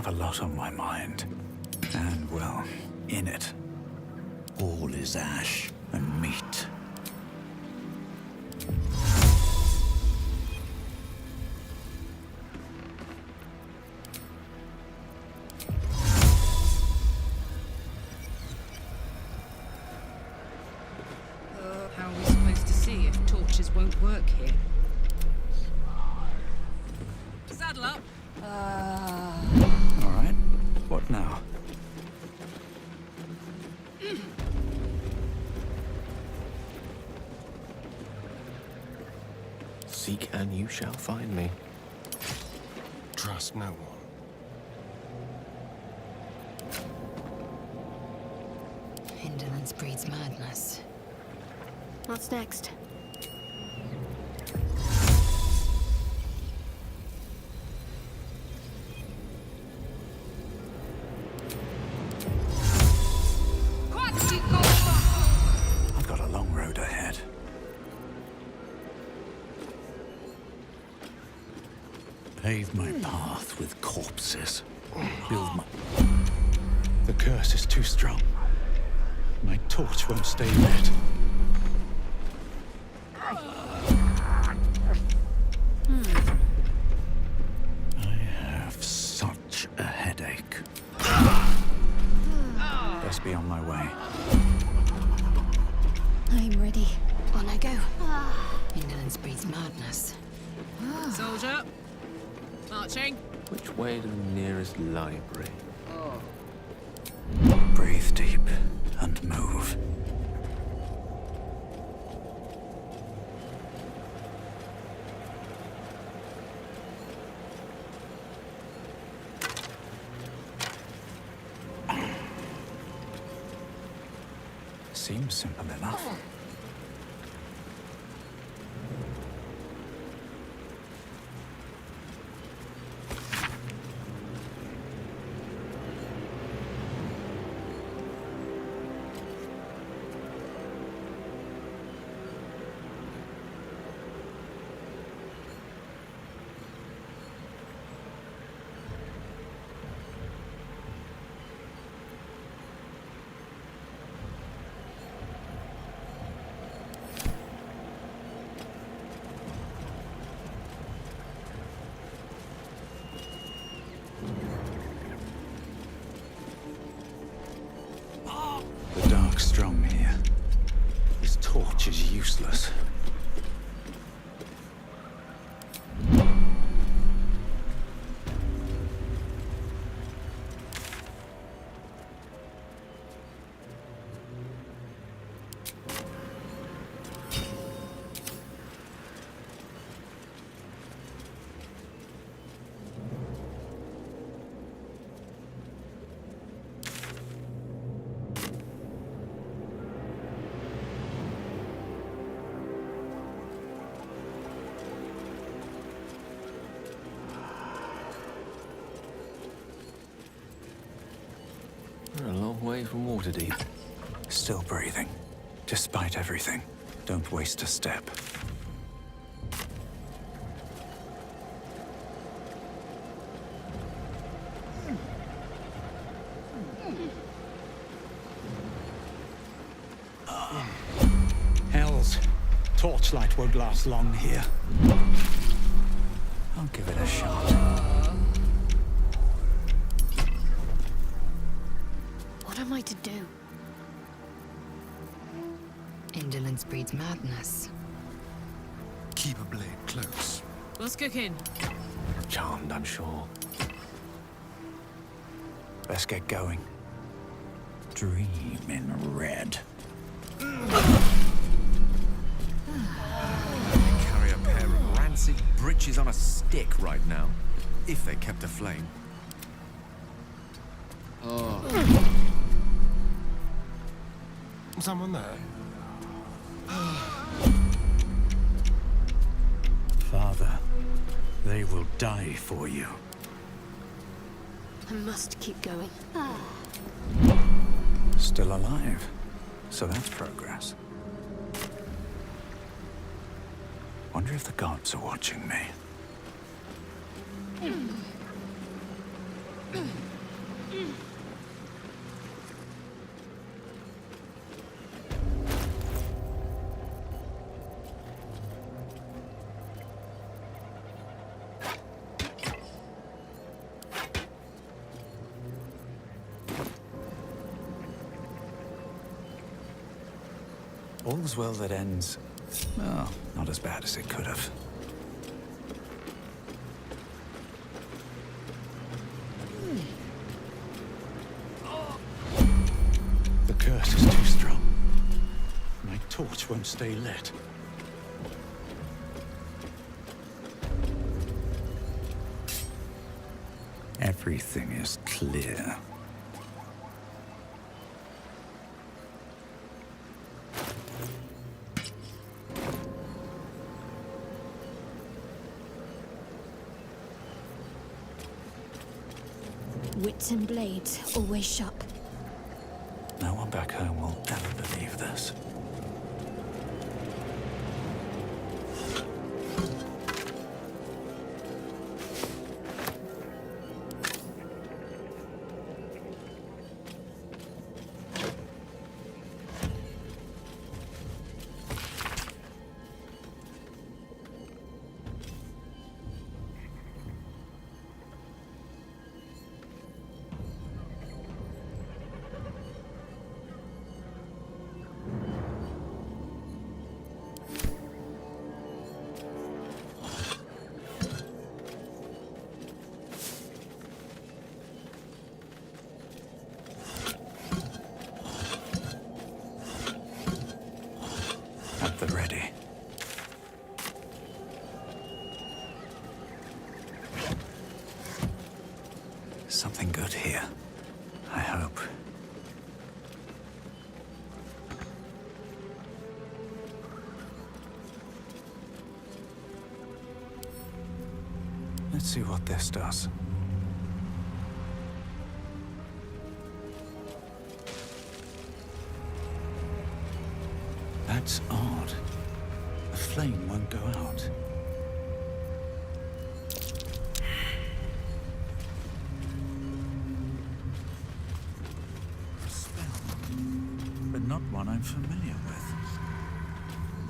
a lot on my mind. And, well, in it, all is ash and meat. How are we supposed to see if torches won't work here? Saddle up! All right, what now? Seek and you shall find me. Trust no one. Indolence breeds madness. What's next? I've got a long road ahead. Pave my path with corpses. Build my... The curse is too strong. My torch won't stay lit. I have such a headache. Best be on my way. I'm ready. On I go. Indolence breeds madness. Soldier! Marching! Which way to the nearest library? Breathe deep and move. Seems simple enough. The dark's strong here. This torch is useless. We're a long way from Waterdeep. Still breathing, despite everything. Don't waste a step. Hells. Torchlight won't last long here. I'll give it a shot. What am I to do? Indolence breeds madness. Keep a blade close. What's cooking? Charmed, I'm sure. Let's get going. Dream in red. Carry a pair of rancid britches on a stick right now, if they kept aflame. Someone there? Father, they will die for you. I must keep going. Still alive, so that's progress. Wonder if the gods are watching me. All's well that ends. Well, not as bad as it could have. The curse is too strong. My torch won't stay lit. Everything is clear. Wits and blades, always sharp. No one back home will ever believe this. At the ready. Something good here, I hope. Let's see what this does. That's odd. The flame won't go out. A spell, but not one I'm familiar with.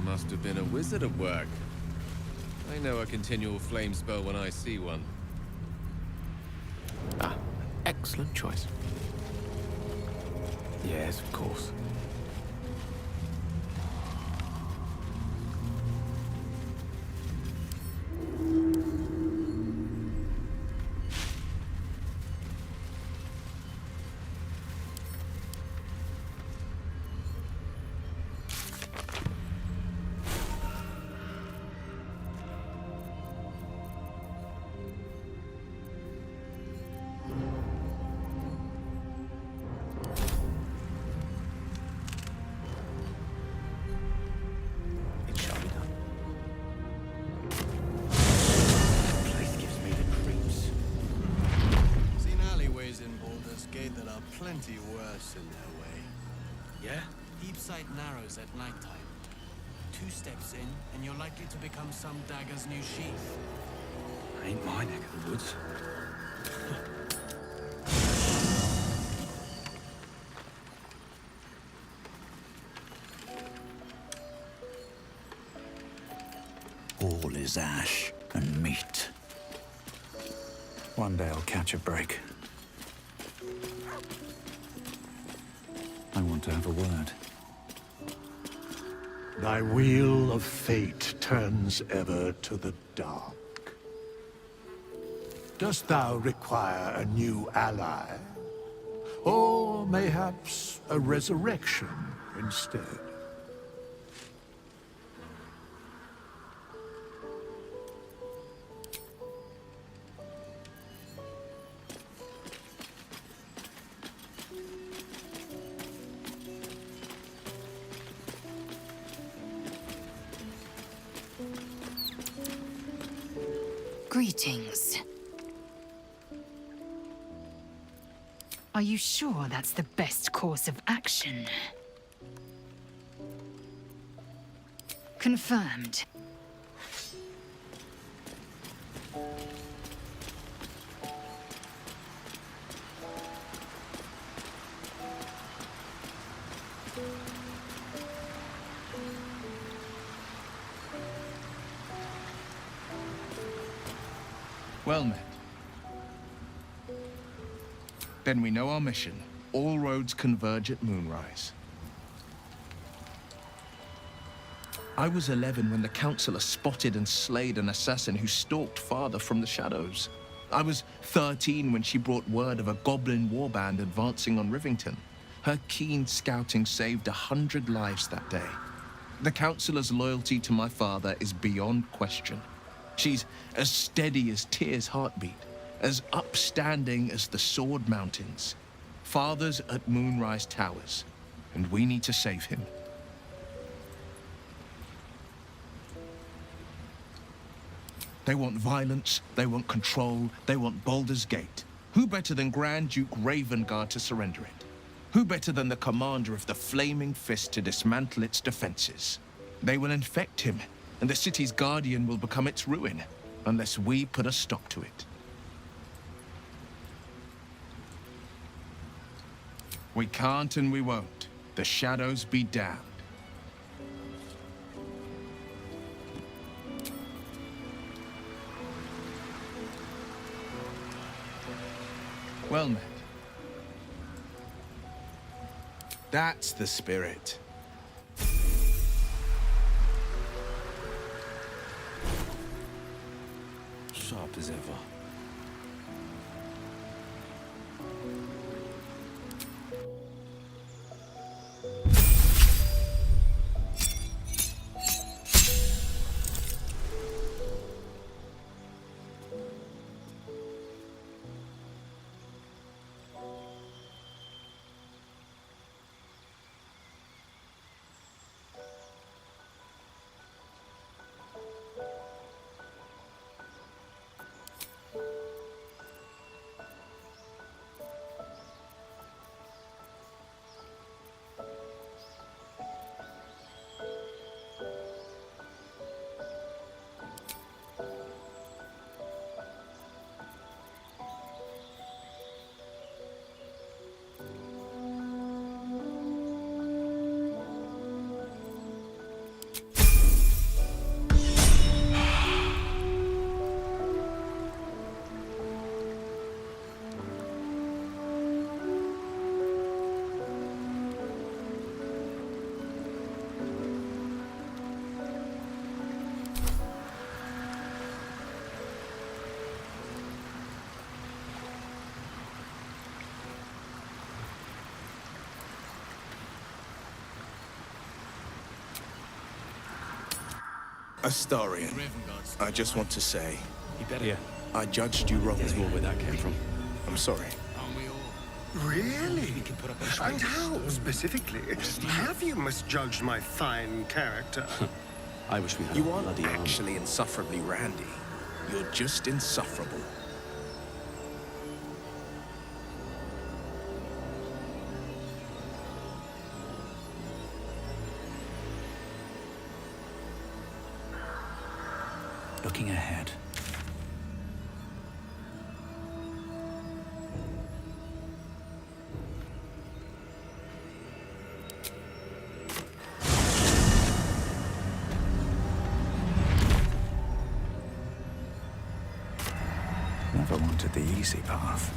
Must have been a wizard at work. I know a continual flame spell when I see one. Ah, excellent choice. Yes, of course. Plenty worse in their way. Yeah? Deep sight narrows at nighttime. 2 steps in, and you're likely to become some dagger's new sheath. Ain't my neck of the woods. All is ash and meat. One day I'll catch a break. I want to have a word. Thy wheel of fate turns ever to the dark. Dost thou require a new ally? Or mayhaps a resurrection instead? Greetings. Are you sure that's the best course of action? Confirmed. Well met. Then we know our mission. All roads converge at moonrise. I was 11 when the Councillor spotted and slayed an assassin who stalked father from the shadows. I was 13 when she brought word of a goblin warband advancing on Rivington. Her keen scouting saved 100 lives that day. The Councillor's loyalty to my father is beyond question. She's as steady as Tyr's heartbeat, as upstanding as the Sword Mountains. Father's at Moonrise Towers, and we need to save him. They want violence, they want control, they want Baldur's Gate. Who better than Grand Duke Ravengard to surrender it? Who better than the commander of the Flaming Fist to dismantle its defenses? They will infect him, and the city's guardian will become its ruin, unless we put a stop to it. We can't and we won't. The shadows be damned. Well met. That's the spirit. Sharp as ever. Astarion, Ravengard's I just want to say, You better. I judged you wrongly. There's more where that came from. I'm sorry. Aren't we all? Really? And how, specifically, have you misjudged my fine character? I wish we had You a aren't bloody army. actually insufferably randy. You're just insufferable. Looking ahead. Never wanted the easy path.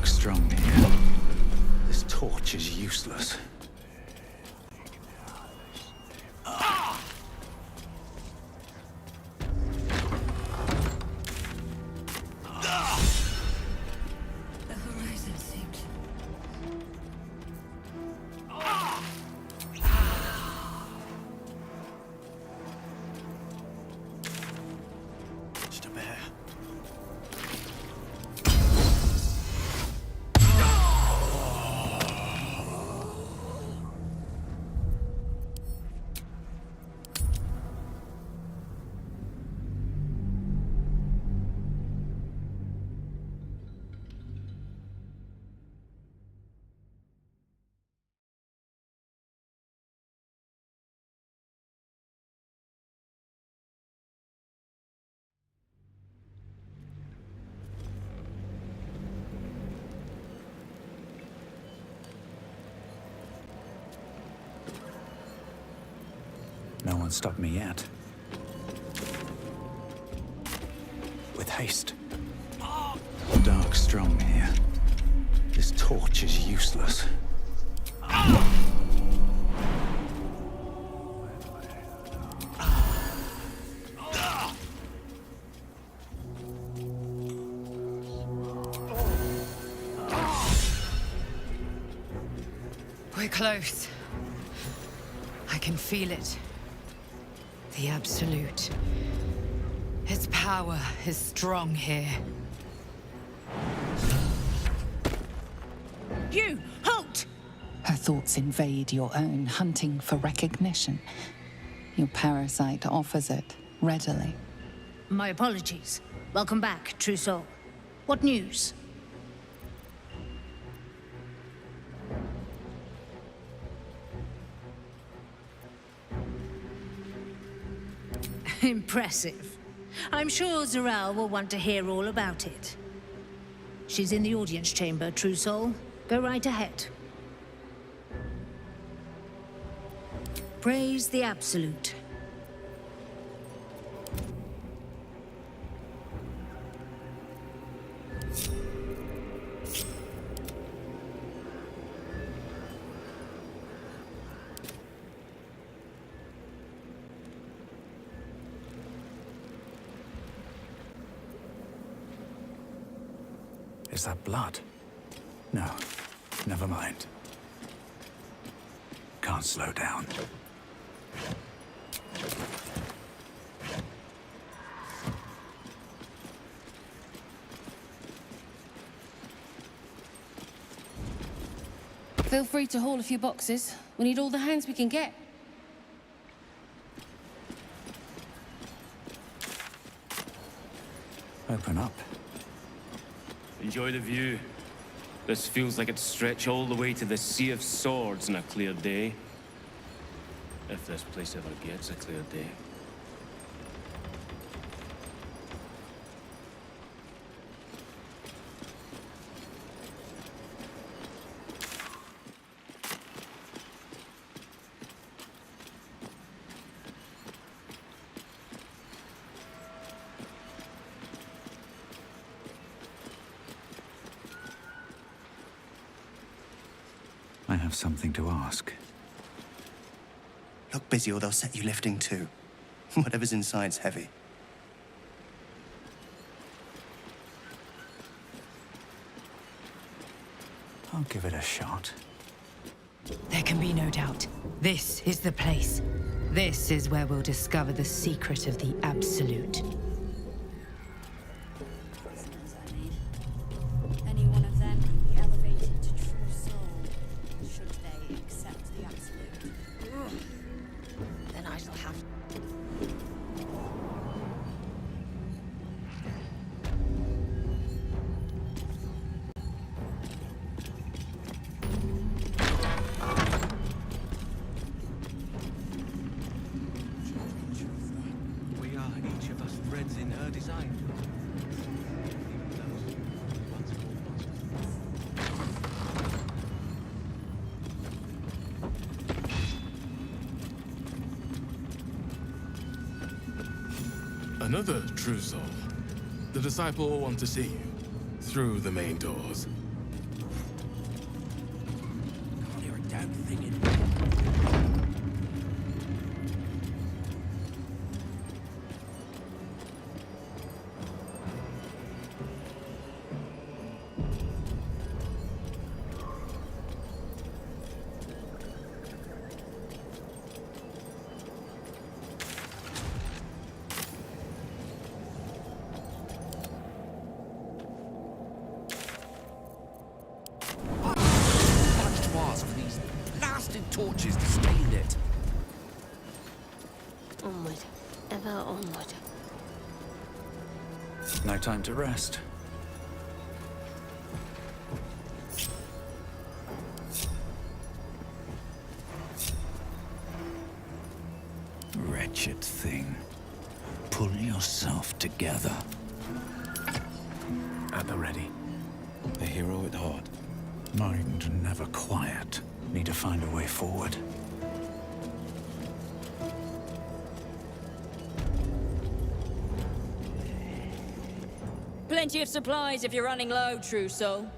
strong here. This torch is useless. The horizon seems... Just a bear. No one stopped me yet. With haste. Dark strong here. This torch is useless. We're close. I can feel it. The Absolute. Its power is strong here. You! Halt! Her thoughts invade your own, hunting for recognition. Your parasite offers it readily. My apologies. Welcome back, true soul. What news? Impressive. I'm sure Zaral will want to hear all about it. She's in the audience chamber, true soul. Go right ahead. Praise the Absolute. Is that blood? No, never mind. Can't slow down. Feel free to haul a few boxes. We need all the hands we can get. Open up. Enjoy the view. This feels like it'd stretch all the way to the Sea of Swords on a clear day. If this place ever gets a clear day. I have something to ask. Look busy or they'll set you lifting too. Whatever's inside's heavy. I'll give it a shot. There can be no doubt. This is the place. This is where we'll discover the secret of the Absolute. Any one of them could be elevated to true soul, should they accept the Absolute. Then I shall have... We are each of us threads in her design. Another true soul. The disciple will want to see you through the main doors. damn thing in. Torches to stain it. Onward, ever onward. No time to rest. Wretched thing. Pull yourself together. At the ready. A hero at heart. Mind never quiet. Need to find a way forward. Plenty of supplies if you're running low, true soul.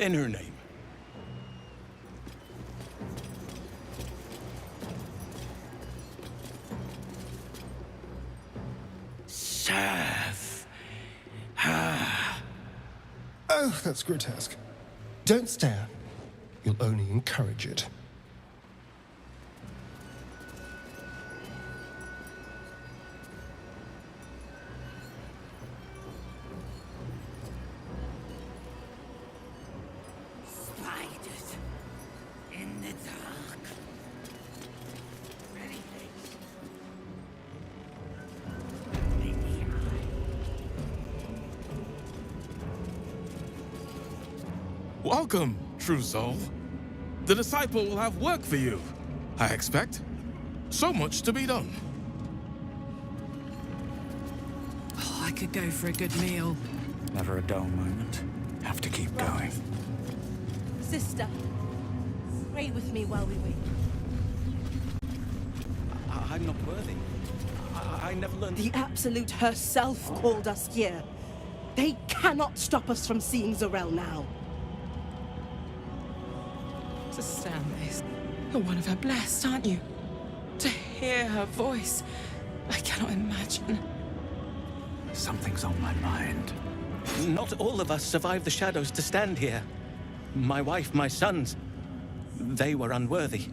In her name. Serve her. Oh, that's grotesque. Don't stare. You'll only encourage it. Spiders in the dark. Welcome, true soul. The disciple will have work for you, I expect. So much to be done. Oh, I could go for a good meal. Never a dull moment. Have to keep going. Sister, pray with me while we wait. I'm not worthy. I never learned. The Absolute herself called us here. They cannot stop us from seeing Zarel now. To stand this. You're one of her blessed, aren't you? To hear her voice. I cannot imagine. Something's on my mind. Not all of us survived the shadows to stand here. My wife, my sons, they were unworthy.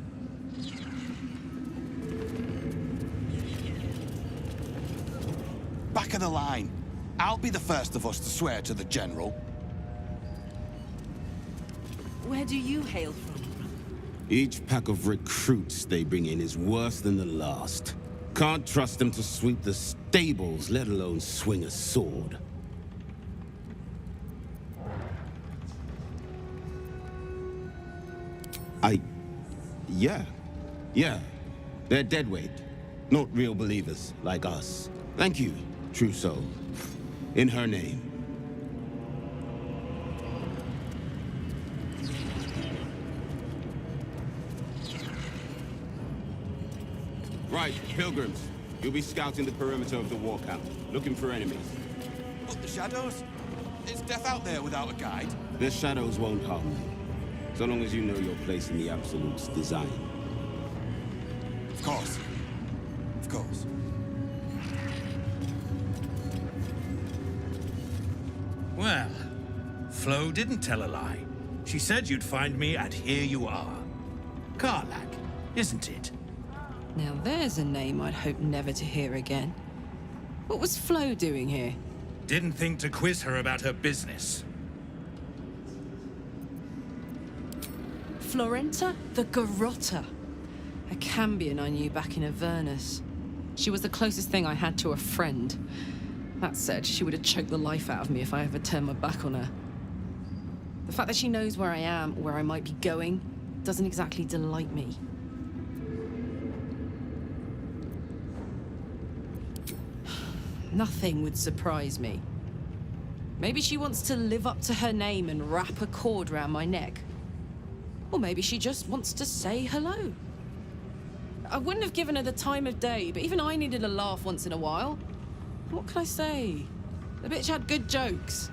Back of the line. I'll be the first of us to swear to the General. Where do you hail from? Each pack of recruits they bring in is worse than the last. Can't trust them to sweep the stables, let alone swing a sword. Yeah. They're deadweight. Not real believers, like us. Thank you, true soul. In her name. Right, pilgrims. You'll be scouting the perimeter of the war camp, looking for enemies. But the shadows? Is death out there without a guide? The shadows won't harm you, so long as you know your place in the Absolute's design. Of course. Of course. Well, Flo didn't tell a lie. She said you'd find me, and here you are. Karlak, isn't it? Now there's a name I'd hope never to hear again. What was Flo doing here? Didn't think to quiz her about her business. Florenta the Garotta. A Cambion I knew back in Avernus. She was the closest thing I had to a friend. That said, she would have choked the life out of me if I ever turned my back on her. The fact that she knows where I am, where I might be going, doesn't exactly delight me. Nothing would surprise me. Maybe she wants to live up to her name and wrap a cord around my neck. Or maybe she just wants to say hello. I wouldn't have given her the time of day, but even I needed a laugh once in a while. What can I say? The bitch had good jokes.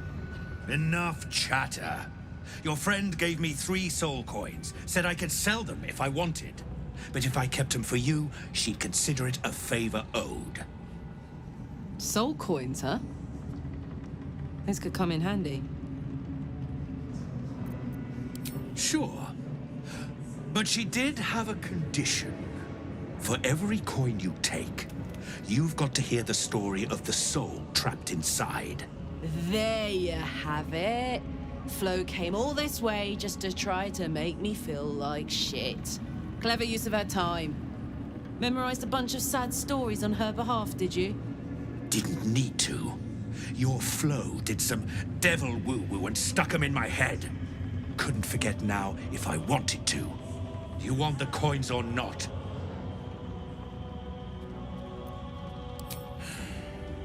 Enough chatter. Your friend gave me 3 soul coins, said I could sell them if I wanted. But if I kept them for you, she'd consider it a favor owed. Soul coins, huh? This could come in handy. Sure. But she did have a condition. For every coin you take, you've got to hear the story of the soul trapped inside. There you have it. Flo came all this way just to try to make me feel like shit. Clever use of her time. Memorized a bunch of sad stories on her behalf, did you? Didn't need to. Your Flo did some devil woo-woo and stuck 'em in my head. Couldn't forget now if I wanted to. You want the coins or not?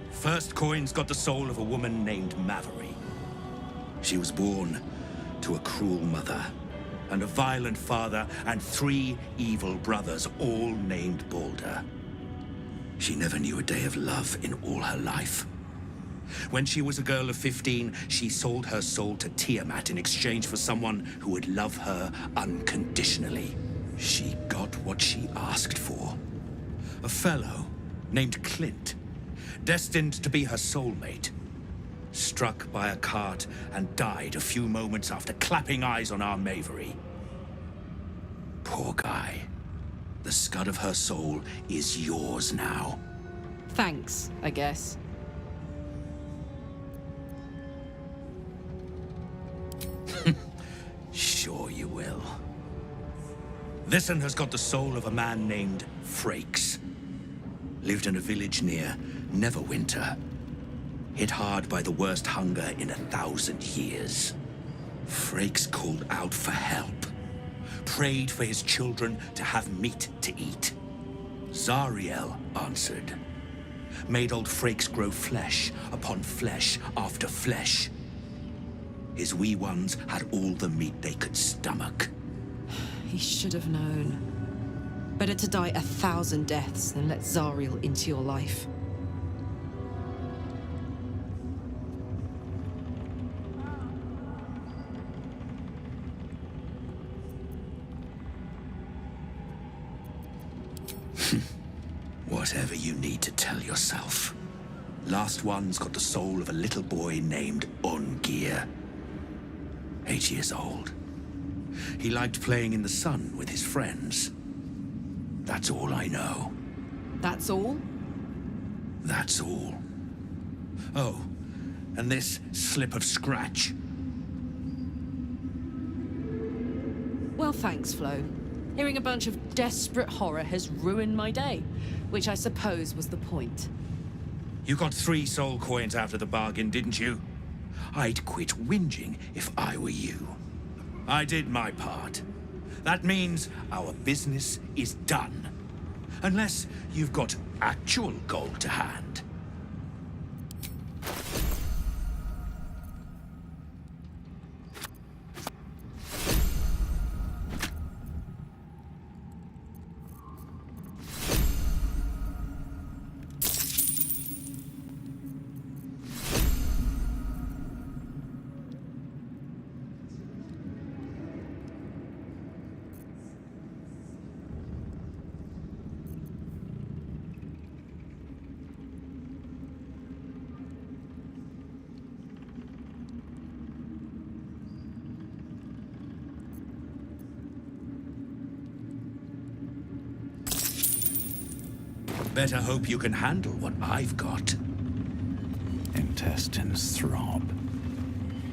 First coin's got the soul of a woman named Maverick. She was born to a cruel mother, and a violent father, and 3 evil brothers, all named Balder. She never knew a day of love in all her life. When she was a girl of 15, she sold her soul to Tiamat in exchange for someone who would love her unconditionally. She got what she asked for. A fellow named Clint, destined to be her soulmate. Struck by a cart and died a few moments after clapping eyes on our Mavery. Poor guy. The scud of her soul is yours now. Thanks, I guess. Sure you will. This one has got the soul of a man named Frakes. Lived in a village near Neverwinter. Hit hard by the worst hunger in 1,000 years. Frakes called out for help. Prayed for his children to have meat to eat. Zariel answered. Made old Frakes grow flesh upon flesh after flesh. His wee ones had all the meat they could stomach. He should have known. Better to die 1,000 deaths than let Zariel into your life. Whatever you need to tell yourself. Last one's got the soul of a little boy named Ungir. 8 years old. He liked playing in the sun with his friends. That's all I know. That's all? That's all. Oh, and this slip of scratch. Well, thanks, Flo. Hearing a bunch of desperate horror has ruined my day, which I suppose was the point. You got 3 soul coins after the bargain, didn't you? I'd quit whinging if I were you. I did my part. That means our business is done. Unless you've got actual gold to hand. Better hope you can handle what I've got. Intestines throb.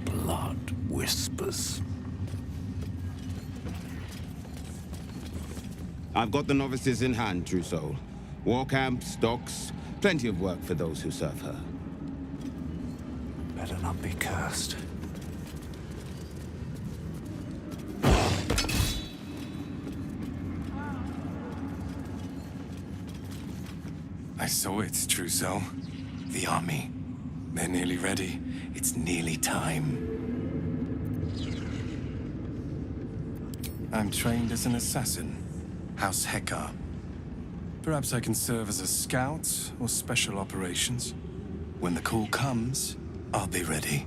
Blood whispers. I've got the novices in hand, True Soul. War camps, docks, plenty of work for those who serve her. Better not be cursed. I saw it, True Soul. The army. They're nearly ready. It's nearly time. I'm trained as an assassin. House Hekar. Perhaps I can serve as a scout or special operations. When the call comes, I'll be ready.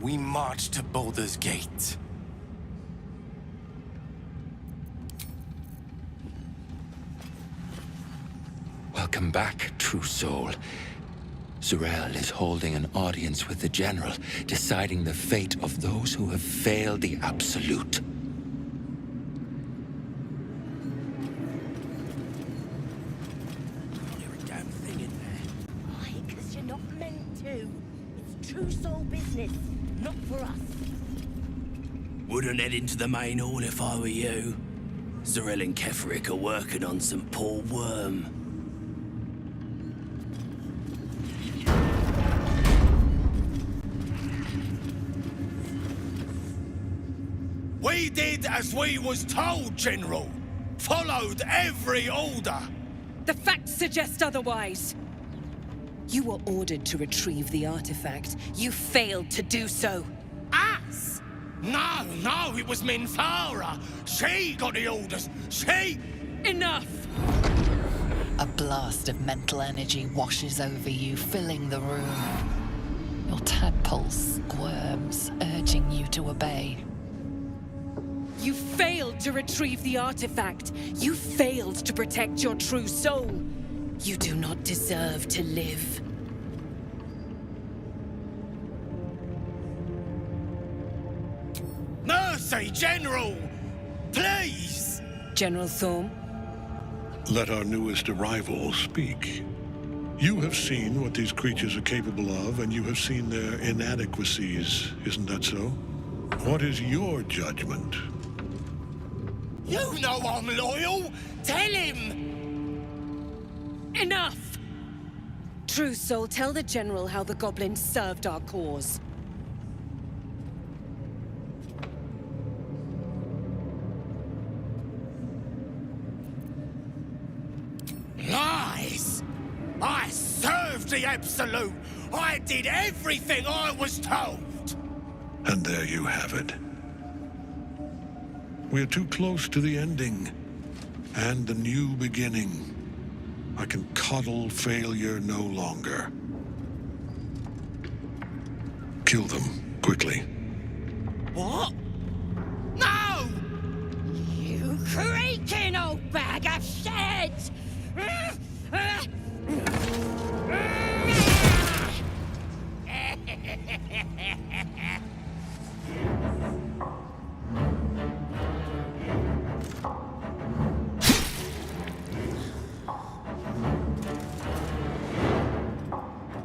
we march to Baldur's Gate. Welcome back, true soul. Zurel is holding an audience with the General, deciding the fate of those who have failed the Absolute. Why? Because you're not meant to. It's true soul business, not for us. Wouldn't head into the main hall if I were you. Zurel and Kefric are working on some poor worm. We did as we was told, General. Followed every order. The facts suggest otherwise. You were ordered to retrieve the artifact. You failed to do so. Us? No, it was Minthara. She got the orders. She... Enough! A blast of mental energy washes over you, filling the room. Your tadpoles squirms, urging you to obey. You failed to retrieve the artifact. You failed to protect your true soul. You do not deserve to live. Mercy, General! Please! General Thorm? Let our newest arrival speak. You have seen what these creatures are capable of, and you have seen their inadequacies, isn't that so? What is your judgment? You know I'm loyal! Tell him! Enough! True soul, tell the General how the goblins served our cause. Lies! I served the Absolute! I did everything I was told! And there you have it. We are too close to the ending, and the new beginning. I can coddle failure no longer. Kill them, quickly. What? No! You creaking old bag of shit!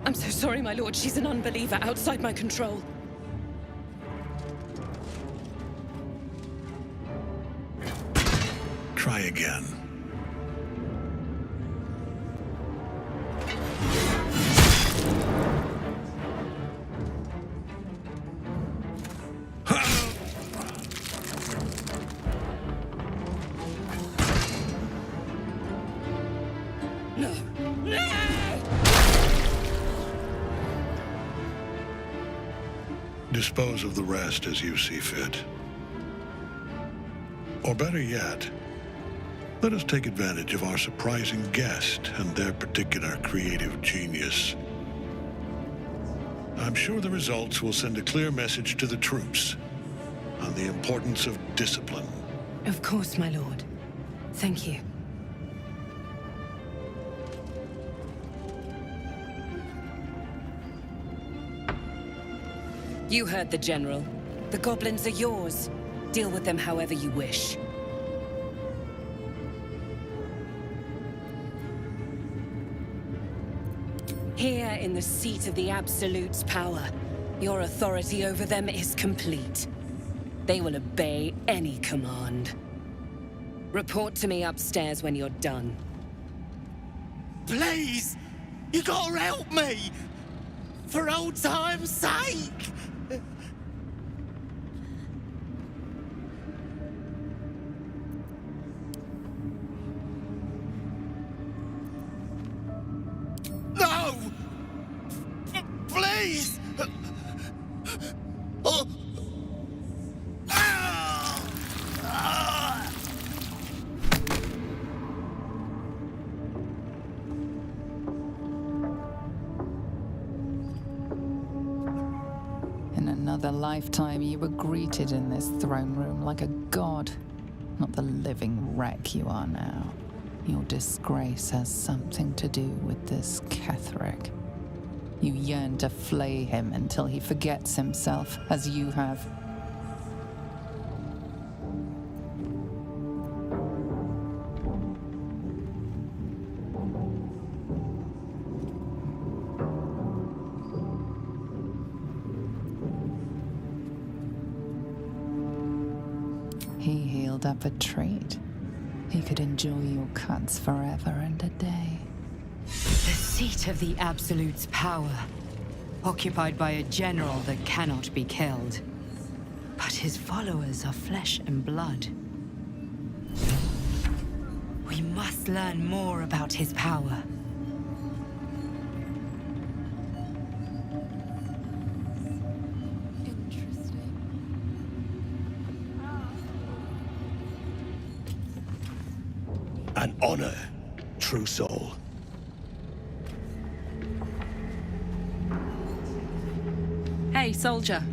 I'm so sorry, my lord. She's an unbeliever outside my control. Try again. Dispose of the rest as you see fit. Or better yet, let us take advantage of our surprising guest and their particular creative genius. I'm sure the results will send a clear message to the troops on the importance of discipline. Of course, my lord. Thank you. You heard the General. The goblins are yours. Deal with them however you wish. Here in the seat of the Absolute's power, your authority over them is complete. They will obey any command. Report to me upstairs when you're done. Please! You gotta help me! For old time's sake! No! Please! Oh. In a another lifetime, you were greeted in this throne room like a god, not the living wreck you are now. Your disgrace has something to do with this Ketheric. You yearn to flay him until he forgets himself, as you have. He healed up a trait. He could enjoy your cuts forever and a day. The seat of the Absolute's power, occupied by a general that cannot be killed. But his followers are flesh and blood. We must learn more about his power. An honor, true soul. Hey, soldier.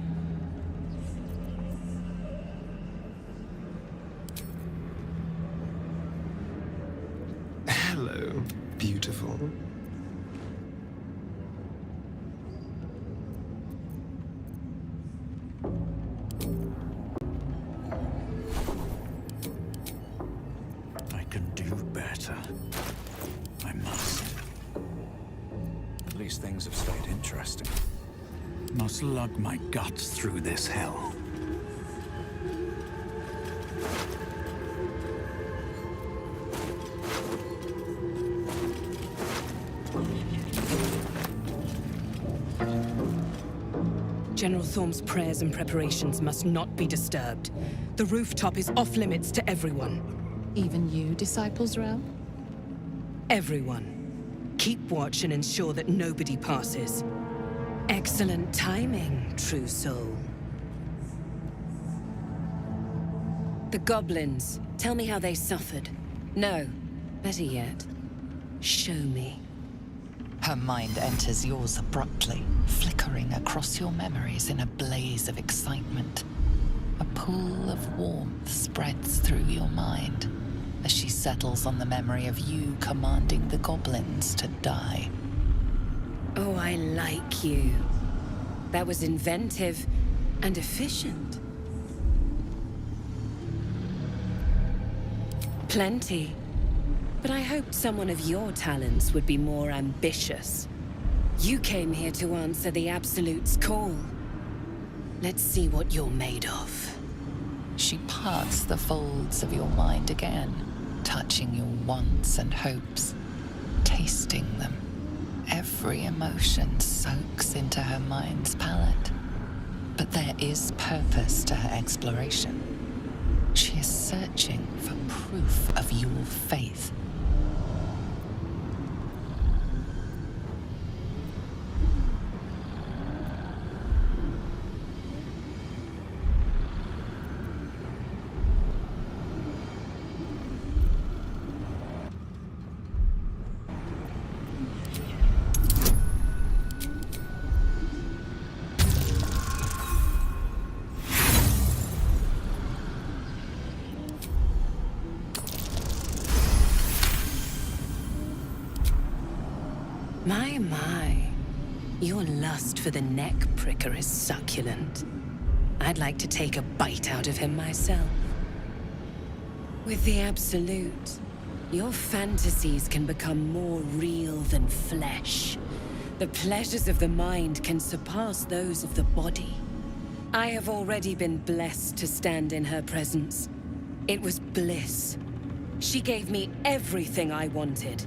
Hello, beautiful. I can do better. I must. At least things have stayed interesting. Must lug my guts through this hell. General Thorm's prayers and preparations must not be disturbed. The rooftop is off limits to everyone. Even you, Disciples Realm? Everyone. Keep watch and ensure that nobody passes. Excellent timing, true soul. The goblins. Tell me how they suffered. No, better yet, show me. Her mind enters yours abruptly, flickering across your memories in a blaze of excitement. A pool of warmth spreads through your mind as she settles on the memory of you commanding the goblins to die. Oh, I like you. That was inventive and efficient. Plenty. But I hoped someone of your talents would be more ambitious. You came here to answer the Absolute's call. Let's see what you're made of. She parts the folds of your mind again, touching your wants and hopes, tasting them. Every emotion soaks into her mind's palette. But there is purpose to her exploration. She is searching for proof of your faith. My. Your lust for the neck pricker is succulent. I'd like to take a bite out of him myself. With the Absolute, your fantasies can become more real than flesh. The pleasures of the mind can surpass those of the body. I have already been blessed to stand in her presence. It was bliss. She gave me everything I wanted.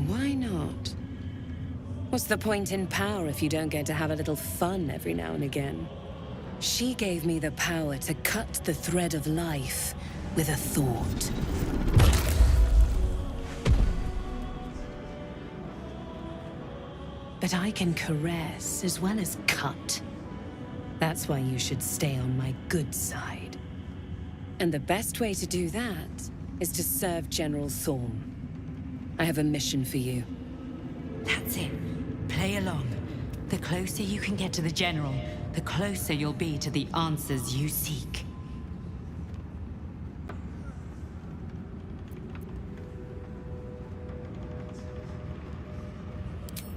Why not? What's the point in power if you don't get to have a little fun every now and again? She gave me the power to cut the thread of life with a thought. But I can caress as well as cut. That's why you should stay on my good side. And the best way to do that is to serve General Thorm. I have a mission for you. That's it. Play along. The closer you can get to the General, the closer you'll be to the answers you seek.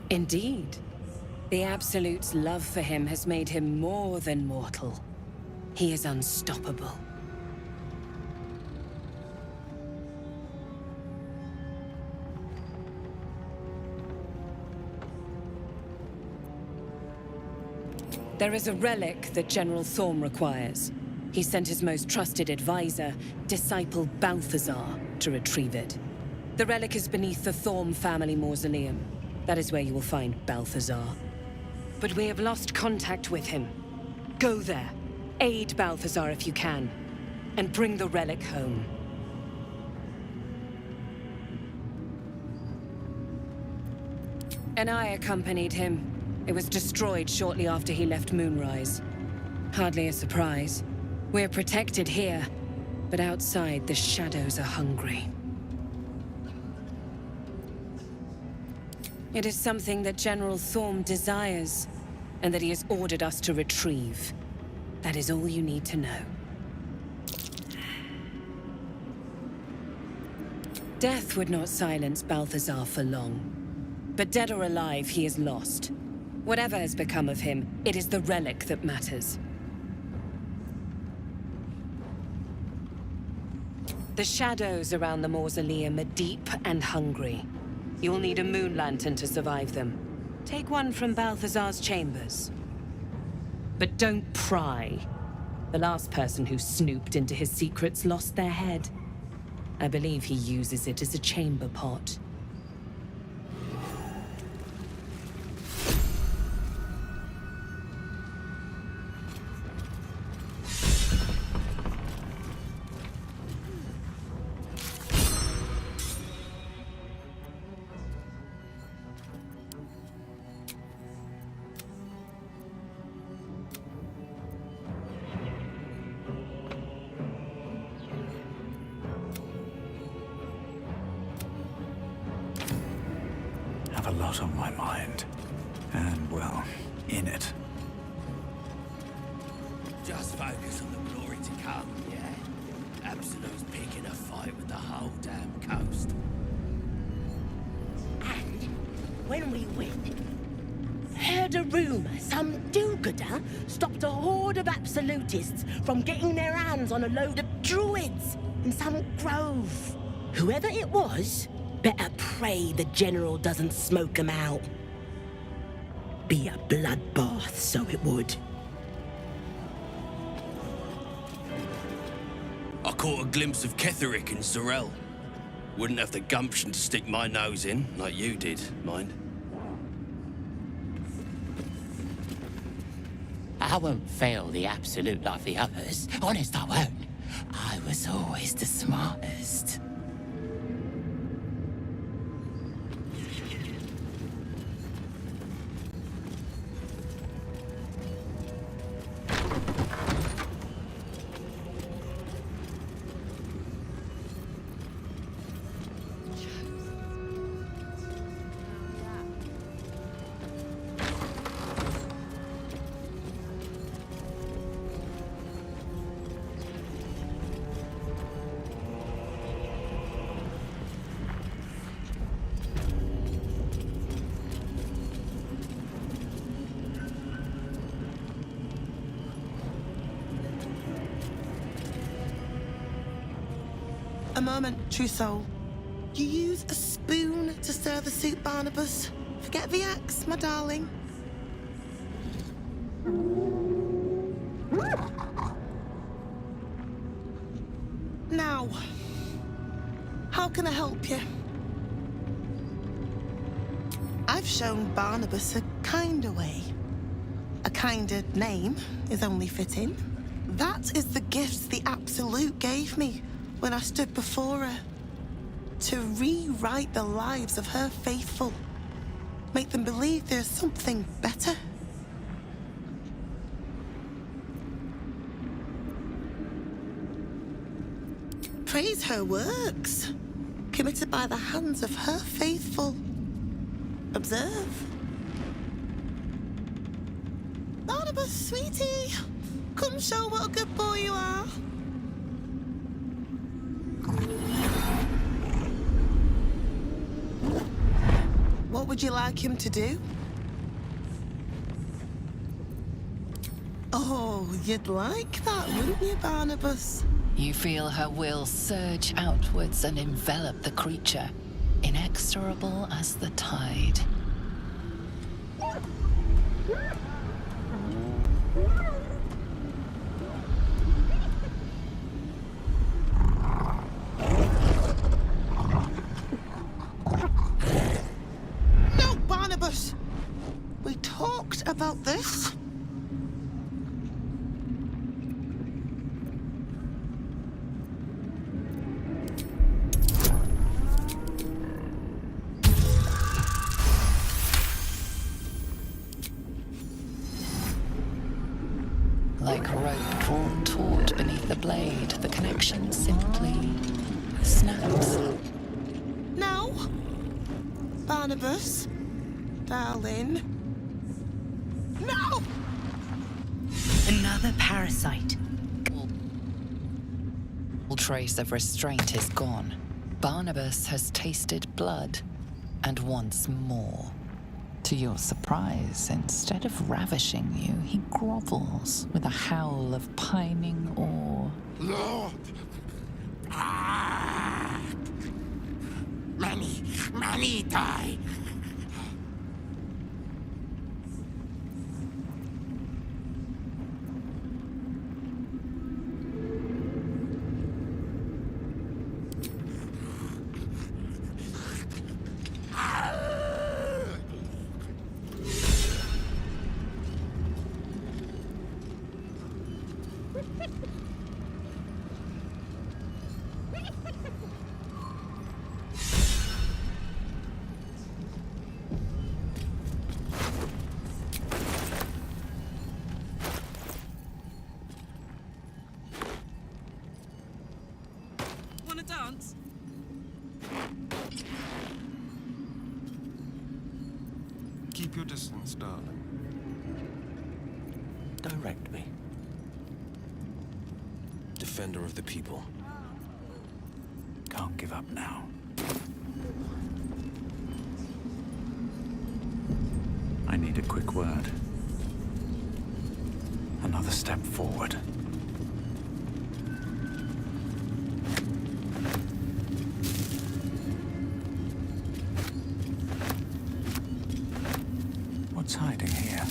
Indeed. The Absolute's love for him has made him more than mortal. He is unstoppable. There is a relic that General Thorm requires. He sent his most trusted advisor, disciple Balthazar, to retrieve it. The relic is beneath the Thorm family mausoleum. That is where you will find Balthazar. But we have lost contact with him. Go there, aid Balthazar if you can, and bring the relic home. And I accompanied him. It was destroyed shortly after he left Moonrise. Hardly a surprise. We're protected here, but outside the shadows are hungry. It is something that General Thorm desires, and that he has ordered us to retrieve. That is all you need to know. Death would not silence Balthazar for long. But dead or alive, he is lost. Whatever has become of him, it is the relic that matters. The shadows around the mausoleum are deep and hungry. You'll need a moon lantern to survive them. Take one from Balthazar's chambers. But don't pry. The last person who snooped into his secrets lost their head. I believe he uses it as a chamber pot. A lot on my mind. And, well, in it. Just focus on the glory to come, yeah? Absolute's picking a fight with the whole damn coast. And when we win, heard a rumor some do-gooder stopped a horde of absolutists from getting their hands on a load of druids in some grove. Whoever it was, better pray the General doesn't smoke 'em out. Be a bloodbath, so it would. I caught a glimpse of Ketherick and Sorel. Wouldn't have the gumption to stick my nose in, like you did, mind. I won't fail the Absolute like the others. Honest, I won't. I was always the smartest. A moment, true soul. You use a spoon to stir the soup, Barnabas. Forget the axe, my darling. Now, how can I help you? I've shown Barnabas a kinder way. A kinder name is only fitting. That is the gift the Absolute gave me when I stood before her. To rewrite the lives of her faithful. Make them believe there's something better. Praise her works, committed by the hands of her faithful. observe. Barnabas, sweetie, come show what a good boy you are. What would you like him to do? Oh, you'd like that, wouldn't you, Barnabas? You feel her will surge outwards and envelop the creature, inexorable as the tide. No, Barnabas! We talked about this. Like a rope drawn taut beneath the blade, the connection simply snaps. No. Barnabas, darling. No! Another parasite. All trace of restraint is gone. Barnabas has tasted blood, and wants more. To your surprise, instead of ravishing you, he grovels with a howl of pining awe. Lord! Ah! Many die. Wanna dance? Keep your distance, darling. Direct me. Defender of the people. Can't give up now. I need a quick word. Another step forward. What's hiding here?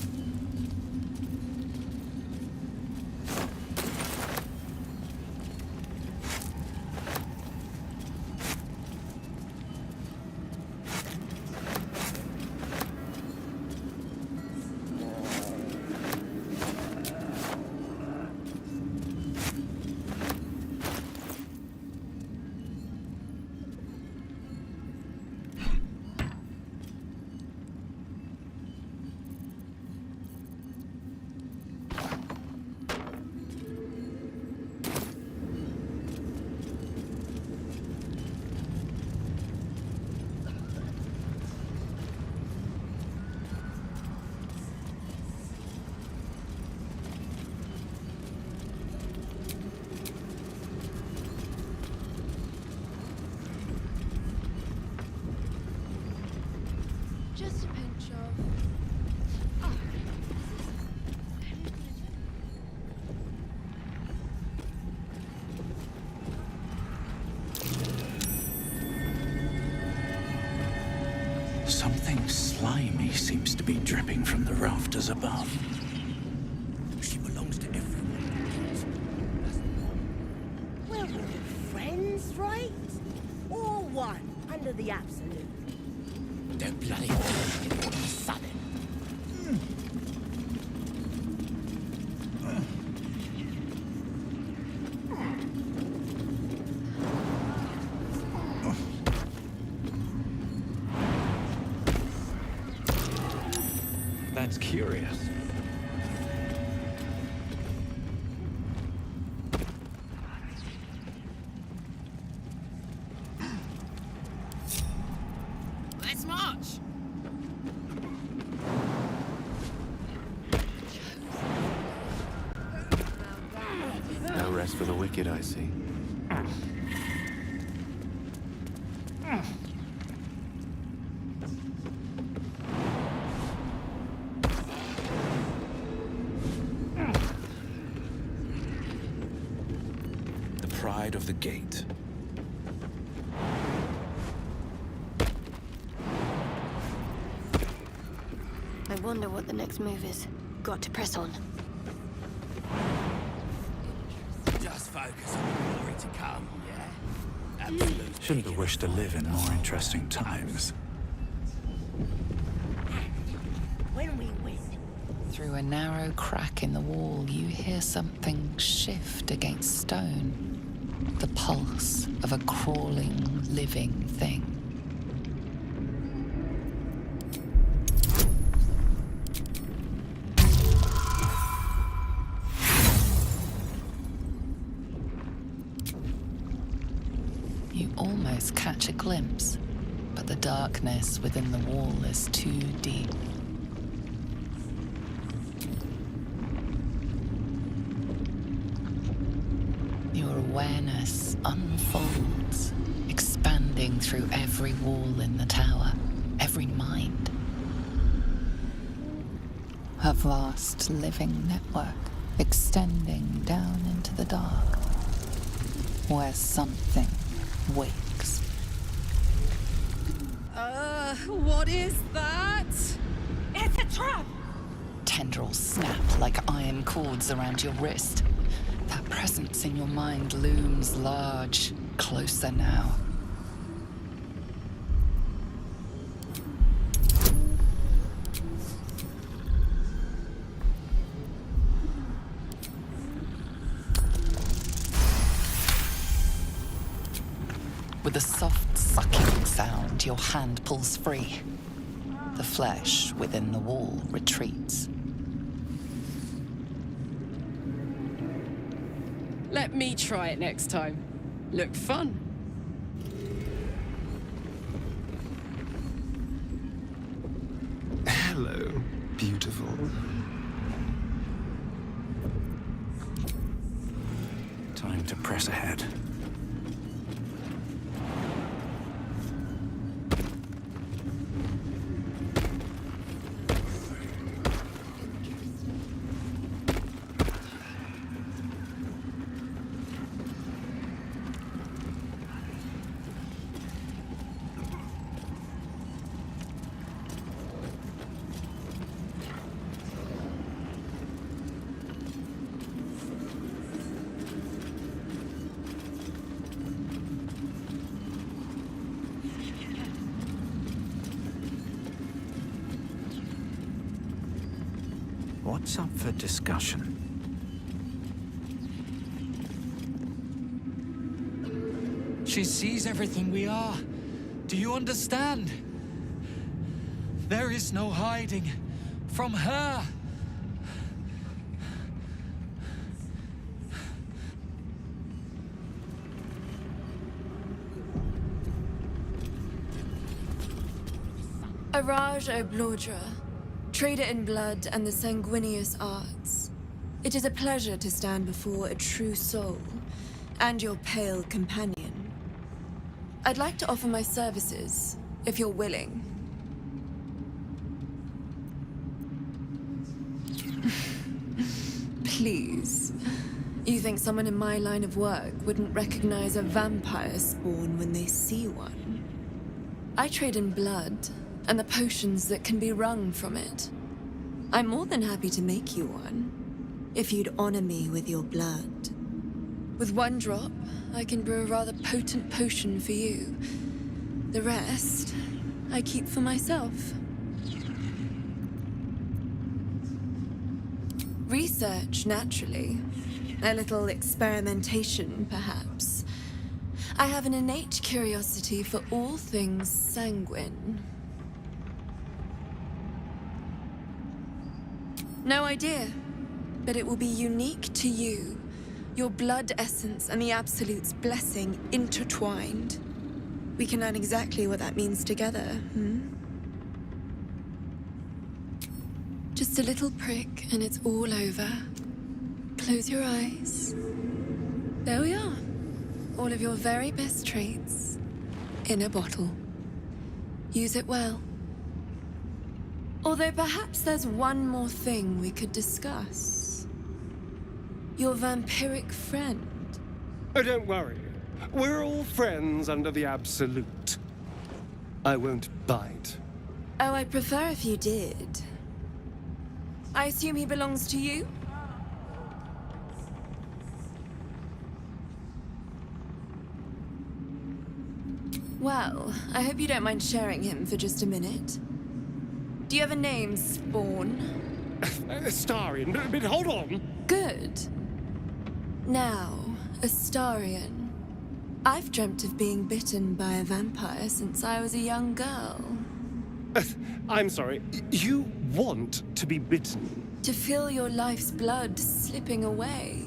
Just a pinch of. Something slimy seems to be dripping from the rafters above. She belongs to everyone. We're all friends, right? All one under the absolute. Don't bloody sudden. That's curious. Let's march! just for the wicked, I see. The pride of the gate. I wonder what the next move is. Got to press on. Just focus on the glory to come, yeah? Absolutely. Shouldn't have wished to live in more interesting times. When we win. Through a narrow crack in the wall, you hear something shift against stone. The pulse of a crawling, living thing. You almost catch a glimpse, but the darkness within the wall is too deep. Your awareness unfolds, expanding through every wall in the tower, every mind. A vast living network extending down into the dark, where something wakes. What is that? It's a trap! Tendrils snap like iron cords around your wrist. That presence in your mind looms large, closer now. With a soft sucking sound, your hand pulls free. The flesh within the wall retreats. Let me try it next time. Look fun. Hello, beautiful. Time to press ahead. What's up for discussion? She sees everything we are. Do you understand? There is no hiding from her. Araj Oblodra, trader in blood and the sanguineous arts. It is a pleasure to stand before a true soul and your pale companion. I'd like to offer my services, if you're willing. Please. You think someone in my line of work wouldn't recognize a vampire spawn when they see one? I trade in blood and the potions that can be wrung from it. I'm more than happy to make you one, if you'd honor me with your blood. With one drop, I can brew a rather potent potion for you. The rest, I keep for myself. Research, naturally. A little experimentation, perhaps. I have an innate curiosity for all things sanguine. No idea, but it will be unique to you. Your blood essence and the Absolute's blessing intertwined. We can learn exactly what that means together, Just a little prick and it's all over. Close your eyes. There we are. All of your very best traits in a bottle. Use it well. Although perhaps there's one more thing we could discuss. Your vampiric friend. Oh, don't worry. We're all friends under the Absolute. I won't bite. Oh, I'd prefer if you did. I assume he belongs to you? Well, I hope you don't mind sharing him for just a minute. Do you have a name, Spawn? Astarion, but hold on. Good. Now, Astarion. I've dreamt of being bitten by a vampire since I was a young girl. I'm sorry, you want to be bitten? To feel your life's blood slipping away.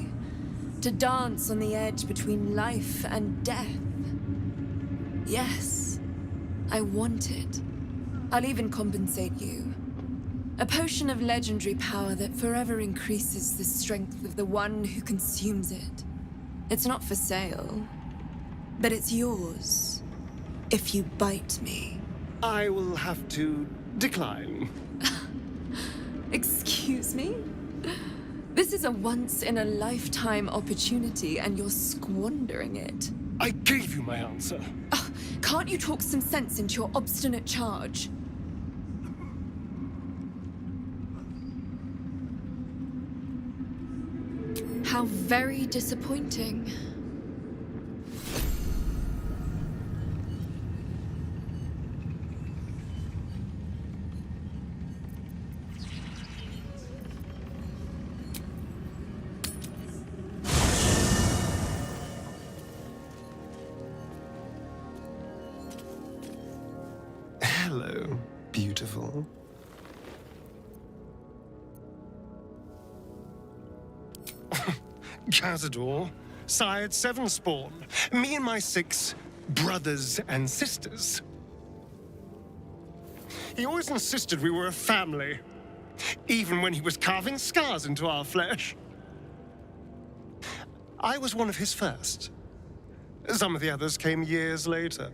To dance on the edge between life and death. Yes, I want it. I'll even compensate you. A potion of legendary power that forever increases the strength of the one who consumes it. It's not for sale, but it's yours if you bite me. I will have to decline. Excuse me? This is a once-in-a-lifetime opportunity, and you're squandering it. I gave you my answer. Can't you talk some sense into your obstinate charge? How very disappointing. Hello, beautiful. Cazador, sired 7 spawn. Me and my 6 brothers and sisters. He always insisted we were a family, even when he was carving scars into our flesh. I was one of his first. Some of the others came years later.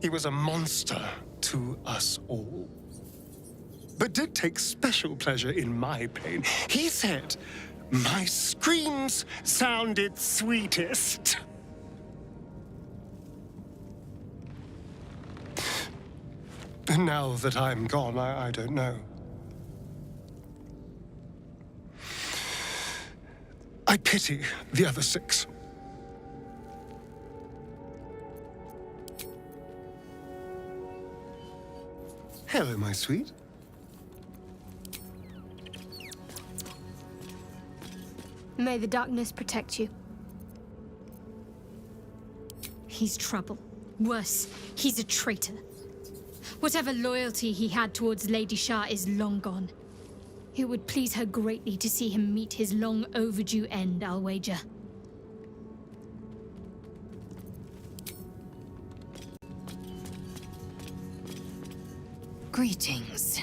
He was a monster to us all, but did take special pleasure in my pain. He said my screams sounded sweetest. And now that I'm gone, I don't know. I pity the other 6. Hello, my sweet. May the darkness protect you. He's trouble. Worse, he's a traitor. Whatever loyalty he had towards Lady Shah is long gone. It would please her greatly to see him meet his long overdue end, I'll wager. Greetings.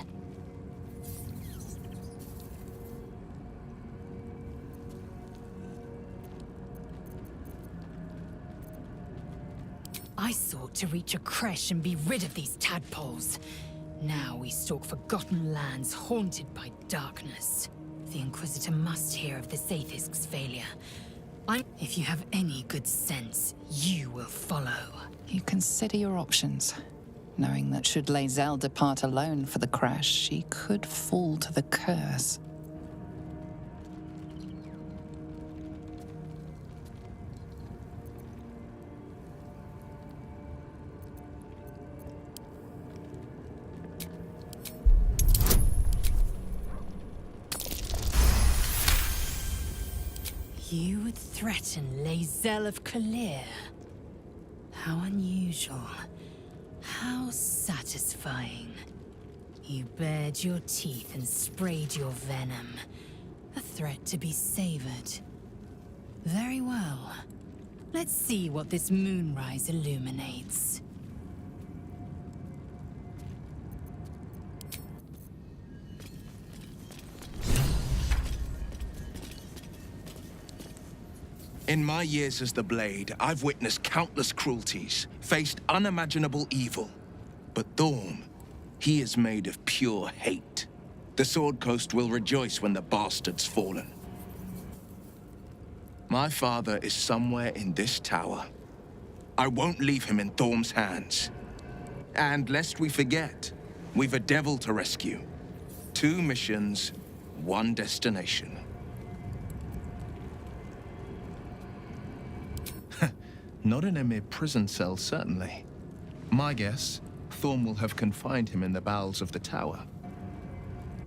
I sought to reach a creche and be rid of these tadpoles. Now we stalk forgotten lands haunted by darkness. The Inquisitor must hear of the Sathisk's failure. If you have any good sense, you will follow. You consider your options, knowing that should Lae'zel depart alone for the crash, she could fall to the curse. You would threaten Lae'zel of Kalir. How unusual. How satisfying. You bared your teeth and sprayed your venom. A threat to be savored. Very well. Let's see what this moonrise illuminates. In my years as the Blade, I've witnessed countless cruelties, faced unimaginable evil. But Thorm, he is made of pure hate. The Sword Coast will rejoice when the bastard's fallen. My father is somewhere in this tower. I won't leave him in Thorm's hands. And lest we forget, we've a devil to rescue. 2 missions, 1 destination. Not in a mere prison cell, certainly. My guess, Thorm will have confined him in the bowels of the tower.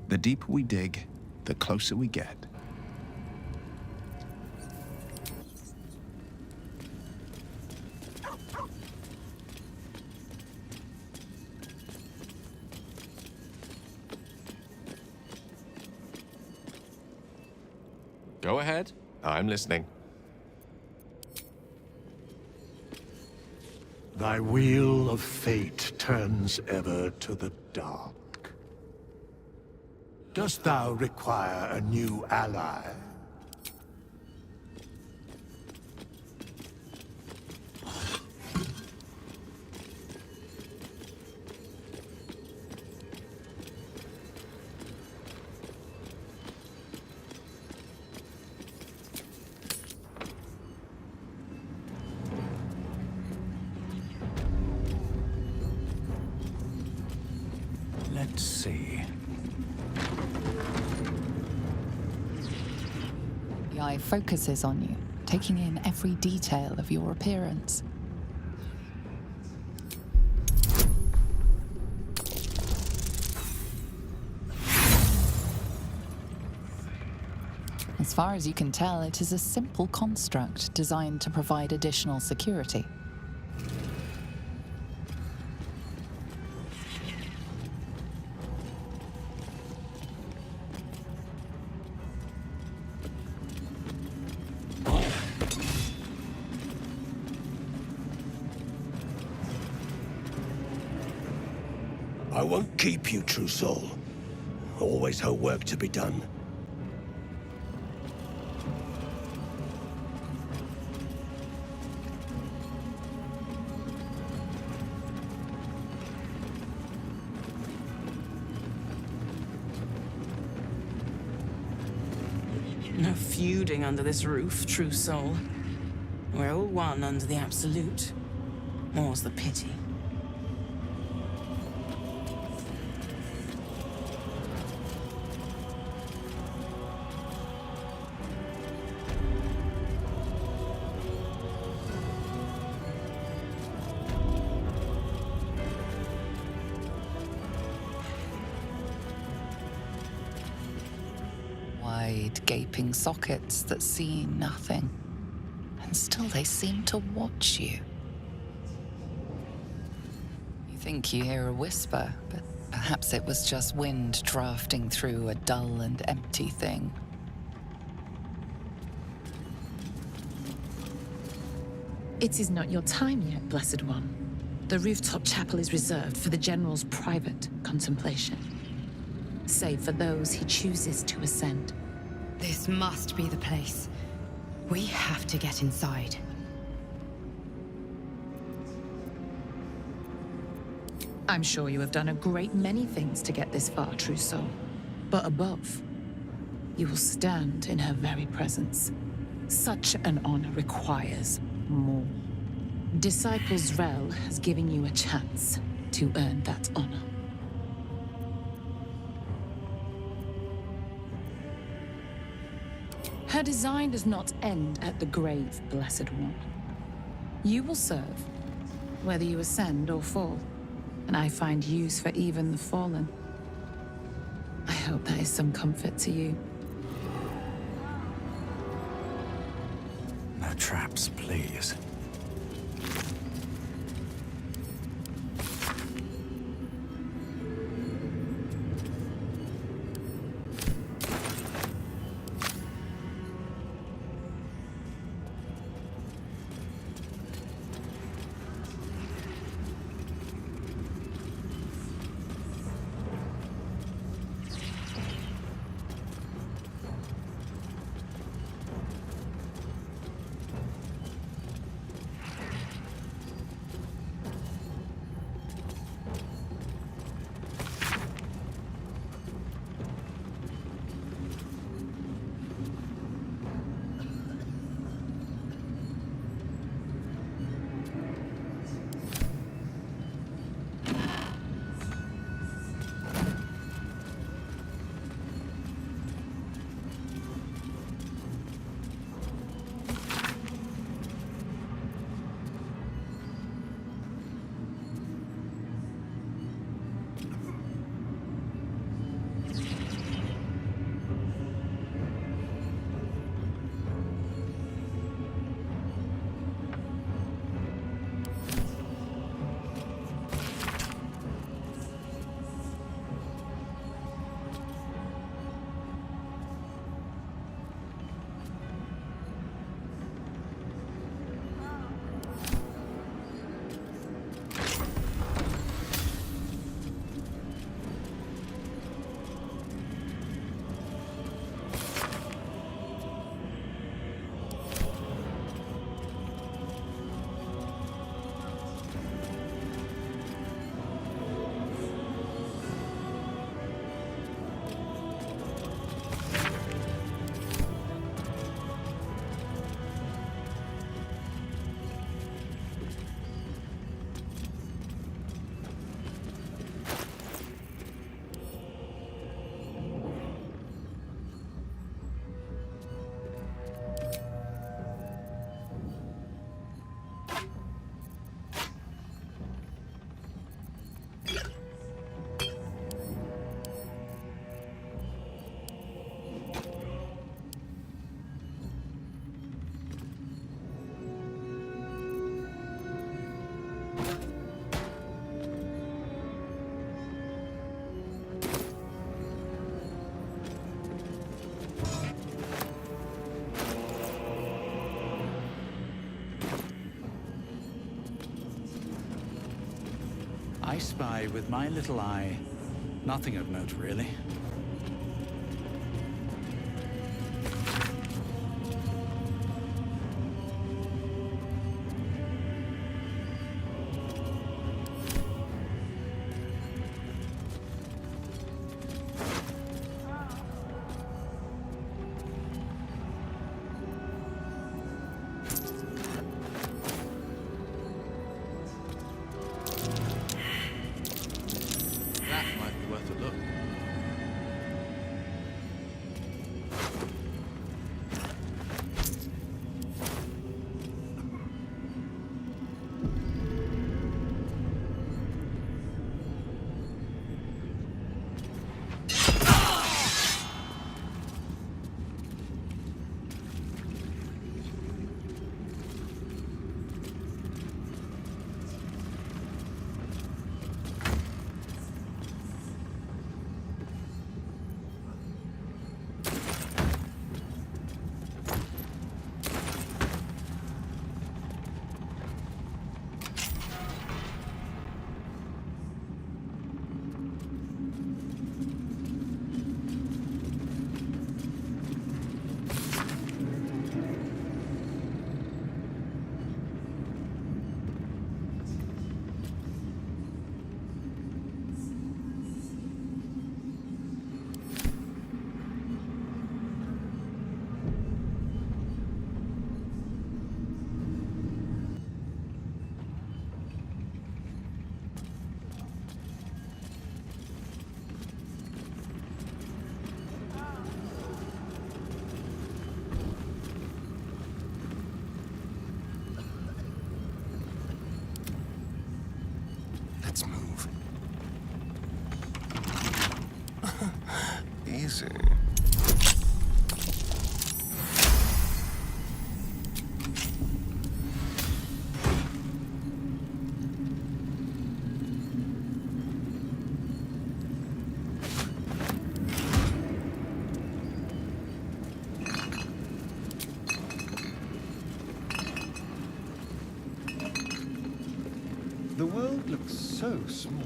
The deeper we dig, the closer we get. Go ahead. I'm listening. Thy wheel of fate turns ever to the dark. Dost thou require a new ally? Let's see. The eye focuses on you, taking in every detail of your appearance. As far as you can tell, it is a simple construct designed to provide additional security. I won't keep you, true soul. Always her work to be done. No feuding under this roof, true soul. We're all one under the Absolute. More's the pity. Wide, gaping sockets that see nothing. And still they seem to watch you. You think you hear a whisper, but perhaps it was just wind drafting through a dull and empty thing. It is not your time yet, Blessed One. The rooftop chapel is reserved for the General's private contemplation, save for those he chooses to ascend. This must be the place. We have to get inside. I'm sure you have done a great many things to get this far, true soul. But above, you will stand in her very presence. Such an honor requires more. Disciples Rel has given you a chance to earn that honor. Her design does not end at the grave, Blessed One. You will serve, whether you ascend or fall, and I find use for even the fallen. I hope that is some comfort to you. No traps, please. I spy with my little eye. Nothing of note, really. That might be worth a look. Let's move. Easy. The world looks so small.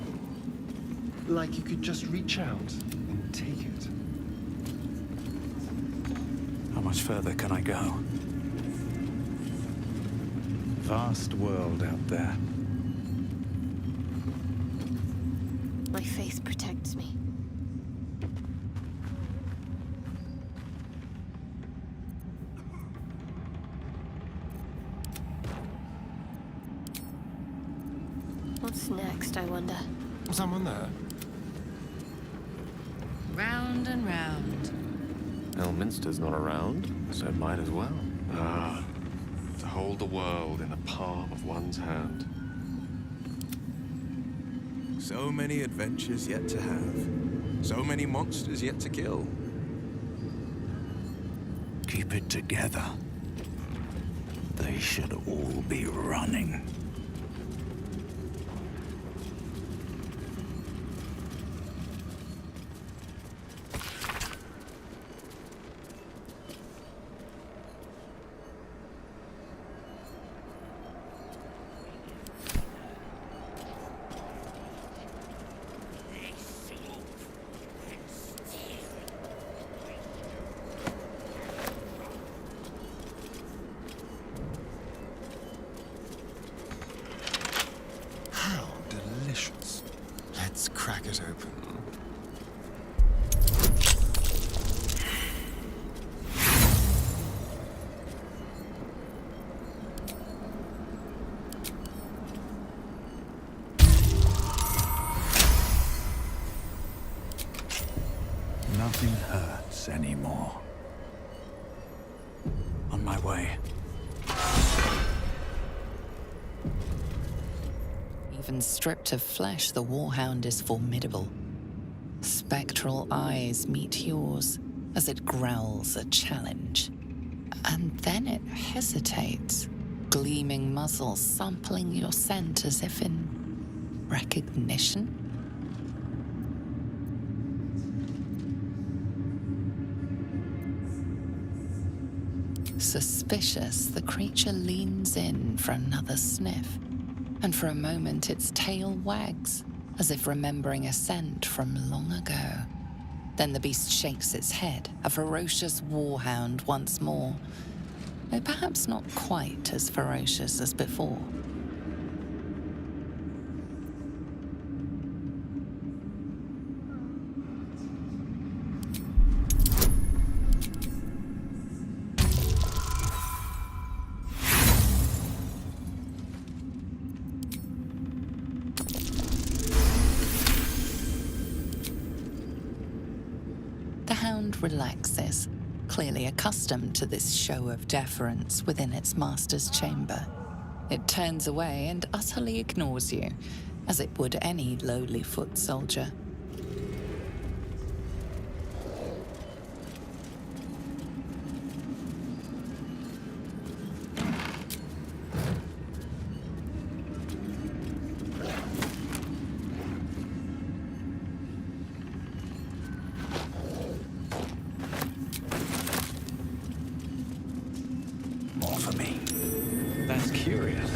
Like you could just reach out and take it. How much further can I go? Vast world out there. My faith protects me. What's next, I wonder? Someone there? Round and round. Elminster's not around, so it might as well. Ah, to hold the world in the palm of one's hand. So many adventures yet to have. So many monsters yet to kill. Keep it together. They should all be running. How delicious. Let's crack it open. Nothing hurts anymore. On my way. Even stripped of flesh, the Warhound is formidable. Spectral eyes meet yours as it growls a challenge. And then it hesitates, gleaming muzzle sampling your scent as if in recognition. Suspicious, the creature leans in for another sniff, and for a moment its tail wags, as if remembering a scent from long ago. Then the beast shakes its head, a ferocious warhound once more, though perhaps not quite as ferocious as before. The hound relaxes, clearly accustomed to this show of deference within its master's chamber. It turns away and utterly ignores you, as it would any lowly foot soldier. More for me. That's curious.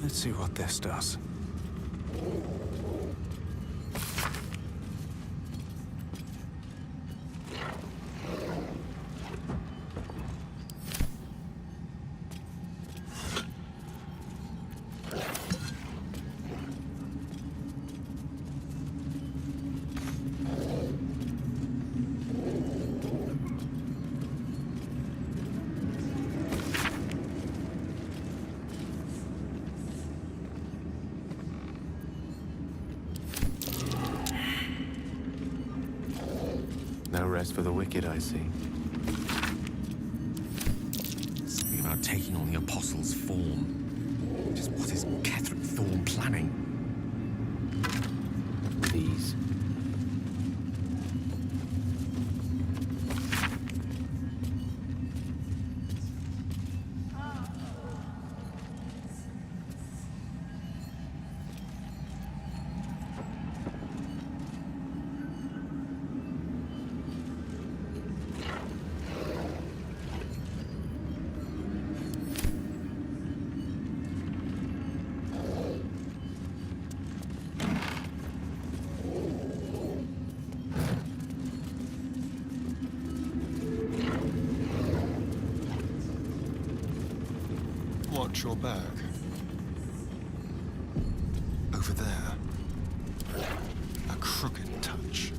Let's see what this does. No rest for the wicked, I see. Something about taking on the Apostle's form. Just what is Ketheric Thorn planning? With ease. Watch your back. Over there. A crooked touch.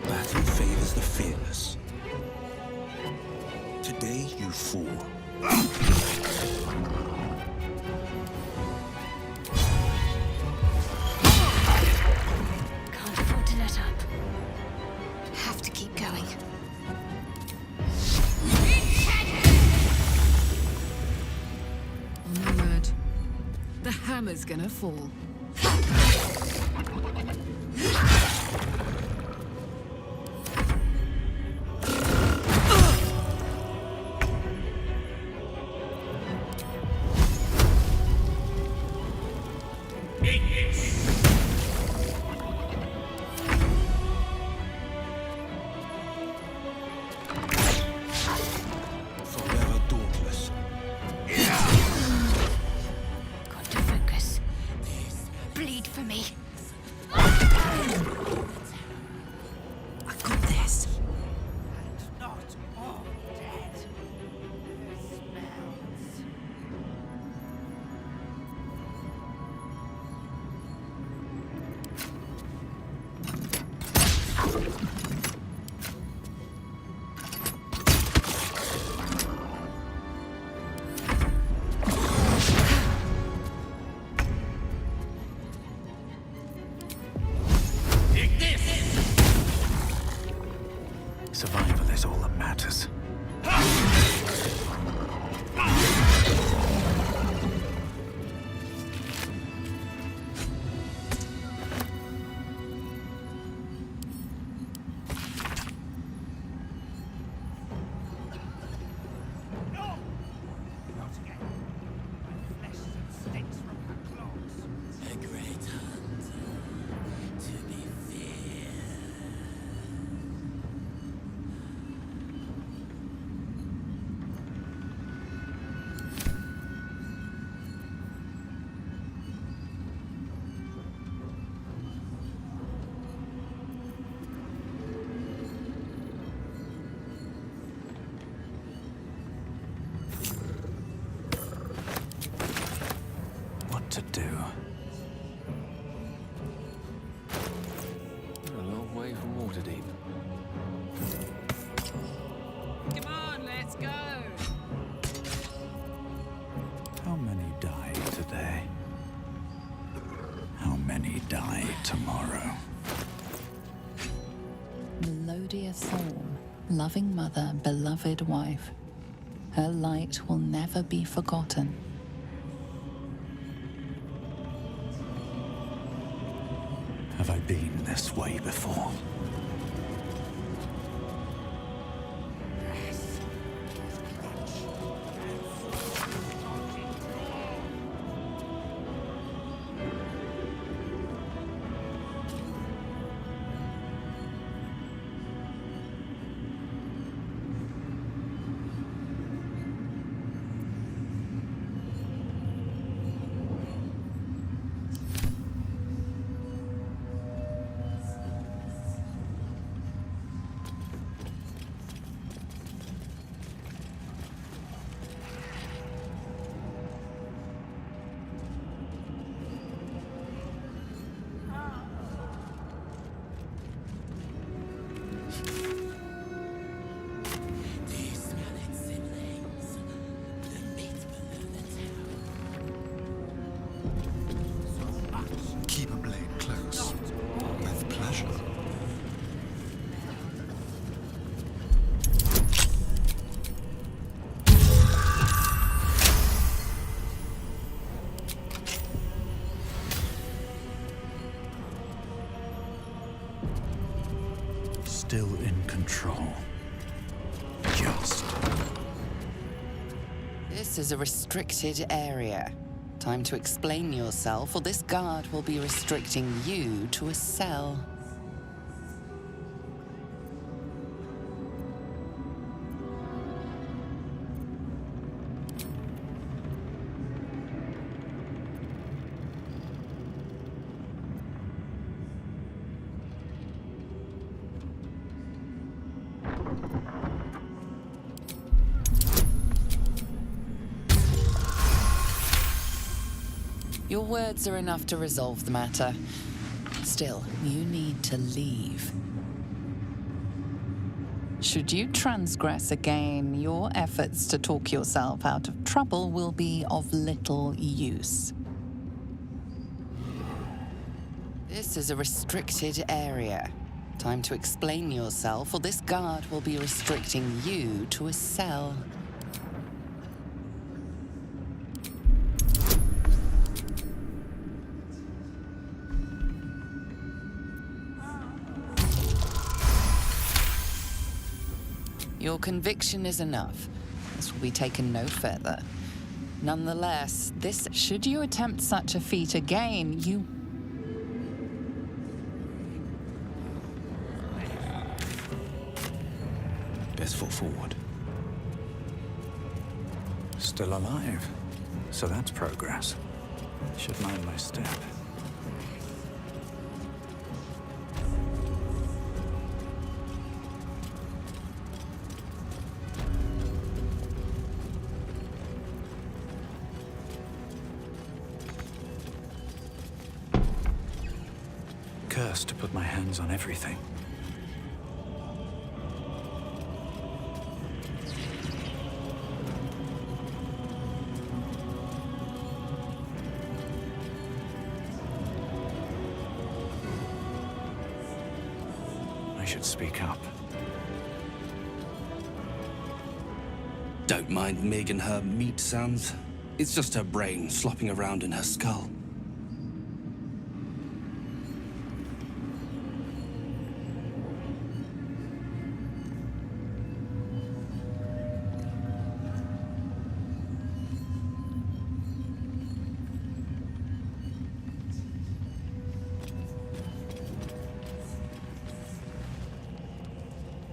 Battle favors the fearless. Today you fall. Can't afford to let up. Have to keep going. On my word, the hammer's gonna fall. Forever dauntless. Got to focus. Bleed for me. I got this. Not all dead. Survival is all that matters. A great hunter to be feared. What to do? We're a long way from Waterdeep. Come on, let's go. How many die today? How many die tomorrow? Melodia Thorn, loving mother, beloved wife. Her light will never be forgotten. Have I been this way before? Keep a blade close. With pleasure. Still in control. Just. This is a restricted area. Time to explain yourself, or this guard will be restricting you to a cell. Your words are enough to resolve the matter. Still, you need to leave. Should you transgress again, your efforts to talk yourself out of trouble will be of little use. This is a restricted area. Time to explain yourself, or this guard will be restricting you to a cell. Your conviction is enough. This will be taken no further. Nonetheless, should you attempt such a feat again, you... Best foot forward. Still alive. So that's progress. Should mind my step. Cursed to put my hands on everything. I should speak up. Don't mind Meg and her meat sounds. It's just her brain flopping around in her skull.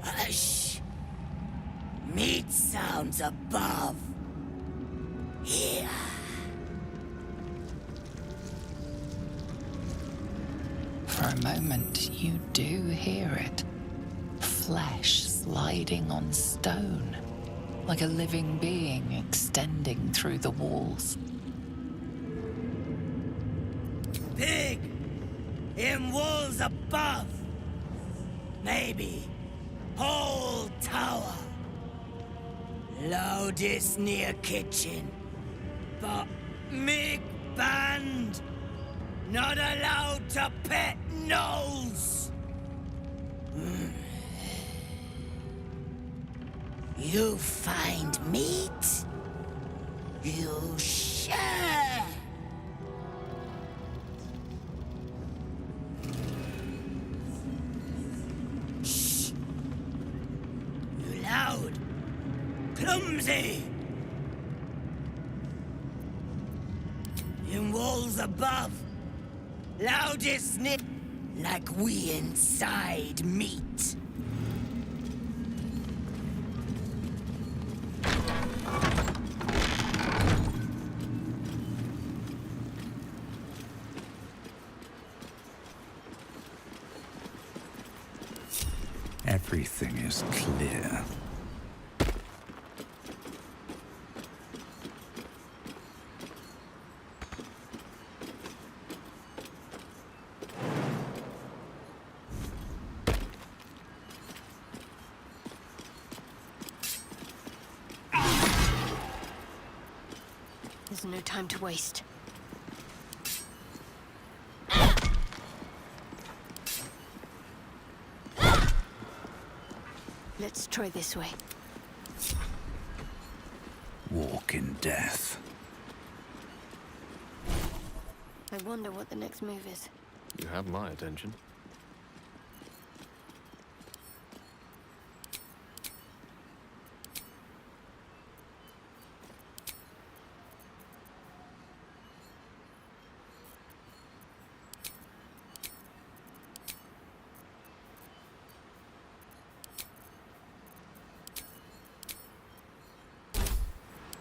Hush! Meat sounds above. Here. For a moment, you do hear it. Flesh sliding on stone, like a living being extending through the walls. Pig! In walls above! Maybe whole tower. Loudest near kitchen. But Mig banned. Not allowed to pet gnolls. You find meat? You share. Shh. You loud. Clumsy. In walls above. Loudest nip. Like we inside meat. Everything is clear. There's no time to waste. Let's try this way. Walk in death. I wonder what the next move is. You have my attention.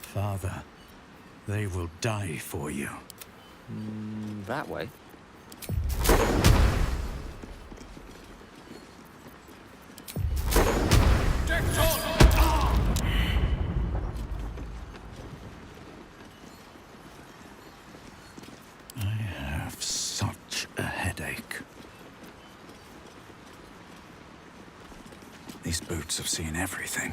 Father, they will die for you. That way. These boots have seen everything.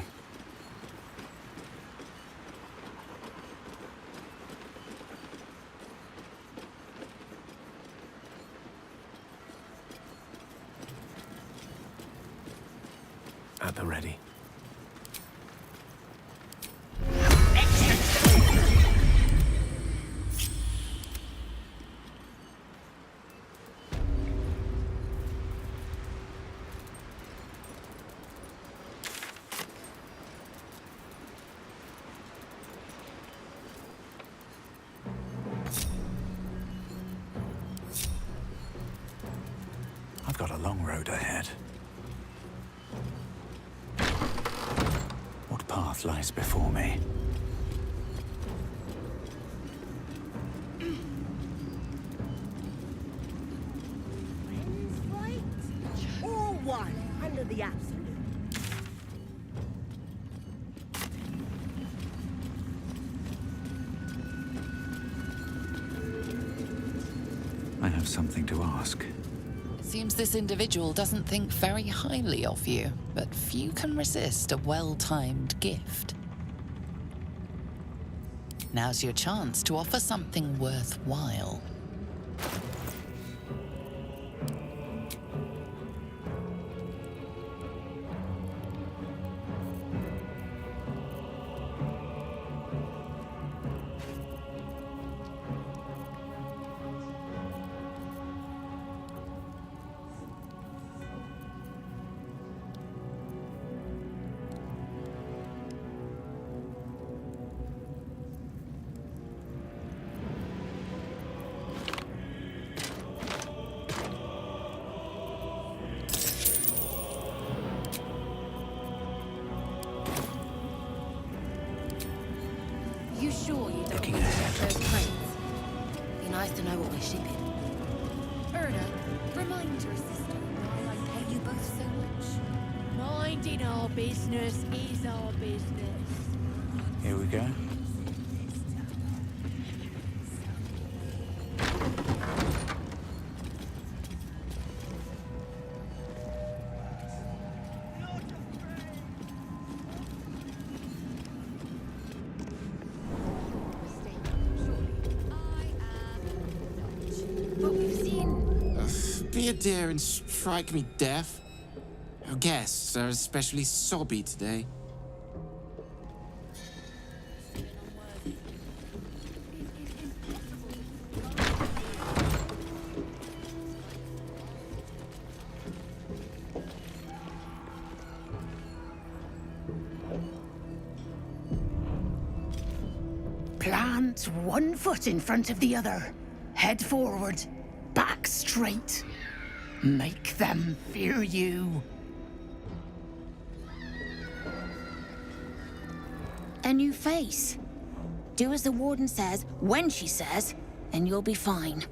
At the ready. I've got a long road ahead. What path lies before me? All one under the absolute. I have something to ask. It seems this individual doesn't think very highly of you, but few can resist a well-timed gift. Now's your chance to offer something worthwhile. You sure you don't want those crates? Be nice to know what we're shipping. Erna, remind your sister why I pay you both so much. Minding our business is our business. Here we go. But we've seen... Be a dear and strike me deaf. Our guests are especially sobby today. Plant one foot in front of the other. Head forward. Back straight. Make them fear you. A new face. Do as the warden says, when she says, and you'll be fine.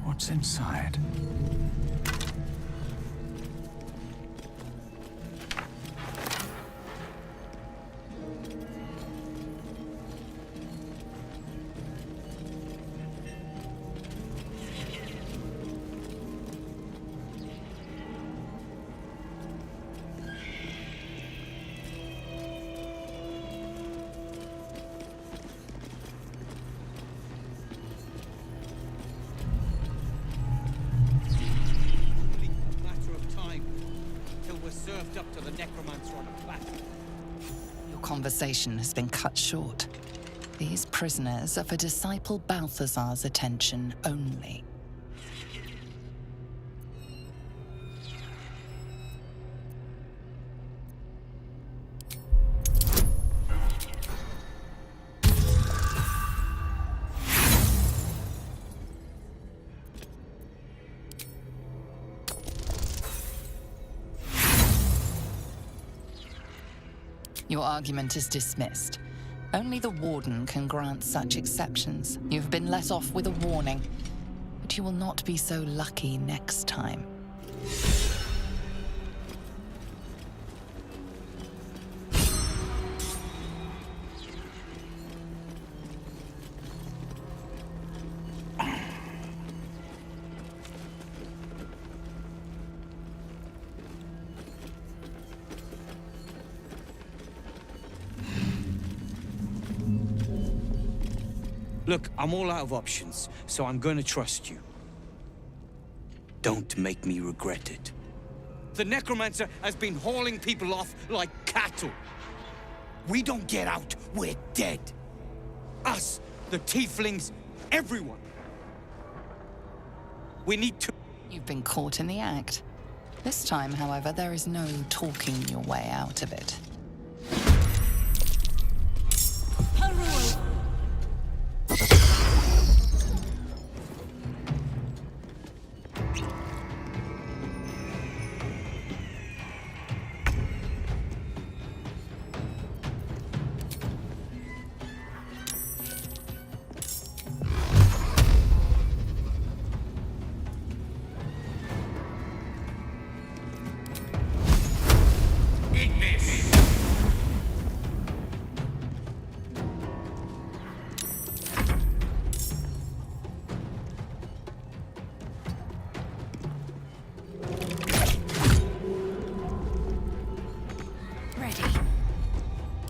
What's inside? Served up to the necromancer on a platter. Your conversation has been cut short. These prisoners are for Disciple Balthazar's attention only. Your argument is dismissed. Only the Warden can grant such exceptions. You've been let off with a warning, but you will not be so lucky next time. Look, I'm all out of options, so I'm gonna trust you. Don't make me regret it. The necromancer has been hauling people off like cattle. We don't get out, we're dead. Us, the tieflings, everyone. We need to... You've been caught in the act. This time, however, there is no talking your way out of it.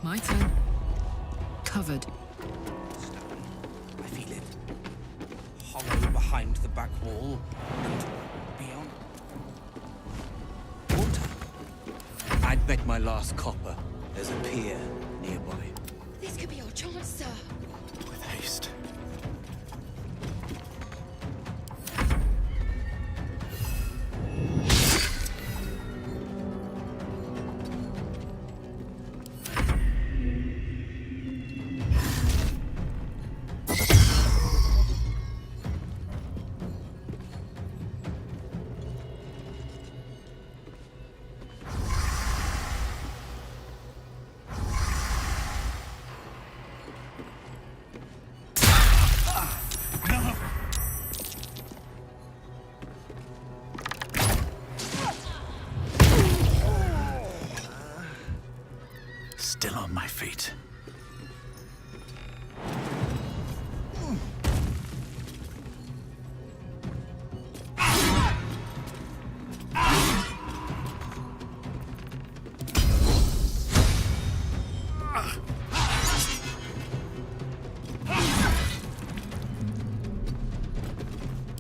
My turn. Covered. I feel it. Hollow behind the back wall and beyond. Water. I'd bet my last copper there's a pier nearby. This could be our chance, sir. With haste. Still on my feet.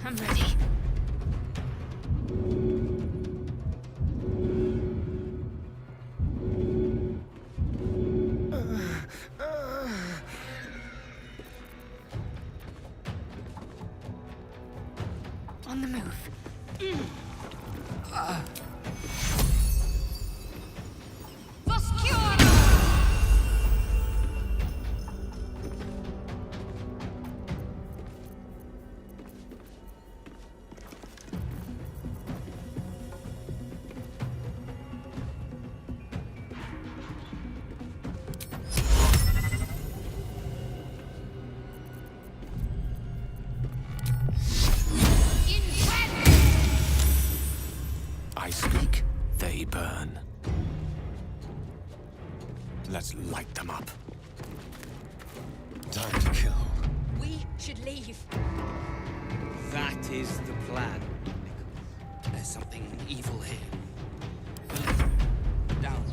I'm ready. On the move. I speak, they burn. Let's light them up. Time to kill. We should leave. That is the plan. There's something evil here. Down.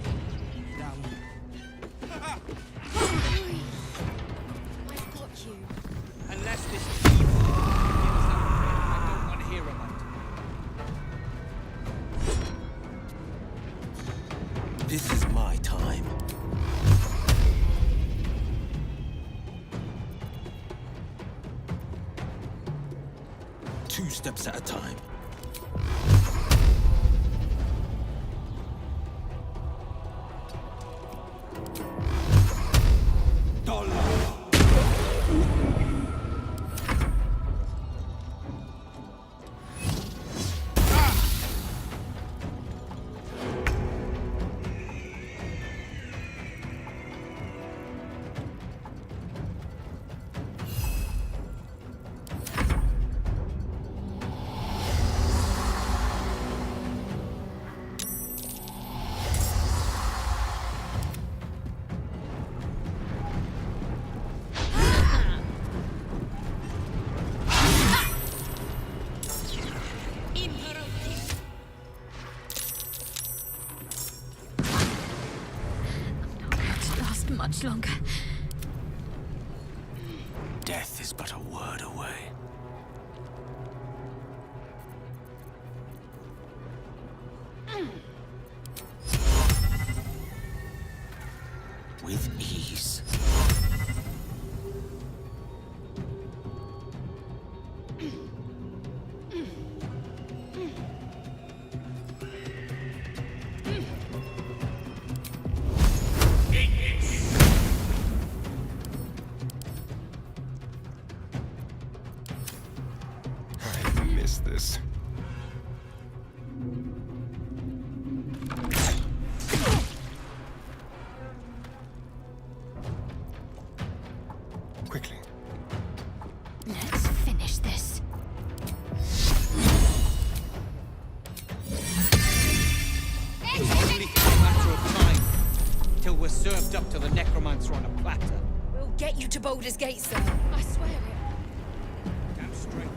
Down. I've got you. Unless this is evil, I don't want to hear about it. This is my time. Two steps at a time. Much longer. Death is but a word away. With ease. I miss this. Quickly. Let's finish this. It's only a matter of time till we're served up to the necromancer on a platter. We'll get you to Baldur's Gate, sir. I swear it. Damn straight.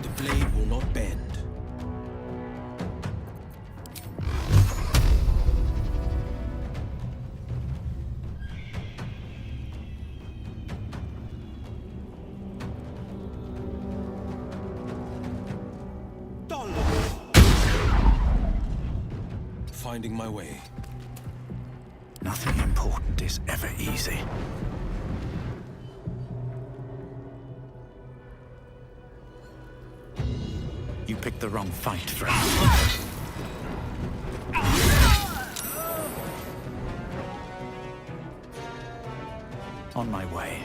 The blade will not bend. Finding my way. Nothing important is ever easy. You picked the wrong fight, friend. On my way.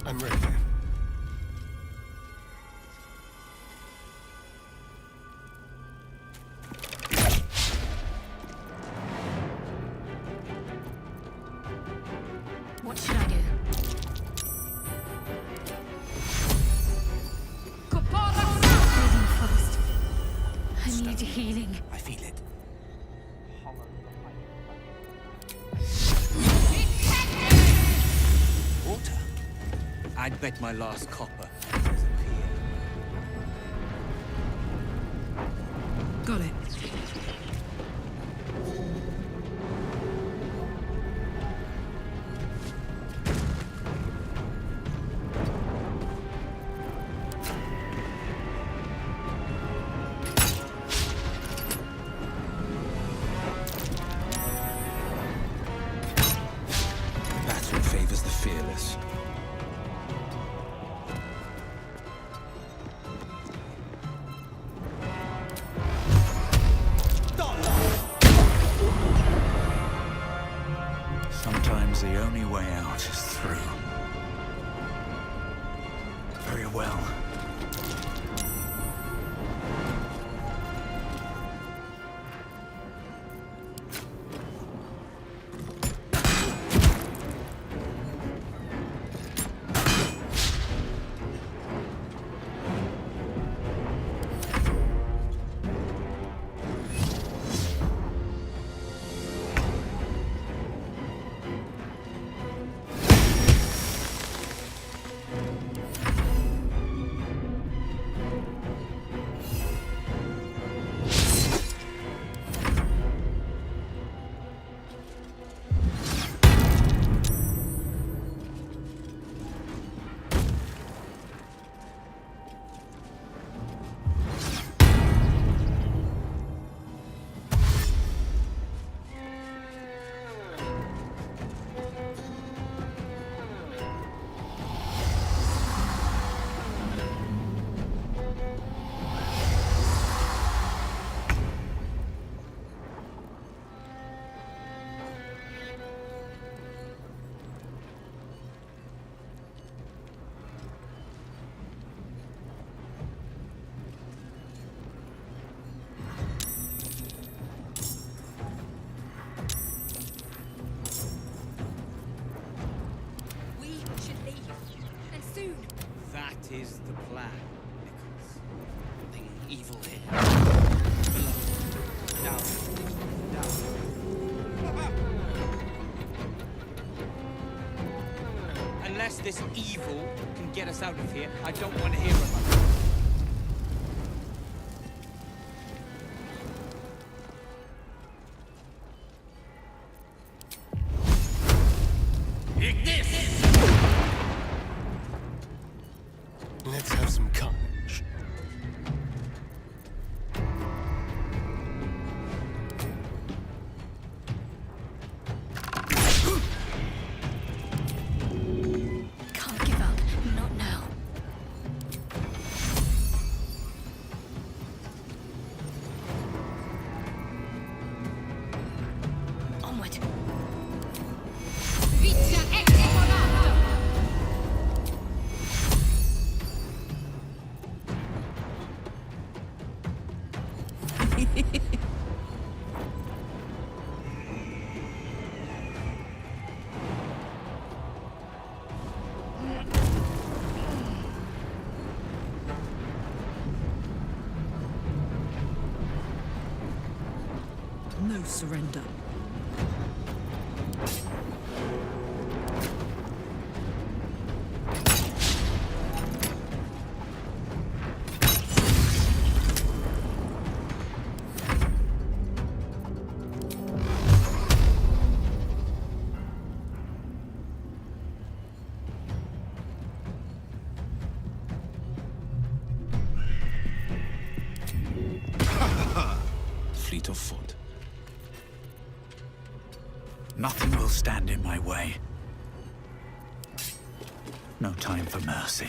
I'm ready. What should I do? Bleeding fast. I need healing. I feel it. Water? I'd bet my last copper. Got it. Battle favors the fearless. Sometimes the only way out is through. Very well. is the plan, Nichols? Nothing evil here. Below. Down. Down. Unless this evil can get us out of here, I don't want to hear about it. Let's have some carnage. Can't give up. Not now. Onward. No surrender. Fleet of foot. Nothing will stand in my way. No time for mercy.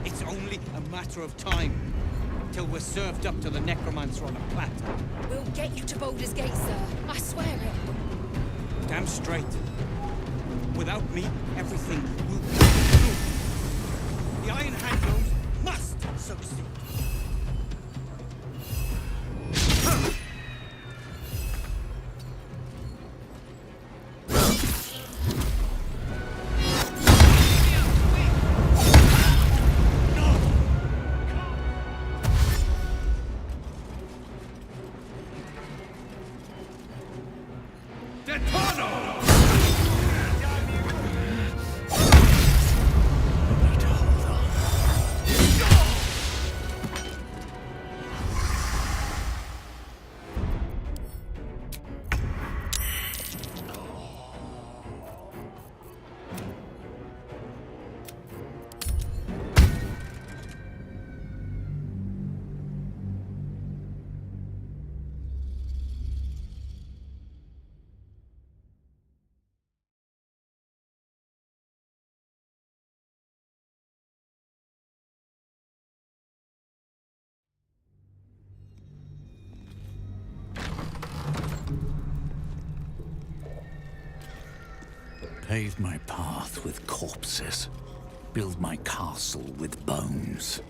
It's only a matter of time till we're served up to the necromancer on a platter. We'll get you to Baldur's Gate, sir. I swear it. Damn straight. Without me, everything will be ruined. The Iron Handlers must succeed. Pave my path with corpses. Build my castle with bones.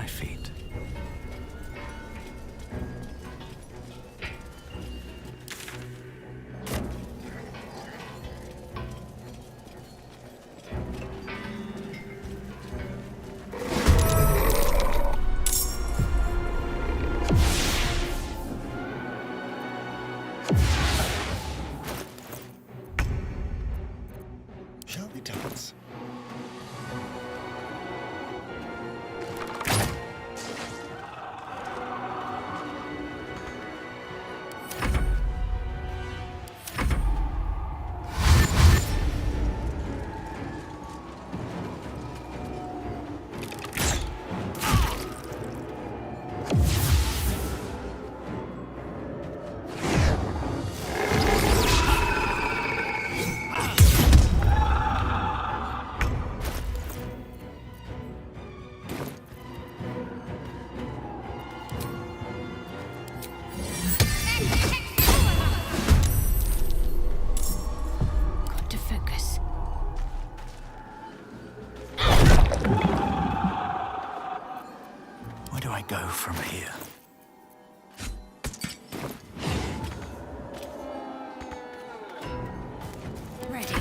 my feet. Shall we dance? Got to focus. Where do I go from here? Ready.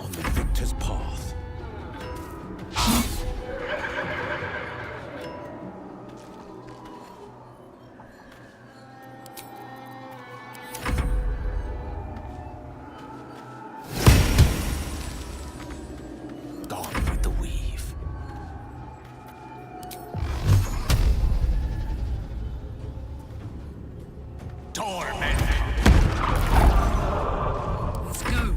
On the victor's path. Gone with the weave. Torment! Let's go.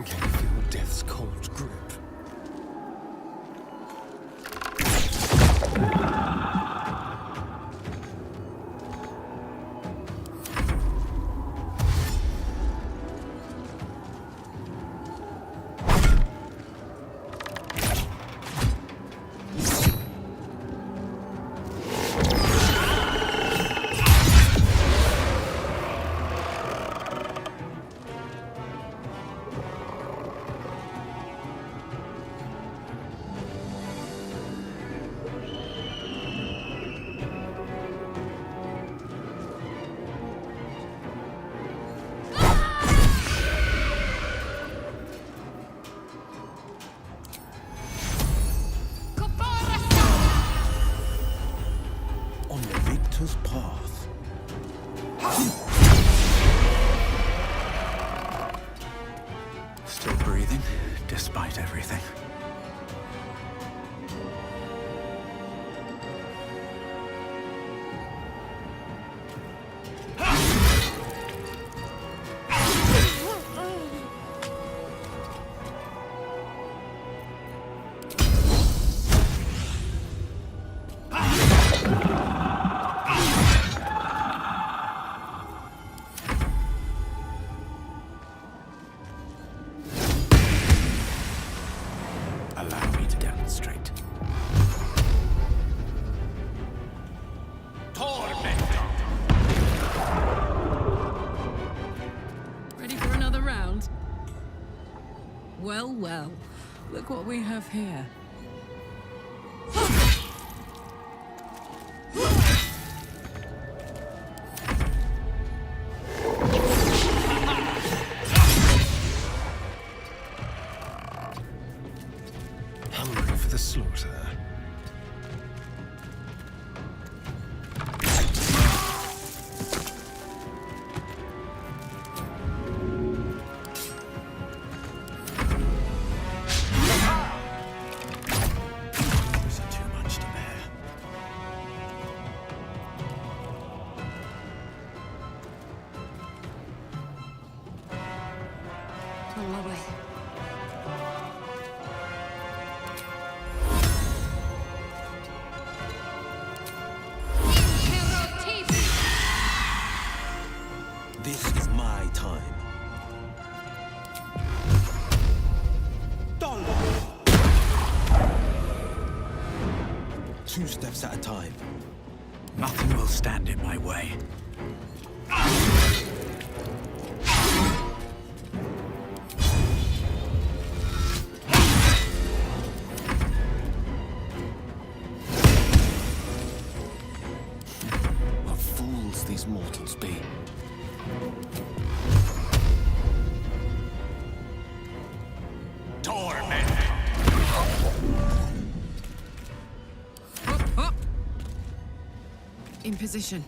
Can you feel death's cold grip? On the victor's path. Still breathing, despite everything. Allow me to demonstrate. Ready for another round? Well, well. Look what we have here. Hungry for the slaughter. Is it too much to bear? On my way. This is my time. steps at a time. Nothing will stand in my way. What fools these mortals be. In position.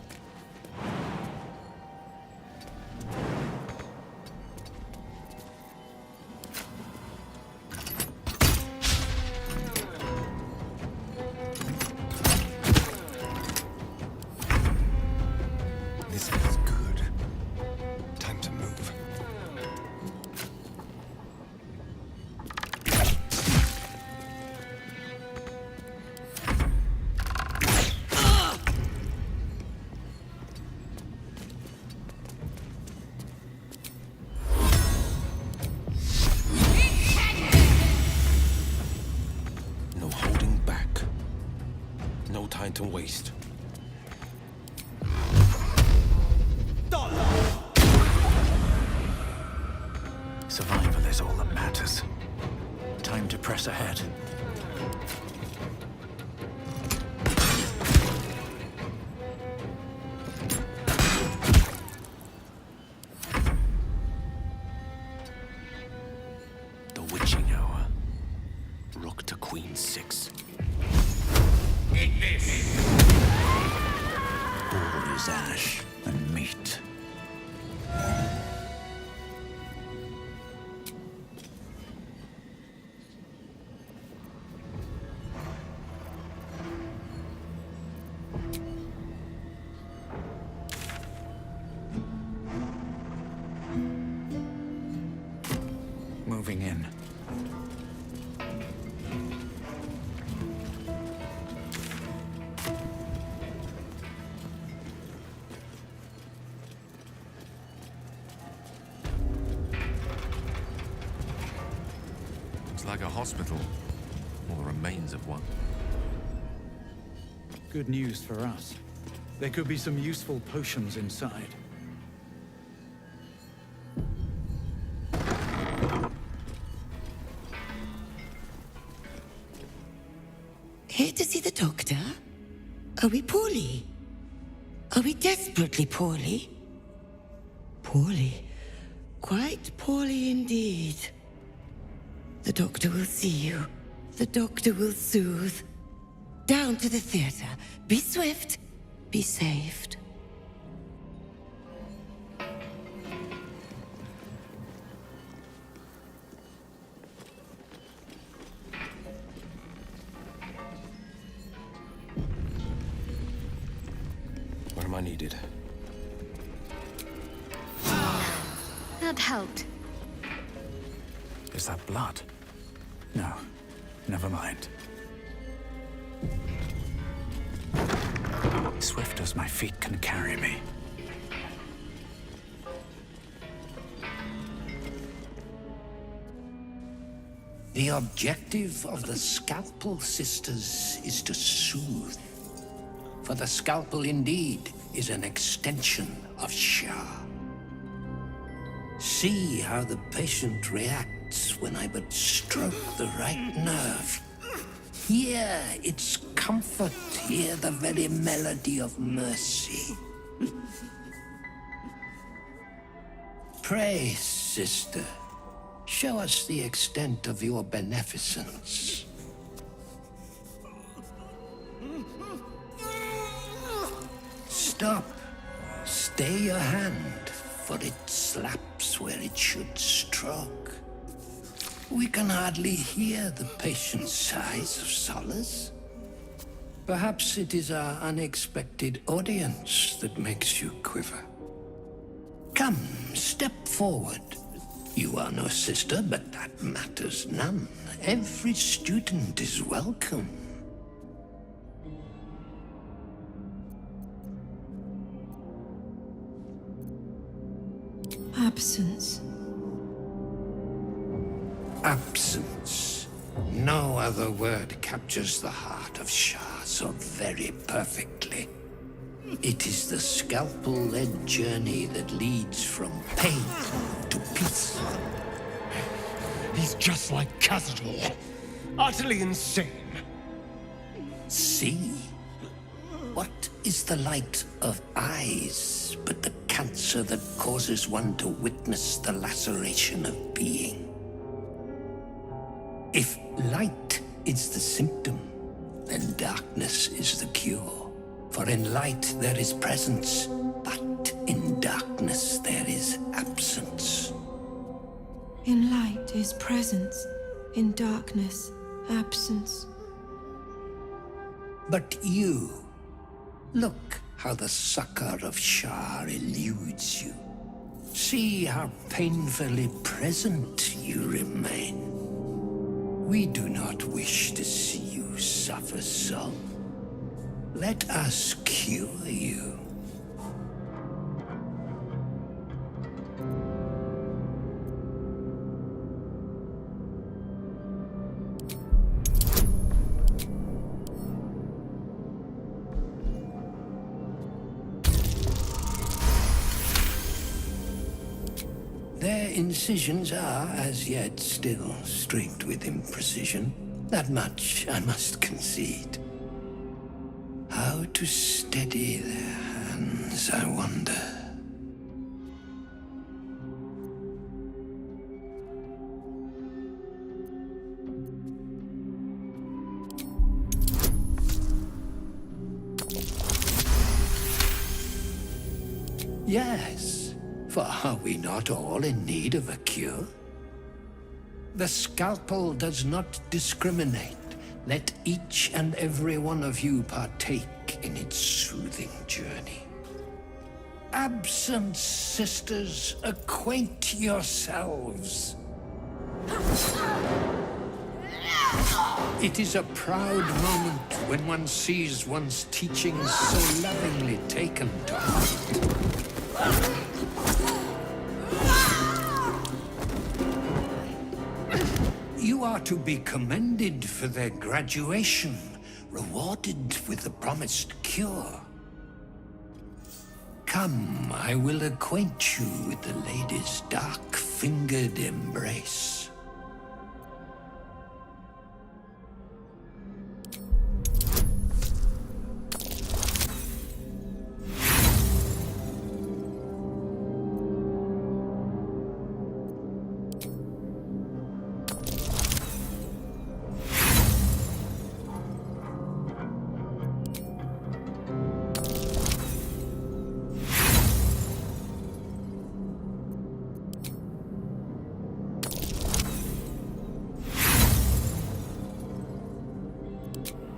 This is good. Time to move. No holding back. No time to waste. Survival is all that matters. Time to press ahead. The witching hour. Rook to Queen 6. All is ash and meat. Moving in. Looks like a hospital. Or the remains of one. Good news for us. There could be some useful potions inside. Here to see the doctor? Are we poorly? Are we desperately poorly? Poorly. Quite poorly indeed. The doctor will see you. The doctor will soothe. Down to the theater. Be swift. Be saved. Where am I needed? That helped. Is that blood? No. Never mind. Swift as my feet can carry me. The objective of the Scalpel Sisters is to soothe. For the scalpel indeed is an extension of Shah. See how the patient reacts when I but stroke the right nerve. Hear its comfort, hear the very melody of mercy. Pray, sister, show us the extent of your beneficence. Stop. Stay your hand, for it slaps where it should stroke. We can hardly hear the patient's sighs of solace. Perhaps it is our unexpected audience that makes you quiver. Come, step forward. You are no sister, but that matters none. Every student is welcome. Absence. Absence. No other word captures the heart of Shah so very perfectly. It is the scalpel-led journey that leads from pain to peace. He's just like Cazador. Utterly insane. See? What is the light of eyes but the cancer that causes one to witness the laceration of being? If light is the symptom, then darkness is the cure. For in light there is presence, but in darkness there is absence. In light is presence, in darkness, absence. But you, look how the succor of Shah eludes you. See how painfully present you remain. We do not wish to see you suffer so. Let us cure you. Their incisions are, as yet, still streaked with imprecision. That much I must concede. How to steady their hands, I wonder. Yes, for are we not all in need of a cure? The scalpel does not discriminate. Let each and every one of you partake in its soothing journey. Absence, sisters, acquaint yourselves. It is a proud moment when one sees one's teachings so lovingly taken to heart. You are to be commended for their graduation, rewarded with the promised cure. Come, I will acquaint you with the lady's dark-fingered embrace.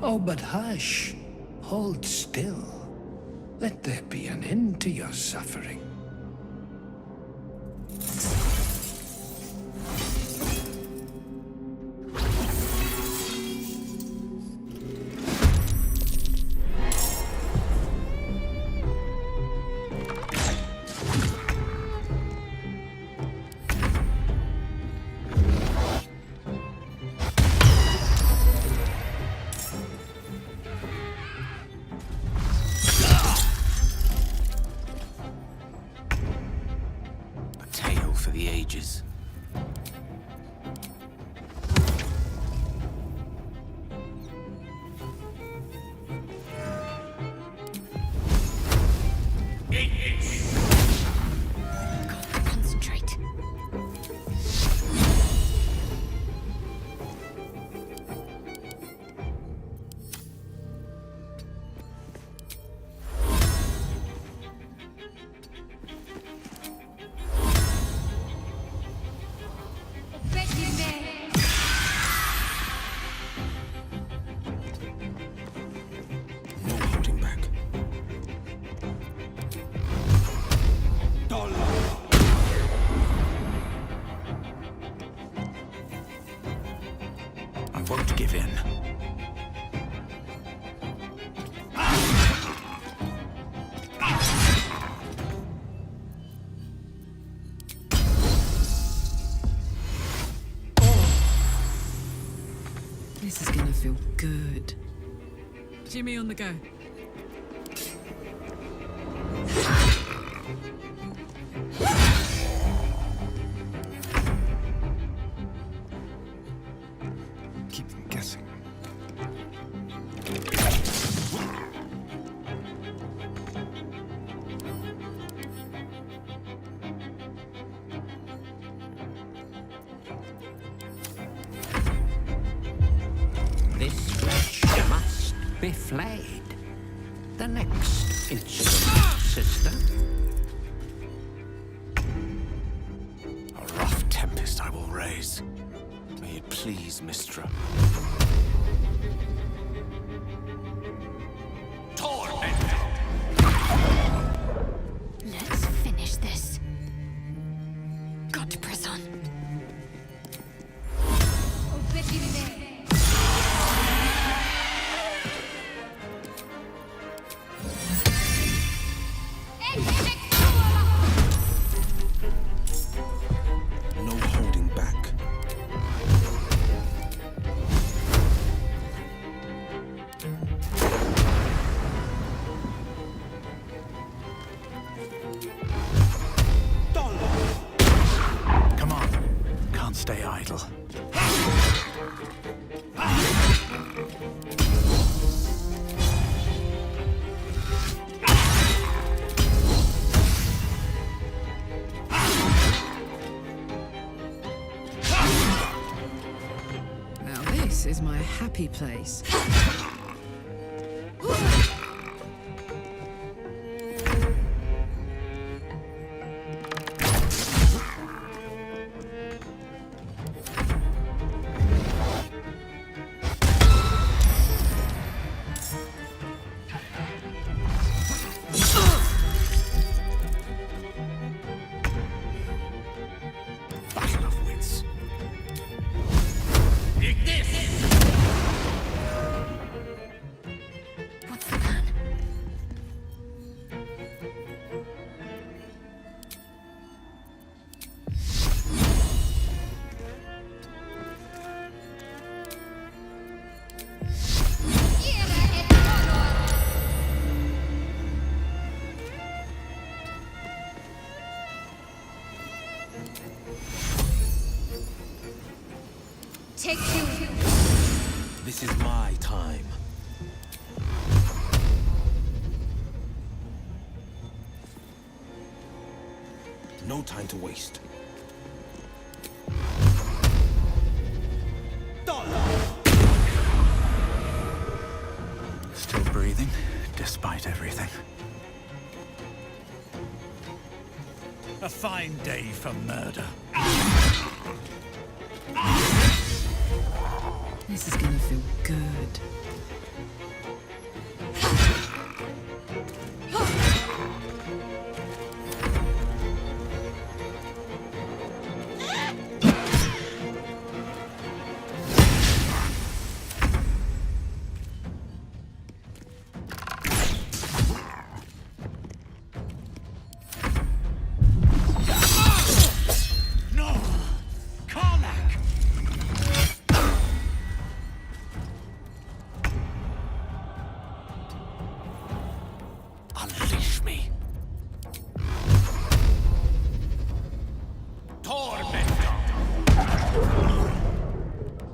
Oh, but hush. Hold still. Let there be an end to your suffering. feel good. Jimmy on the go. Keep them guessing. This flesh must be flayed. The next incident, sister. A rough tempest I will raise. May it please, Mistra. Let's finish this. Got to press on. No holding back. Come on. Can't stay idle. Now this is my happy place. Battle of wits. What's the plan? Take two. This is my time. No time to waste. Still breathing, despite everything. A fine day for murder. This is gonna feel good. No! Karnak! Unleash me.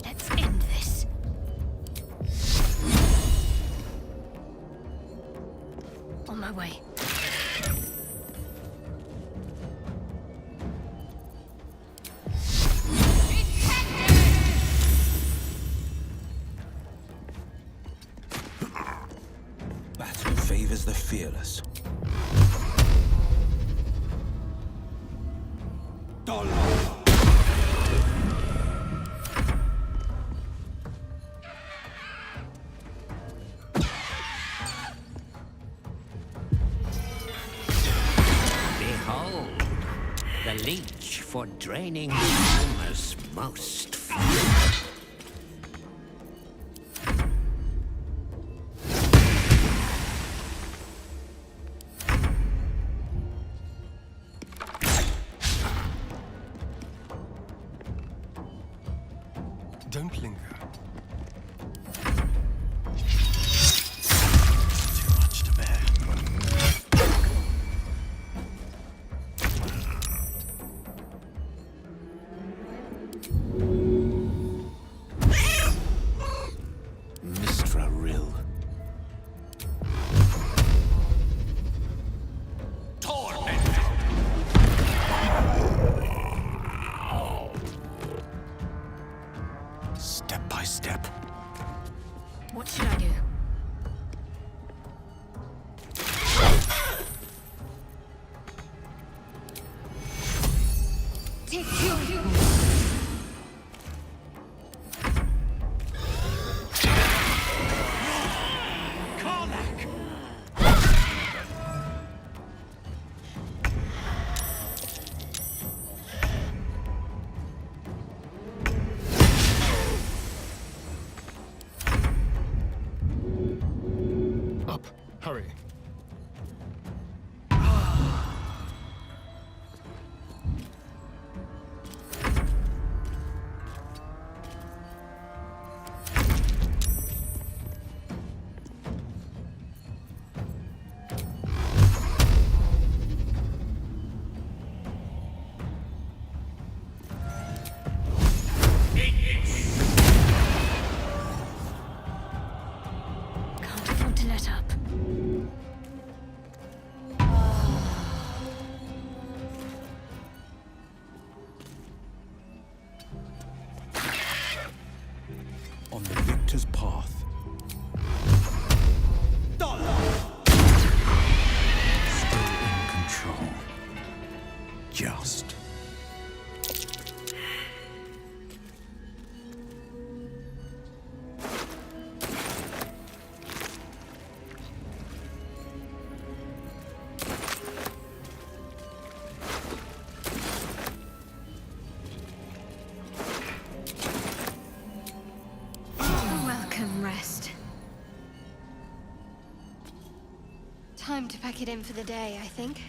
Let's end this. On my way. Battle favors the fearless. Behold, the leech for draining humor's most fluid. Don't linger. Hurry. Can't afford to let up. On the victor's path. Still in control. Just. Welcome, rest. Time to pack it in for the day, I think.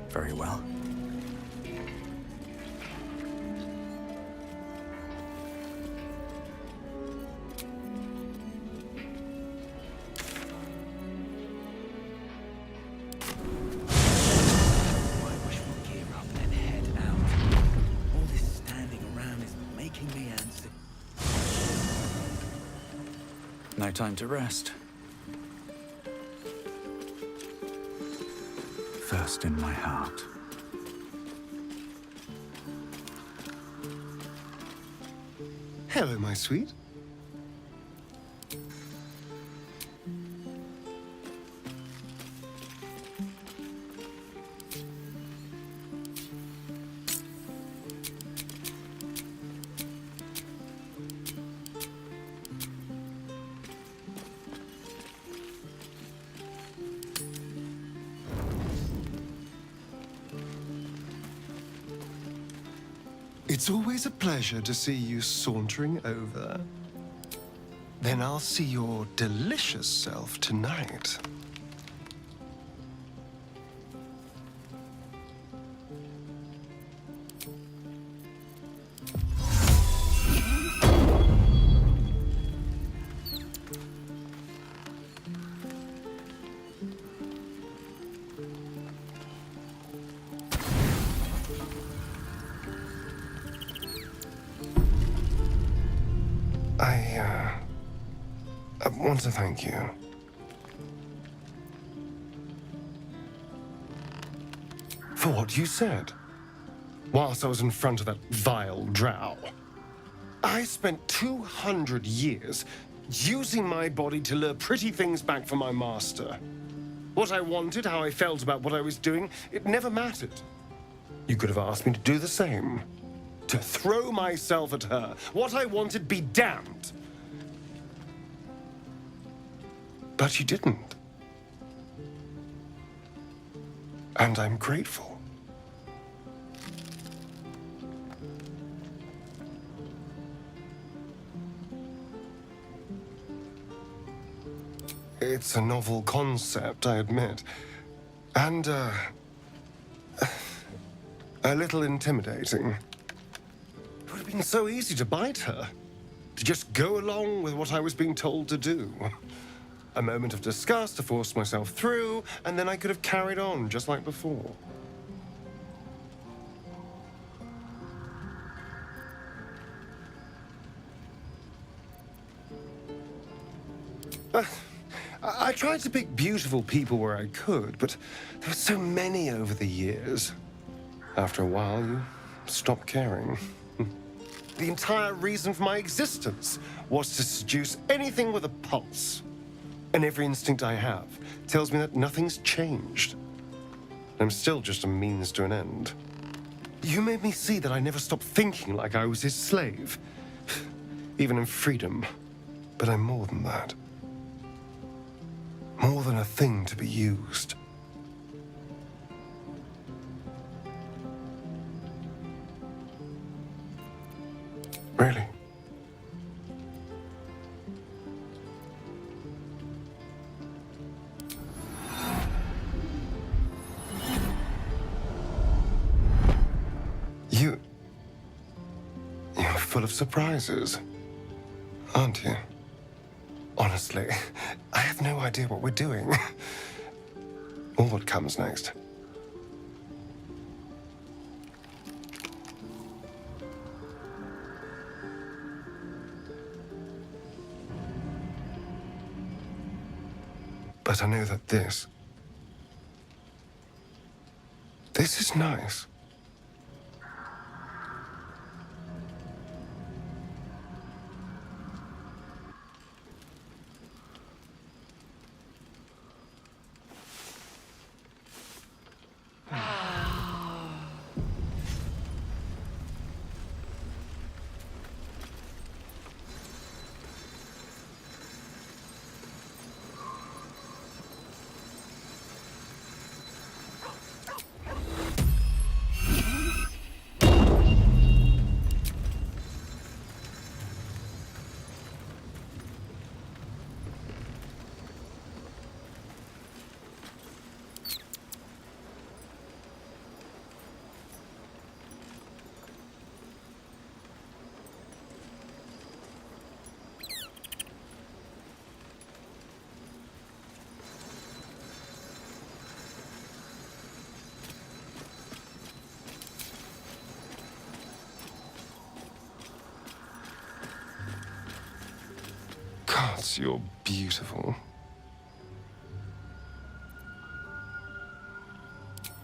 Very well. I wish we'd gear up and head out. All this standing around is making me antsy. No time to rest. First in my heart. Hello, my sweet. It's always a pleasure to see you sauntering over. Then I'll see your delicious self tonight. I want to thank you. For what you said. Whilst I was in front of that vile drow. I spent 200 years using my body to lure pretty things back from my master. What I wanted, how I felt about what I was doing, it never mattered. You could have asked me to do the same. To throw myself at her. What I wanted, be damned. But you didn't. And I'm grateful. It's a novel concept, I admit. And, a little intimidating. It would have been so easy to bite her. To just go along with what I was being told to do. A moment of disgust to force myself through, and then I could have carried on just like before. I tried to pick beautiful people where I could, but there were so many over the years. After a while, you stop caring. The entire reason for my existence was to seduce anything with a pulse. And every instinct I have tells me that nothing's changed. I'm still just a means to an end. You made me see that I never stopped thinking like I was his slave. Even in freedom. But I'm more than that. More than a thing to be used. Really? You're full of surprises, aren't you? Honestly, I have no idea what we're doing. Or what comes next. But I know that this is nice. Gods, you're beautiful.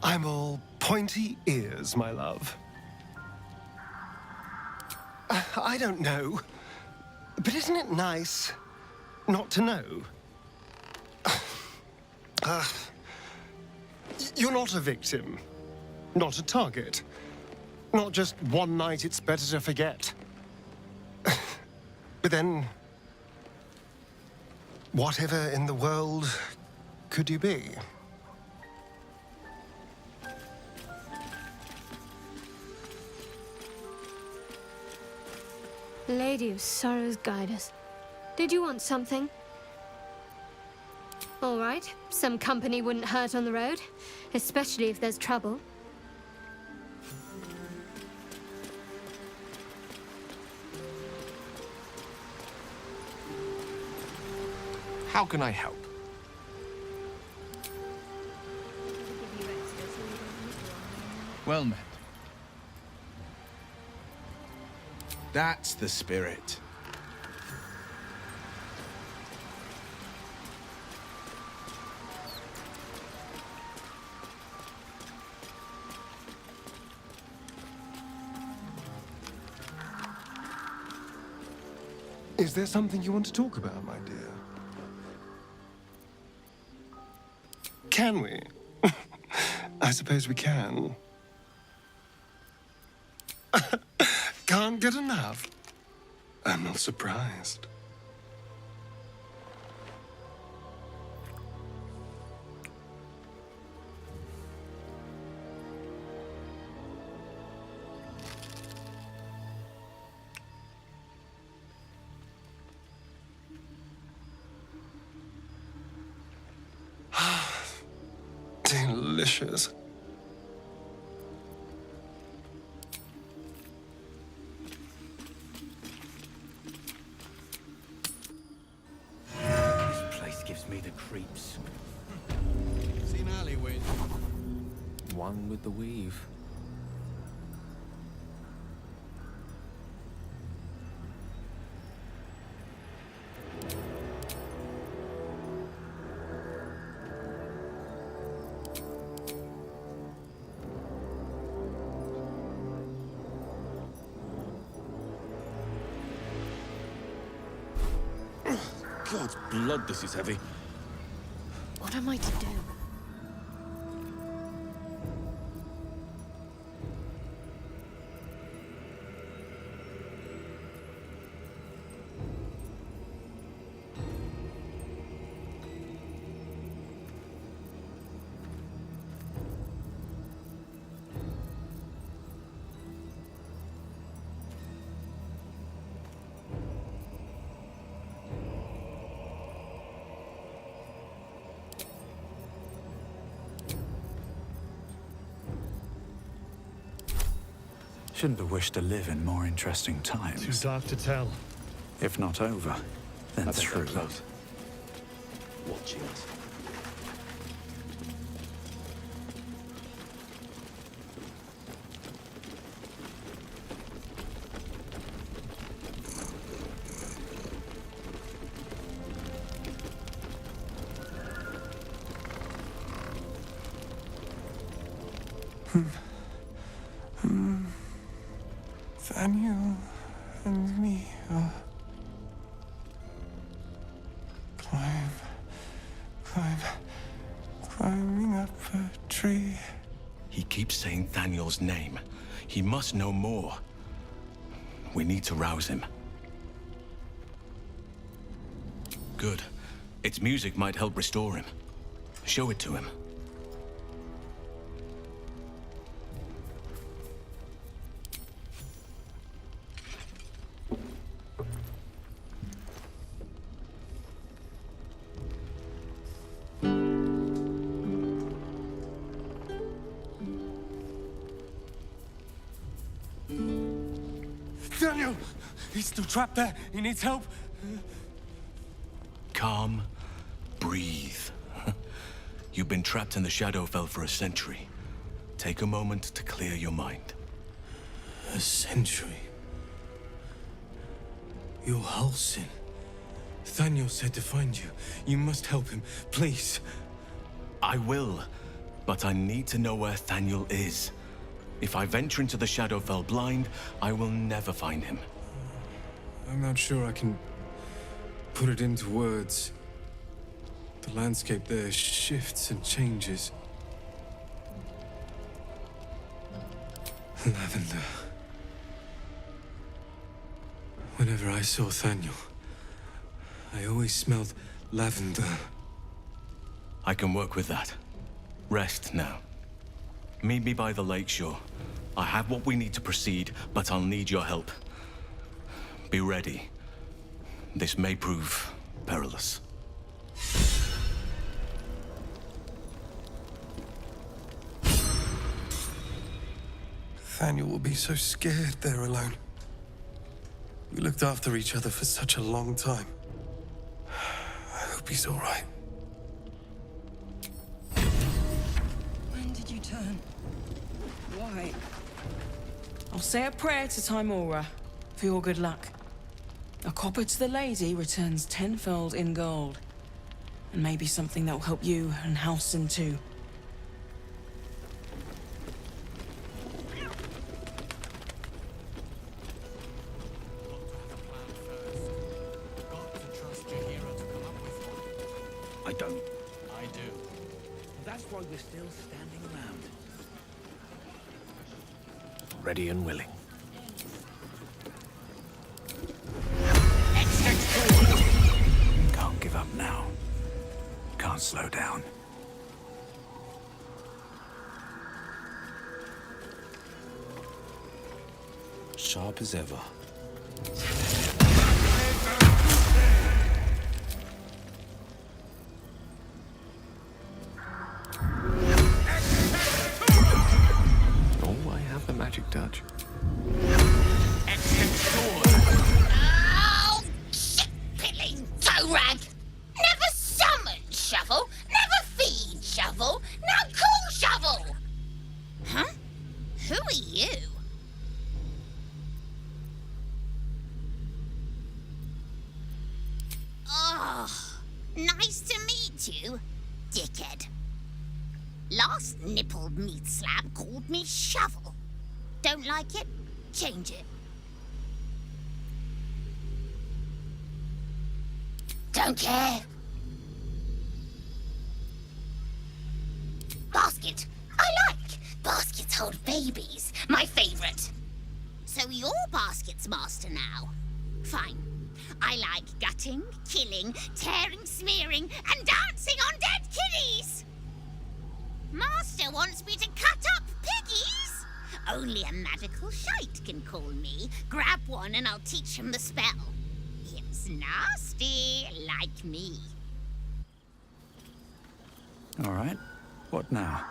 I'm all pointy ears, my love. I don't know. But isn't it nice not to know? You're not a victim. Not a target. Not just one night it's better to forget. But then, whatever in the world could you be? Lady of Sorrows, guide us. Did you want something? All right, some company wouldn't hurt on the road, especially if there's trouble. How can I help? Well met. That's the spirit. Is there something you want to talk about, my dear? Can we? I suppose we can. Can't get enough. I'm not surprised. Delicious. This place gives me the creeps. Seen alleyway. One with the weave. God's blood, this is heavy. What am I to do? Shouldn't have wished to live in more interesting times. Too dark to tell. If not over, then I think through. they're close. Watching us. Daniel and me are climbing up a tree. He keeps saying Thaniel's name. He must know more. We need to rouse him. Good. Its music might help restore him. Show it to him. Daniel! He's still trapped there. He needs help. Calm. Breathe. You've been trapped in the Shadowfell for a century. Take a moment to clear your mind. A century? You're Halsin. Thaniel said to find you. You must help him, please. I will, but I need to know where Thaniel is. If I venture into the Shadowfell blind, I will never find him. I'm not sure I can put it into words. The landscape there shifts and changes. Lavender. Whenever I saw Thaniel, I always smelled lavender. I can work with that. Rest now. Meet me by the lakeshore. I have what we need to proceed, but I'll need your help. Be ready. This may prove perilous. Thaniel will be so scared there alone. We looked after each other for such a long time. I hope he's all right. When did you turn? Why? I'll say a prayer to Timora for your good luck. A copper to the lady returns tenfold in gold. And maybe something that will help you and Halsin too. I don't. I do. That's why we're still standing around. Ready and willing. Can't give up now. Can't slow down. Sharp as ever. Oh, I have the magic touch. Oh, shit-piddling toe-rag! Never summon Shovel, never feed Shovel, now call Shovel! Huh? Who are you? Oh, nice to meet you, dickhead. Last nippled meat slab called me Shovel. Don't like it? Change it. Don't care. Basket. I like. Baskets hold babies. My favorite. So you're Basket's master now. Fine. I like gutting, killing, tearing, smearing, and dancing on dead kiddies. Master wants me to cut up piggies. Only a magical shite can call me. Grab one and I'll teach him the spell. It's nasty, like me. All right. What now?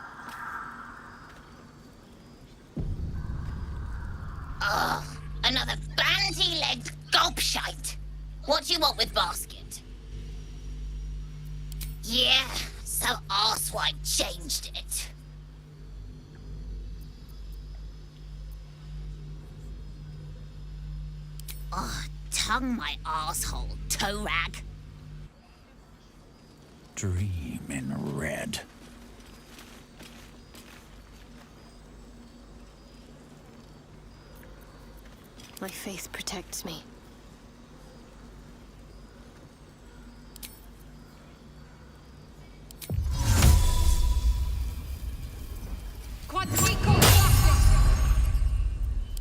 Ugh, another bandy-legged gobshite. What do you want with basket? Yeah, so arsewipe changed it. Oh, tongue my arsehole, toe rag. Dream in red. My faith protects me.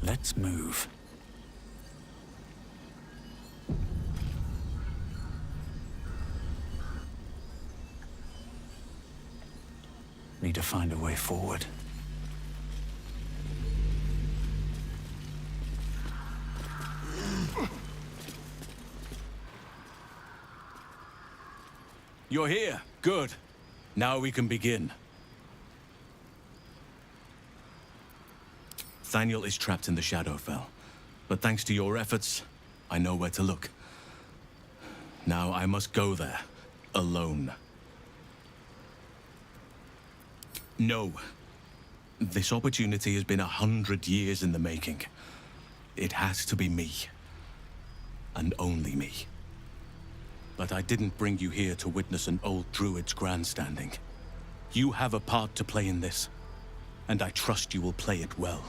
Let's move. Need to find a way forward. You're here. Good. Now we can begin. Thaniel is trapped in the Shadowfell, but thanks to your efforts, I know where to look. Now I must go there, alone. No. This opportunity has been 100 years in the making. It has to be me. And only me. But I didn't bring you here to witness an old druid's grandstanding. You have a part to play in this, and I trust you will play it well.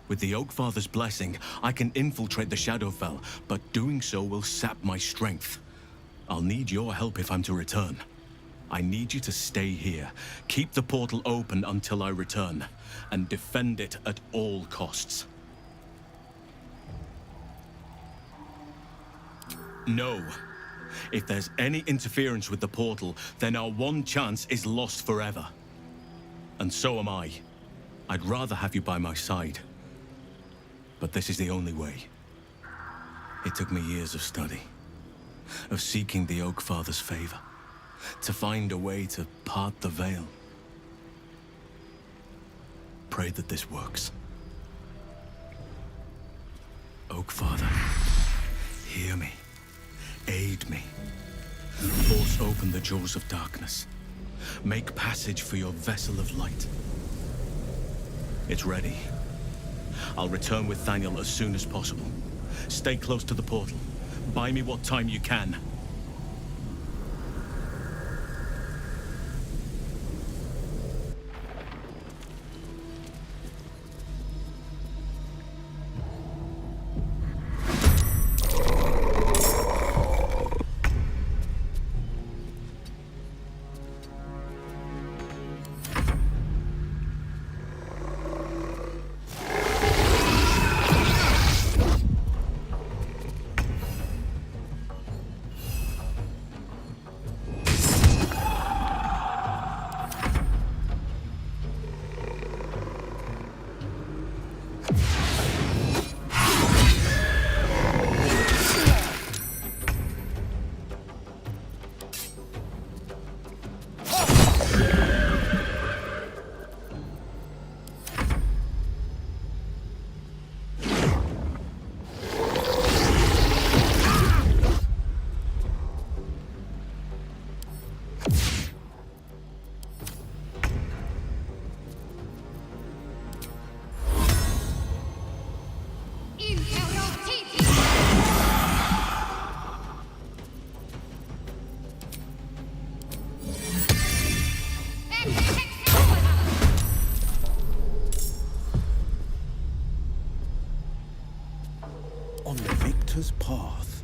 With the Oakfather's blessing, I can infiltrate the Shadowfell, but doing so will sap my strength. I'll need your help if I'm to return. I need you to stay here, keep the portal open until I return, and defend it at all costs. No. If there's any interference with the portal, then our one chance is lost forever. And so am I. I'd rather have you by my side. But this is the only way. It took me years of study, of seeking the Oakfather's favor, to find a way to part the veil. Pray that this works. Oakfather, hear me. Aid me. Force open the jaws of darkness. Make passage for your vessel of light. It's ready. I'll return with Thaniel as soon as possible. Stay close to the portal. Buy me what time you can. On the victor's path.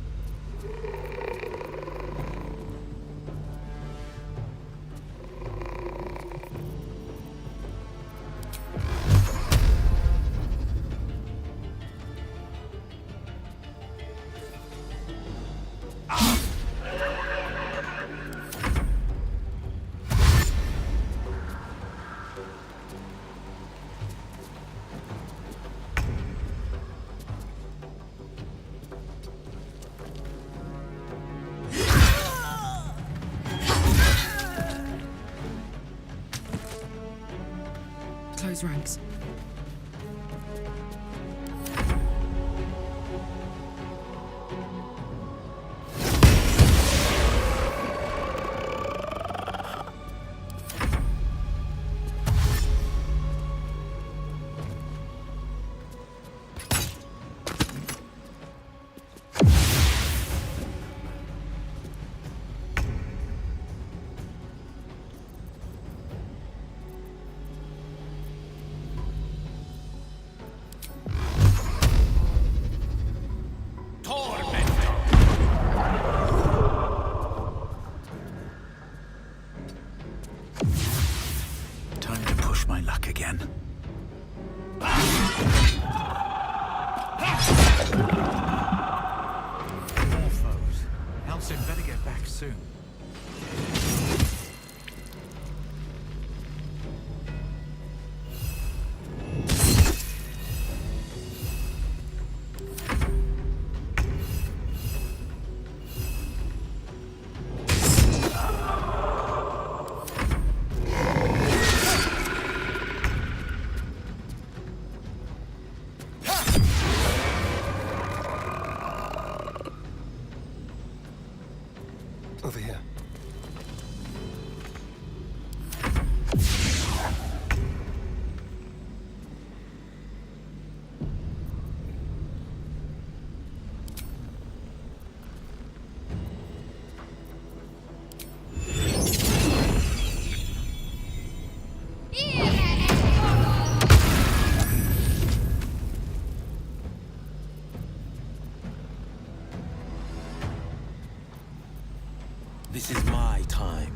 Close ranks. This is my time.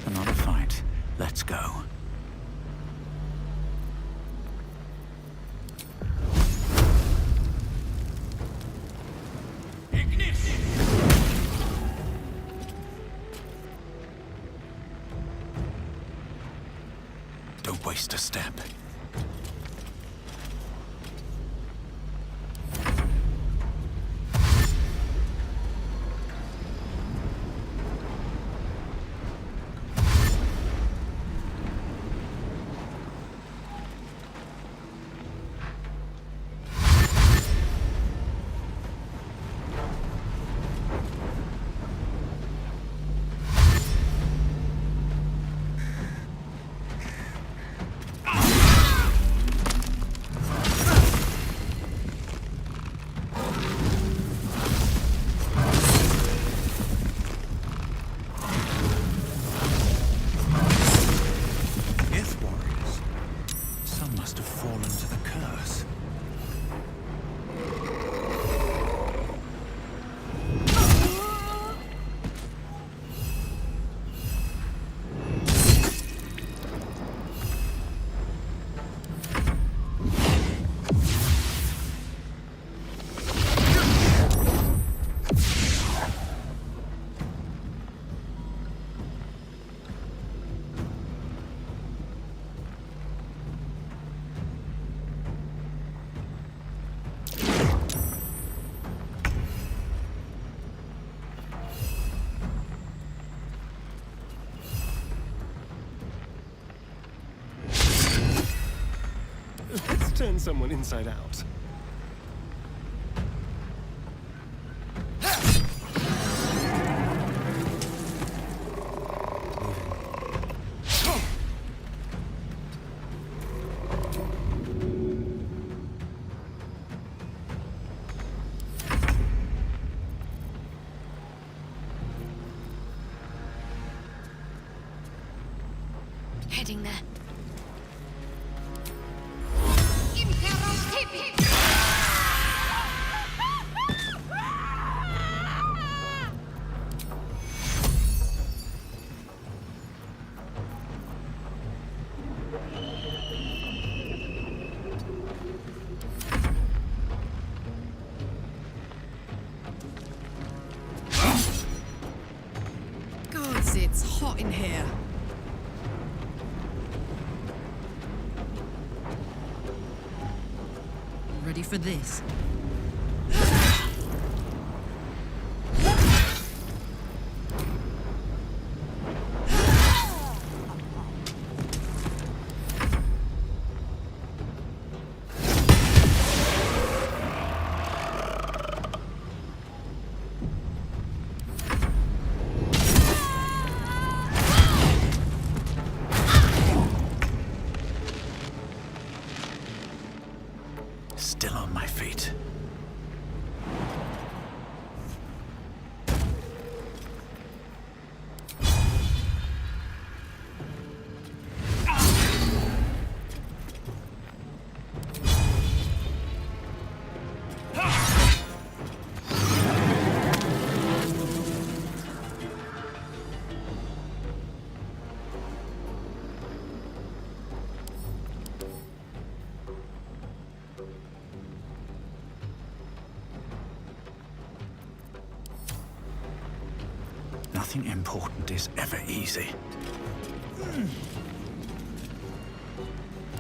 Another fight. Let's go. Don't waste a step. Must have fallen to the curse. Let's turn someone inside out. Heading there. Gods, it's hot in here. Ready for this? Still on my feet. Nothing important is ever easy.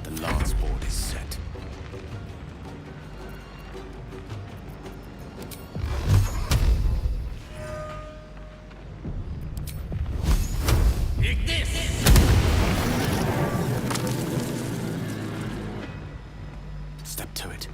The lance board is set. Step to it.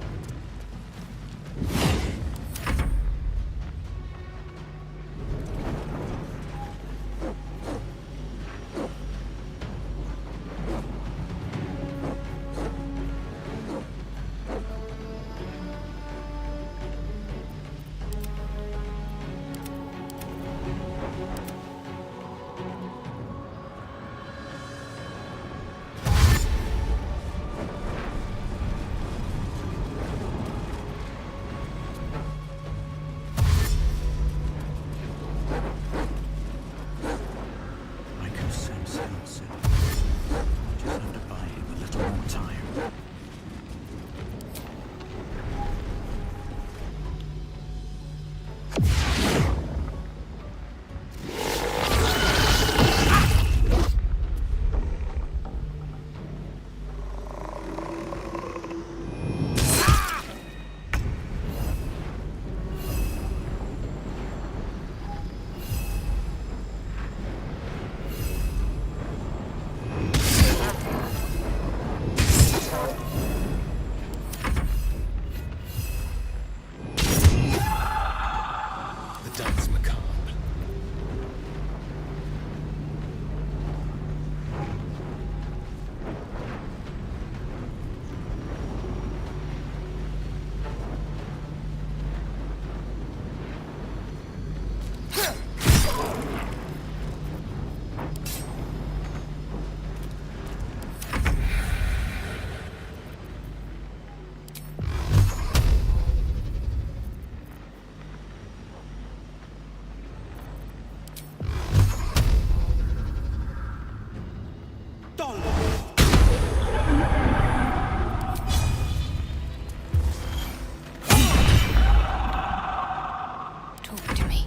Talk to me.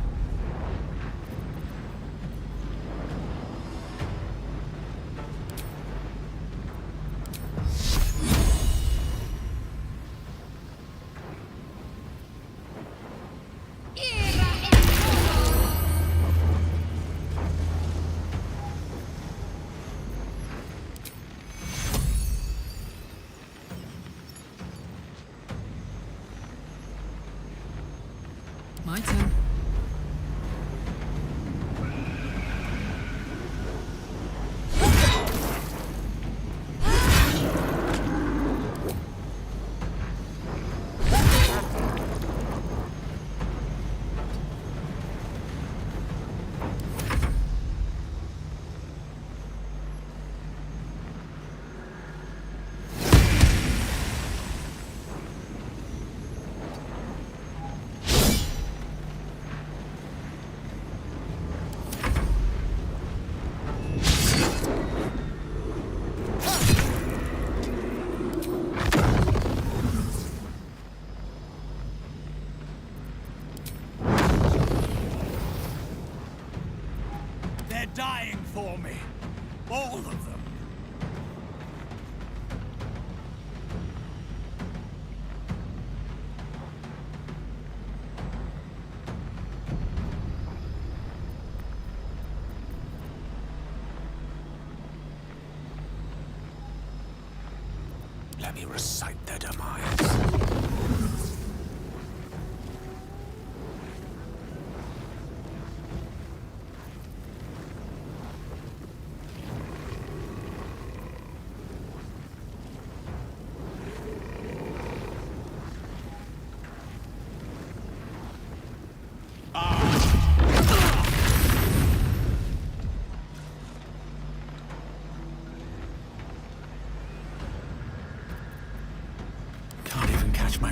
My turn. They're dying for me. All of them. Let me recite their demise. Can't even catch my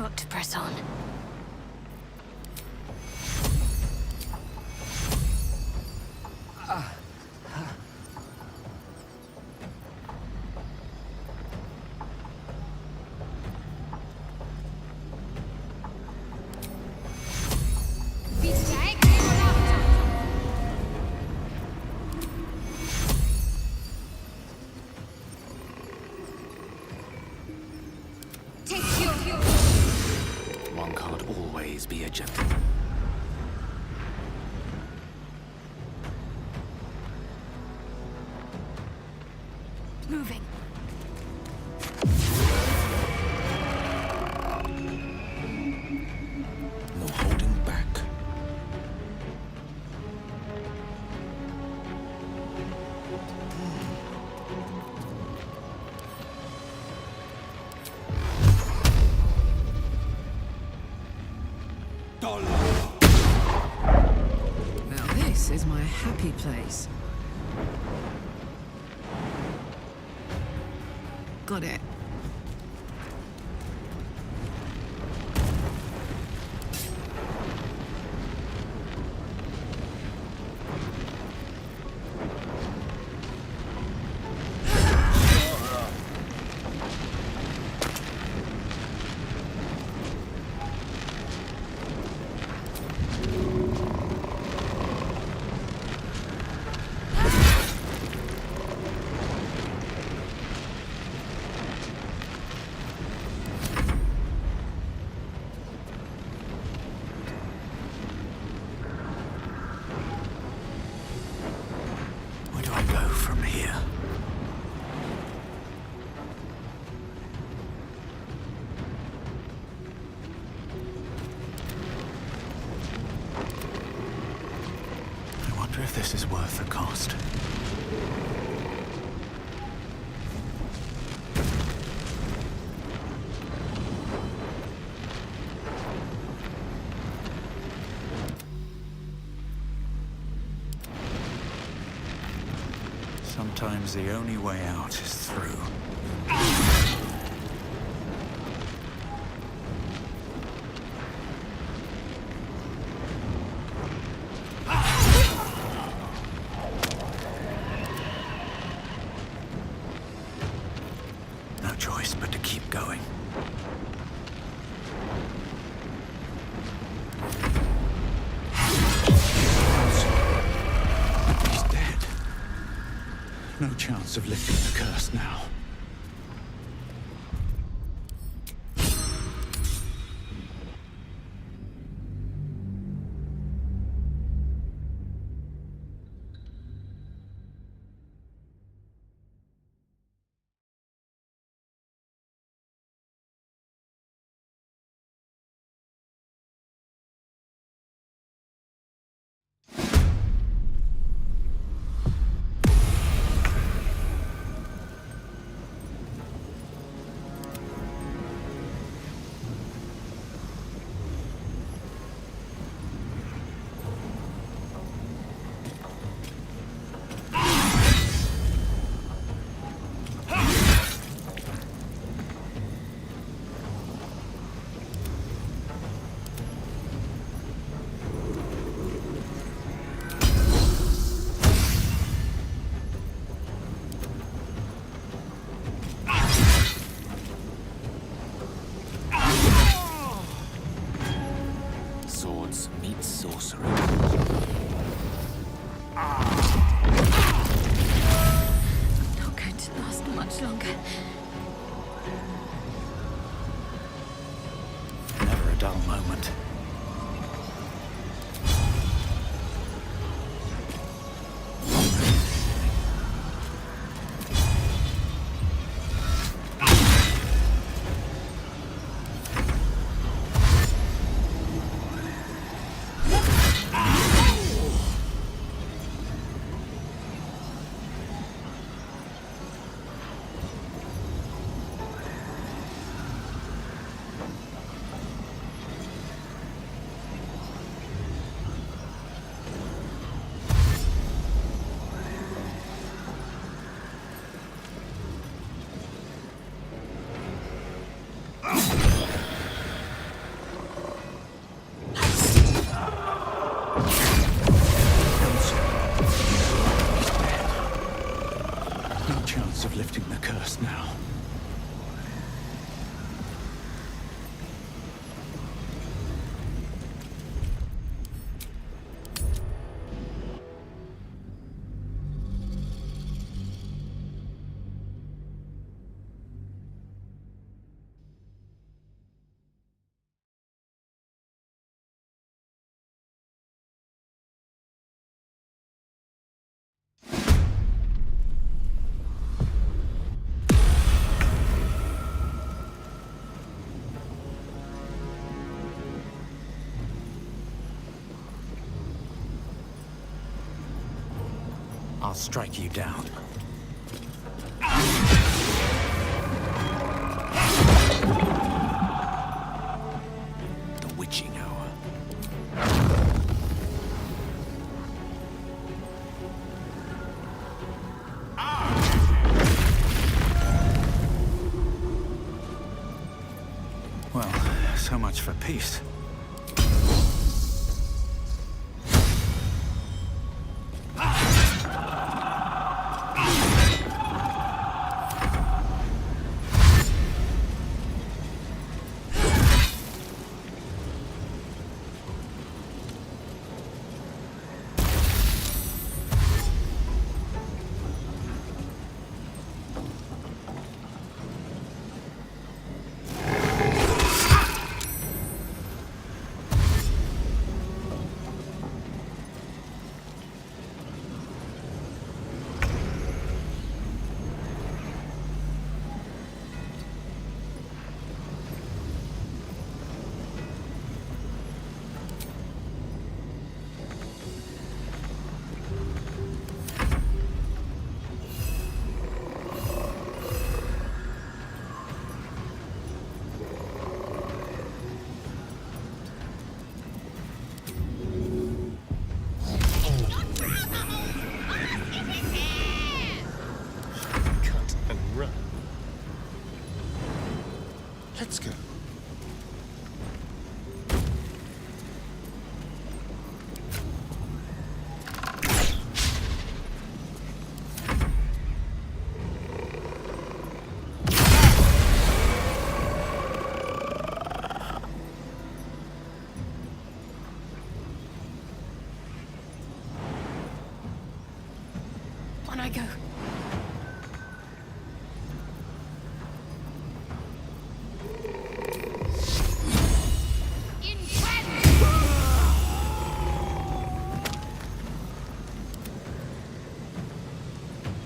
got to press on. One can't always be a gentleman. Moving. No holding back. Now this is my happy place. Got it. Where do I go from here? I wonder if this is worth the cost. Sometimes the only way out is through. No choice but to keep going. He's dead. No chance of lifting the curse now. Swords meet sorcery. Not going to last much longer. Never a dull moment. I'll strike you down. The witching hour. Well, so much for peace. Let's go. On I go.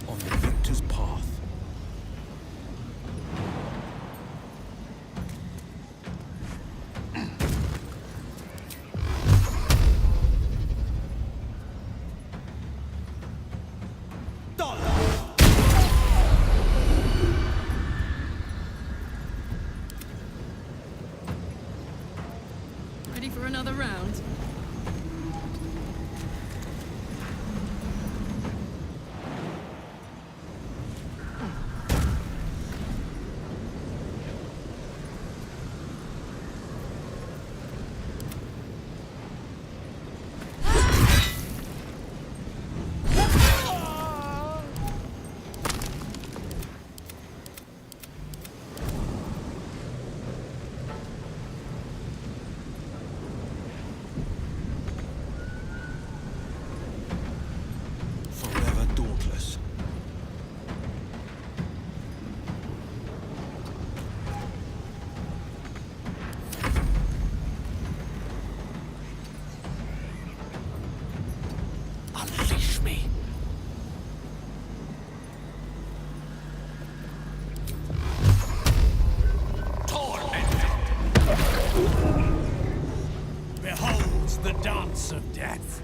On the victor's path. Ready for another round? Forever dauntless. Unleash me. Behold the dance of death.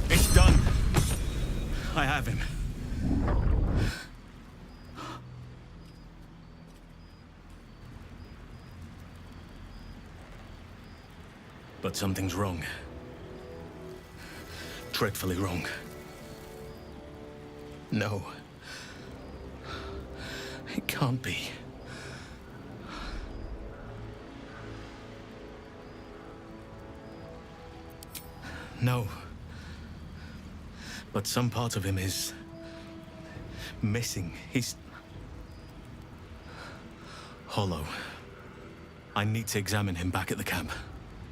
It's done. I have him. But something's wrong. Dreadfully wrong. No. It can't be. No. But some part of him is missing. He's hollow. I need to examine him back at the camp.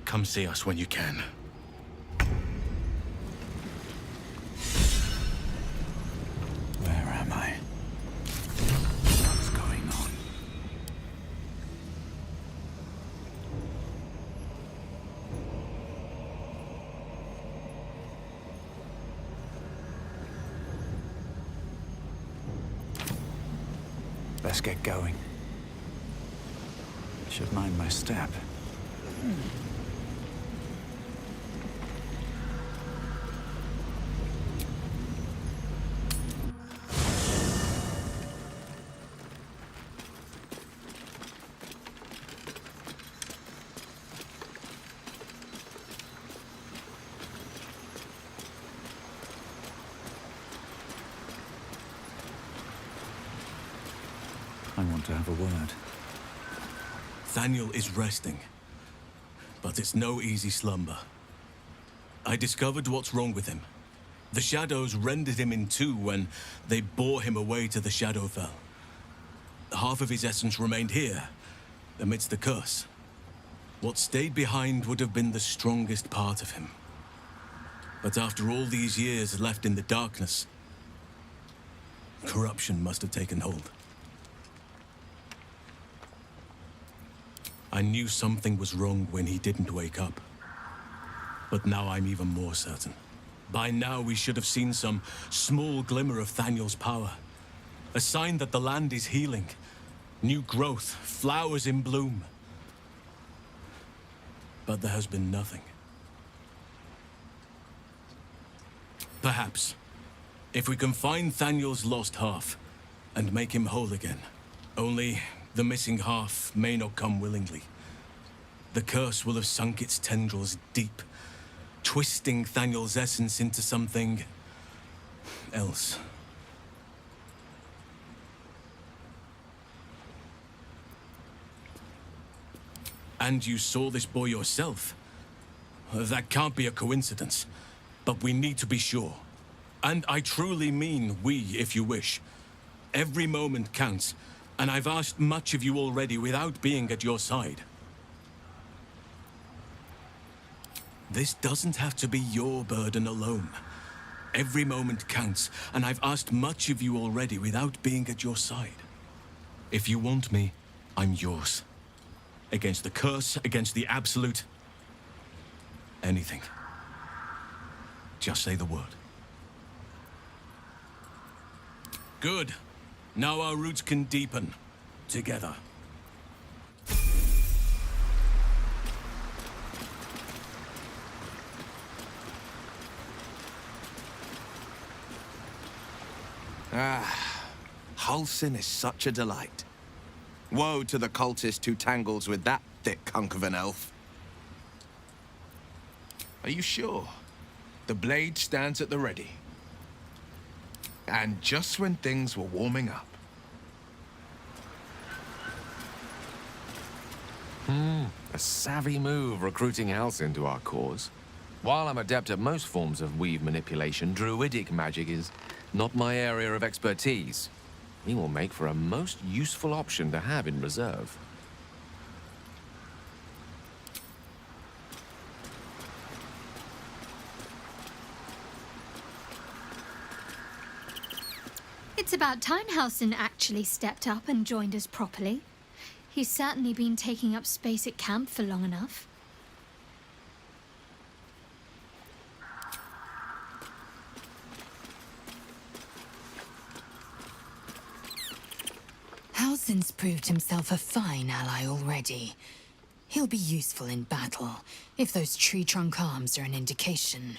Come see us when you can. Where am I? Let's get going. Should mind my step. I want to have a word. Thaniel is resting, but it's no easy slumber. I discovered what's wrong with him. The shadows rendered him in two when they bore him away to the Shadowfell. Half of his essence remained here, amidst the curse. What stayed behind would have been the strongest part of him. But after all these years left in the darkness, corruption must have taken hold. I knew something was wrong when he didn't wake up. But now I'm even more certain. By now we should have seen some small glimmer of Thaniel's power. A sign that the land is healing. New growth, flowers in bloom. But there has been nothing. Perhaps, if we can find Thaniel's lost half and make him whole again. Only the missing half may not come willingly. The curse will have sunk its tendrils deep, twisting Thaniel's essence into something else. And you saw this boy yourself. That can't be a coincidence, but we need to be sure. And I truly mean we, if you wish. Every moment counts, and I've asked much of you already without being at your side. This doesn't have to be your burden alone. Every moment counts, and I've asked much of you already without being at your side. If you want me, I'm yours. Against the curse, against the absolute. Anything. Just say the word. Good. Now our roots can deepen. Together. Halsin is such a delight. Woe to the cultist who tangles with that thick hunk of an elf. Are you sure? The blade stands at the ready. And just when things were warming up. A savvy move recruiting Halsin to our cause. While I'm adept at most forms of weave manipulation, druidic magic is not my area of expertise. He will make for a most useful option to have in reserve. It's about time Halsin actually stepped up and joined us properly. He's certainly been taking up space at camp for long enough. Halsin's proved himself a fine ally already. He'll be useful in battle, if those tree trunk arms are an indication.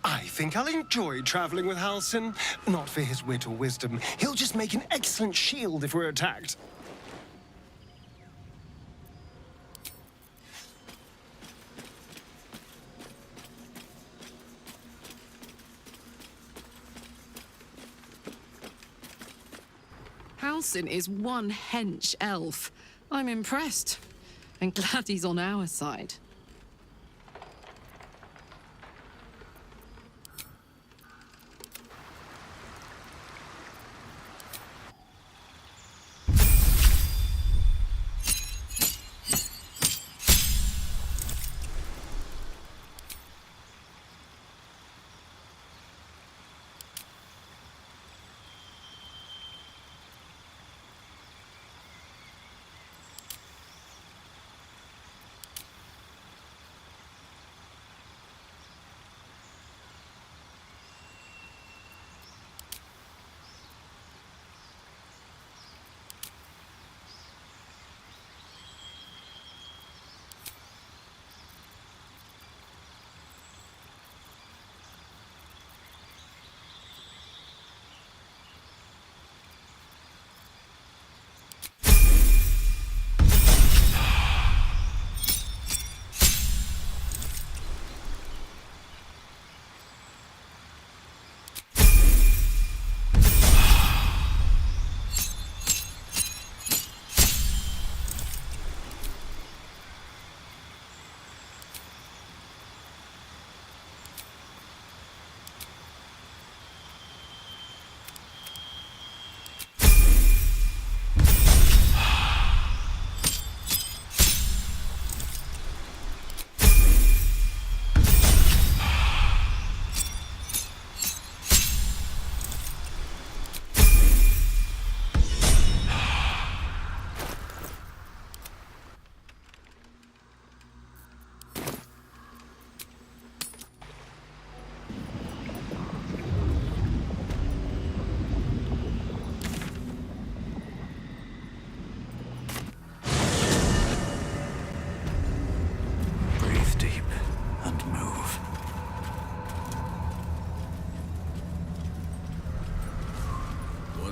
I think I'll enjoy traveling with Halsin. Not for his wit or wisdom. He'll just make an excellent shield if we're attacked. Halsin is one hench elf. I'm impressed. And glad he's on our side.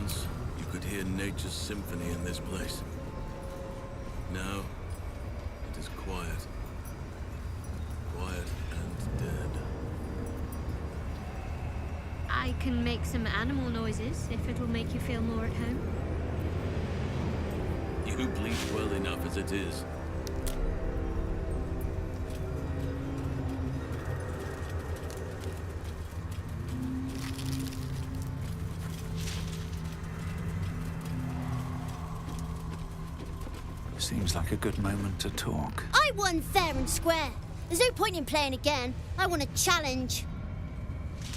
Once, you could hear nature's symphony in this place. Now, it is quiet. Quiet and dead. I can make some animal noises if it'll make you feel more at home. You bleed well enough as it is. Seems like a good moment to talk. I won fair and square. There's no point in playing again. I want a challenge.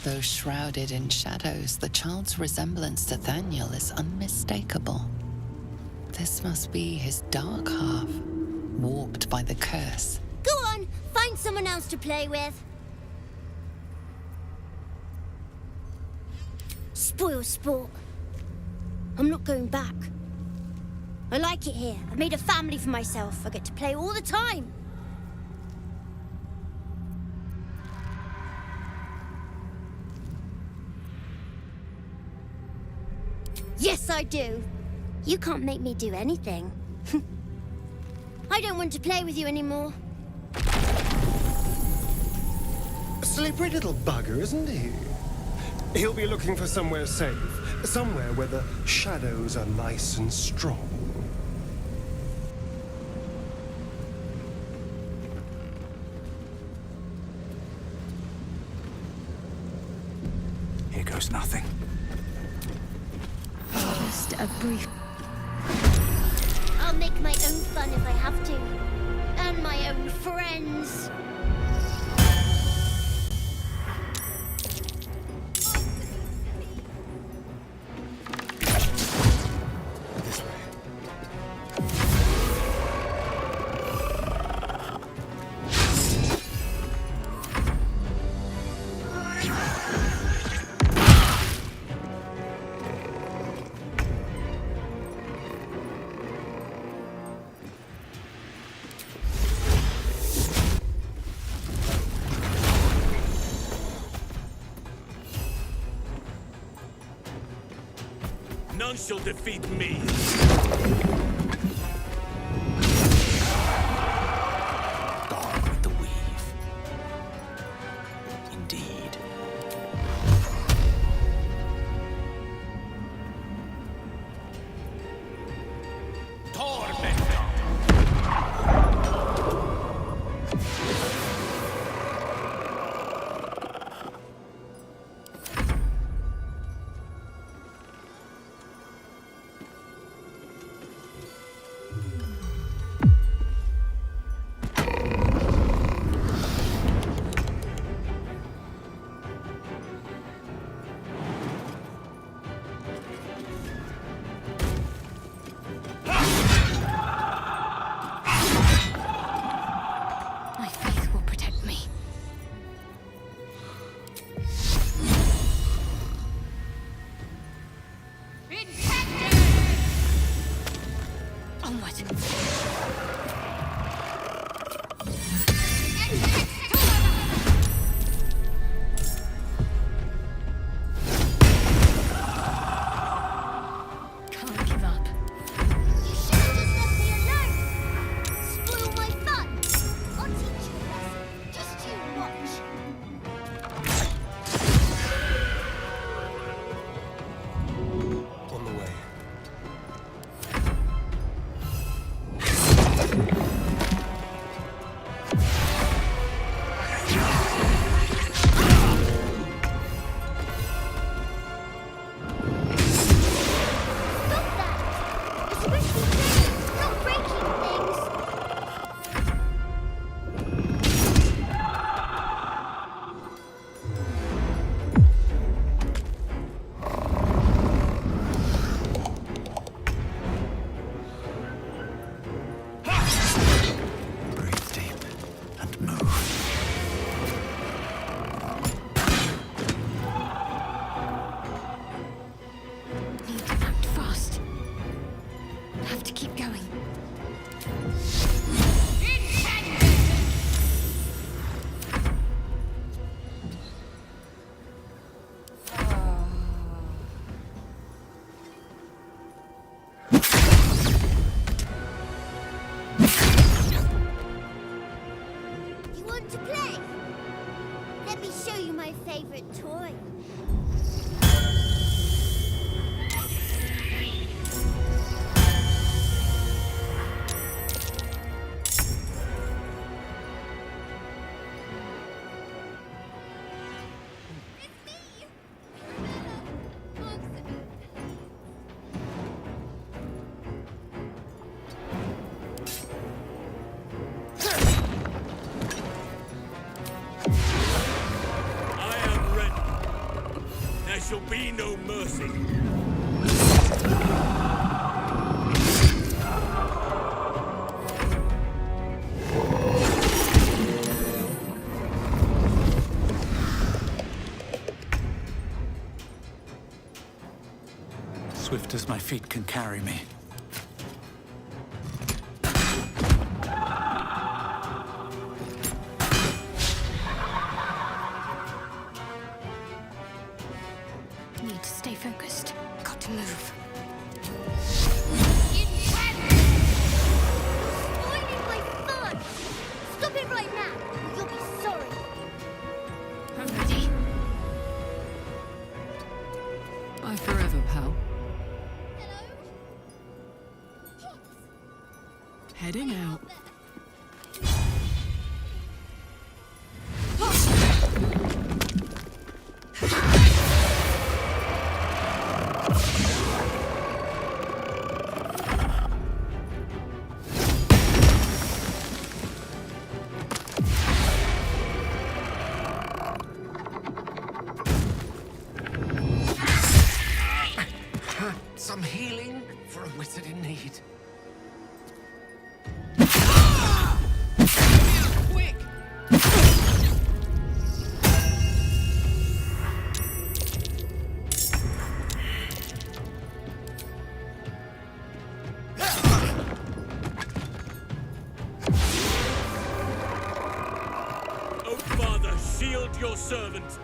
Though shrouded in shadows, the child's resemblance to Thaniel is unmistakable. This must be his dark half, warped by the curse. Go on, find someone else to play with. Spoil sport. I'm not going back. I like it here. I've made a family for myself. I get to play all the time. Yes, I do. You can't make me do anything. I don't want to play with you anymore. Slippery little bugger, isn't he? He'll be looking for somewhere safe. Somewhere where the shadows are nice and strong. Here goes nothing. Just a brief... I'll make my own fun if I have to. And my own friends. None shall defeat me. Gone with the weave. Indeed. shall be no mercy. Swift as my feet can carry me. Need to stay focused. Got to move. Spoiling my fun! Stop it right now, or you'll be sorry. I'm ready. Bye forever, pal. Heading out. Some healing for a wizard in need. Quick! Oh, Father, shield your servant.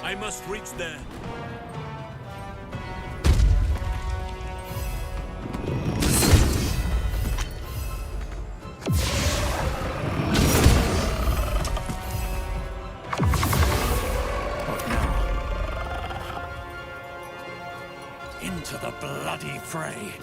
I must reach there. What now? Into the bloody fray.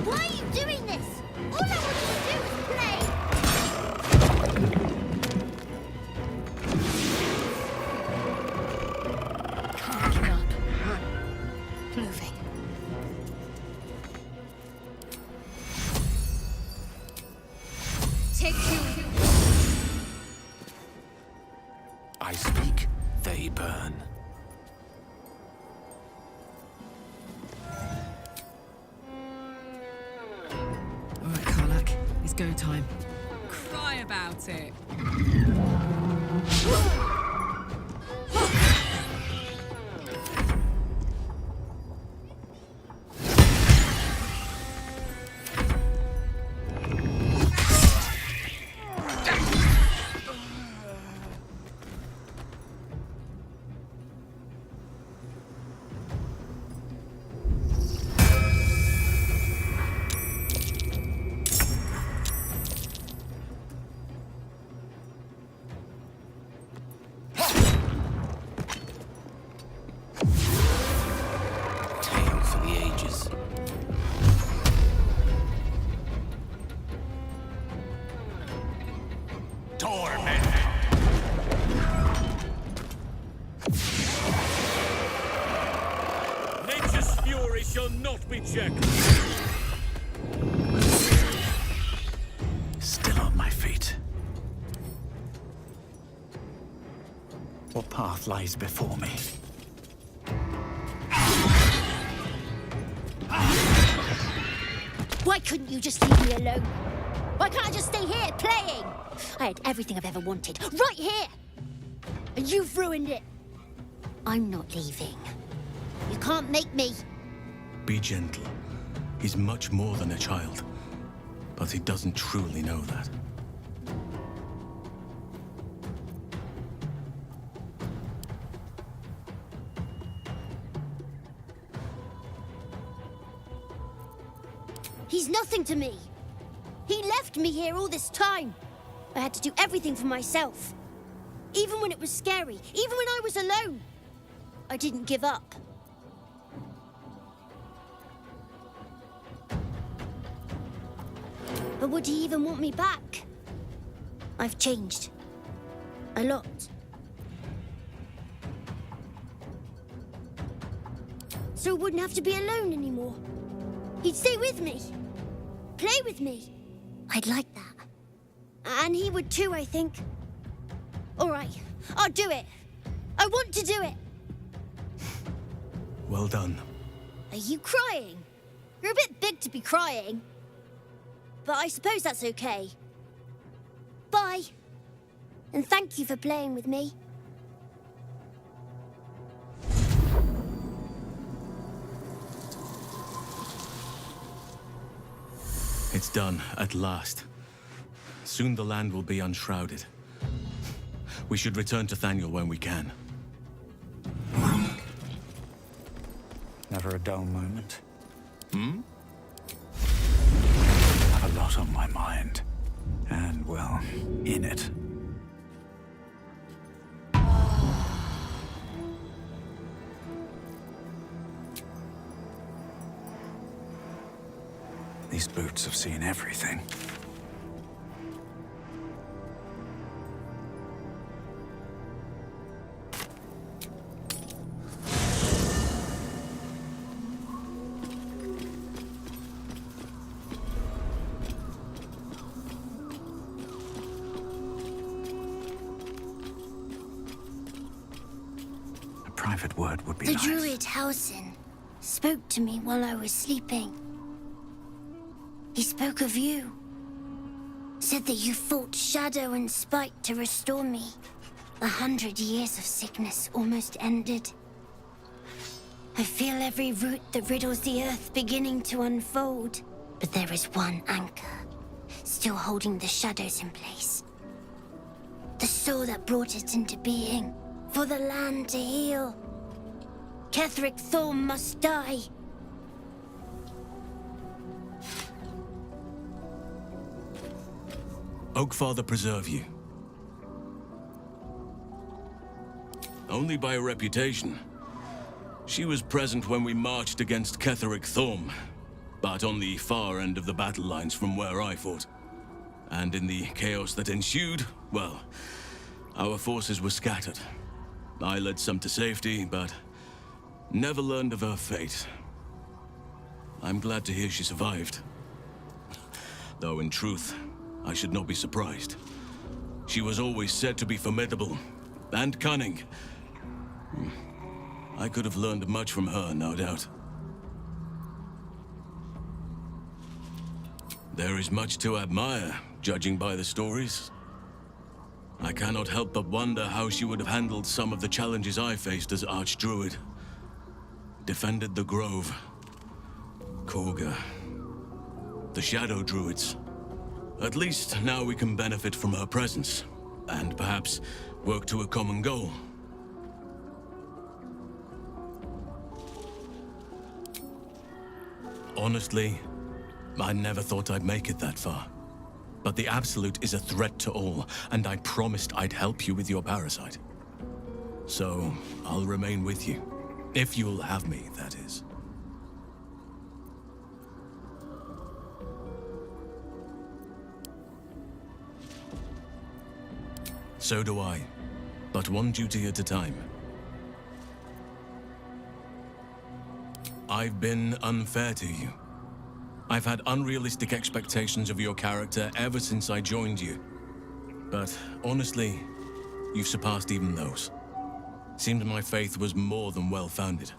Why are you doing this? All I want you to do is play! Can't give up. Moving. Take you. I speak, they burn. All right, Karlak. It's go time. Cry about it. Tale for the ages. Torment! Nature's fury shall not be checked. Still on my feet. What path lies before me? Why couldn't you just leave me alone? Why can't I just stay here, playing? I had everything I've ever wanted, right here! And you've ruined it. I'm not leaving. You can't make me. Be gentle. He's much more than a child. But he doesn't truly know that. He's nothing to me. He left me here all this time. I had to do everything for myself. Even when it was scary, even when I was alone. I didn't give up. But would he even want me back? I've changed. A lot. So I wouldn't have to be alone anymore. He'd stay with me. Play with me. I'd like that. And he would too, I think. All right, I'll do it. I want to do it. Well done. Are you crying? You're a bit big to be crying. But I suppose that's okay. Bye. And thank you for playing with me. It's done, at last. Soon the land will be unshrouded. We should return to Thaniel when we can. Never a dull moment. Hmm? I have a lot on my mind. And, well, in it. These boots have seen everything. A private word would be The nice. druid Halsin spoke to me while I was sleeping. He spoke of you. Said that you fought shadow and spite to restore me. 100 years of sickness almost ended. I feel every root that riddles the earth beginning to unfold. But there is one anchor, still holding the shadows in place. The soul that brought it into being, for the land to heal. Ketheric Thorm must die. Oakfather preserve you. Only by reputation. She was present when we marched against Ketheric Thorm, but on the far end of the battle lines from where I fought. And in the chaos that ensued, well, our forces were scattered. I led some to safety, but never learned of her fate. I'm glad to hear she survived. Though in truth, I should not be surprised. She was always said to be formidable and cunning. I could have learned much from her, no doubt. There is much to admire, judging by the stories. I cannot help but wonder how she would have handled some of the challenges I faced as Archdruid. Defended the Grove, Korga, the Shadow Druids. At least now we can benefit from her presence, and perhaps work to a common goal. Honestly, I never thought I'd make it that far. But the Absolute is a threat to all, and I promised I'd help you with your parasite. So, I'll remain with you. If you'll have me, that is. So do I. But one duty at a time. I've been unfair to you. I've had unrealistic expectations of your character ever since I joined you. But honestly, you've surpassed even those. Seemed my faith was more than well-founded.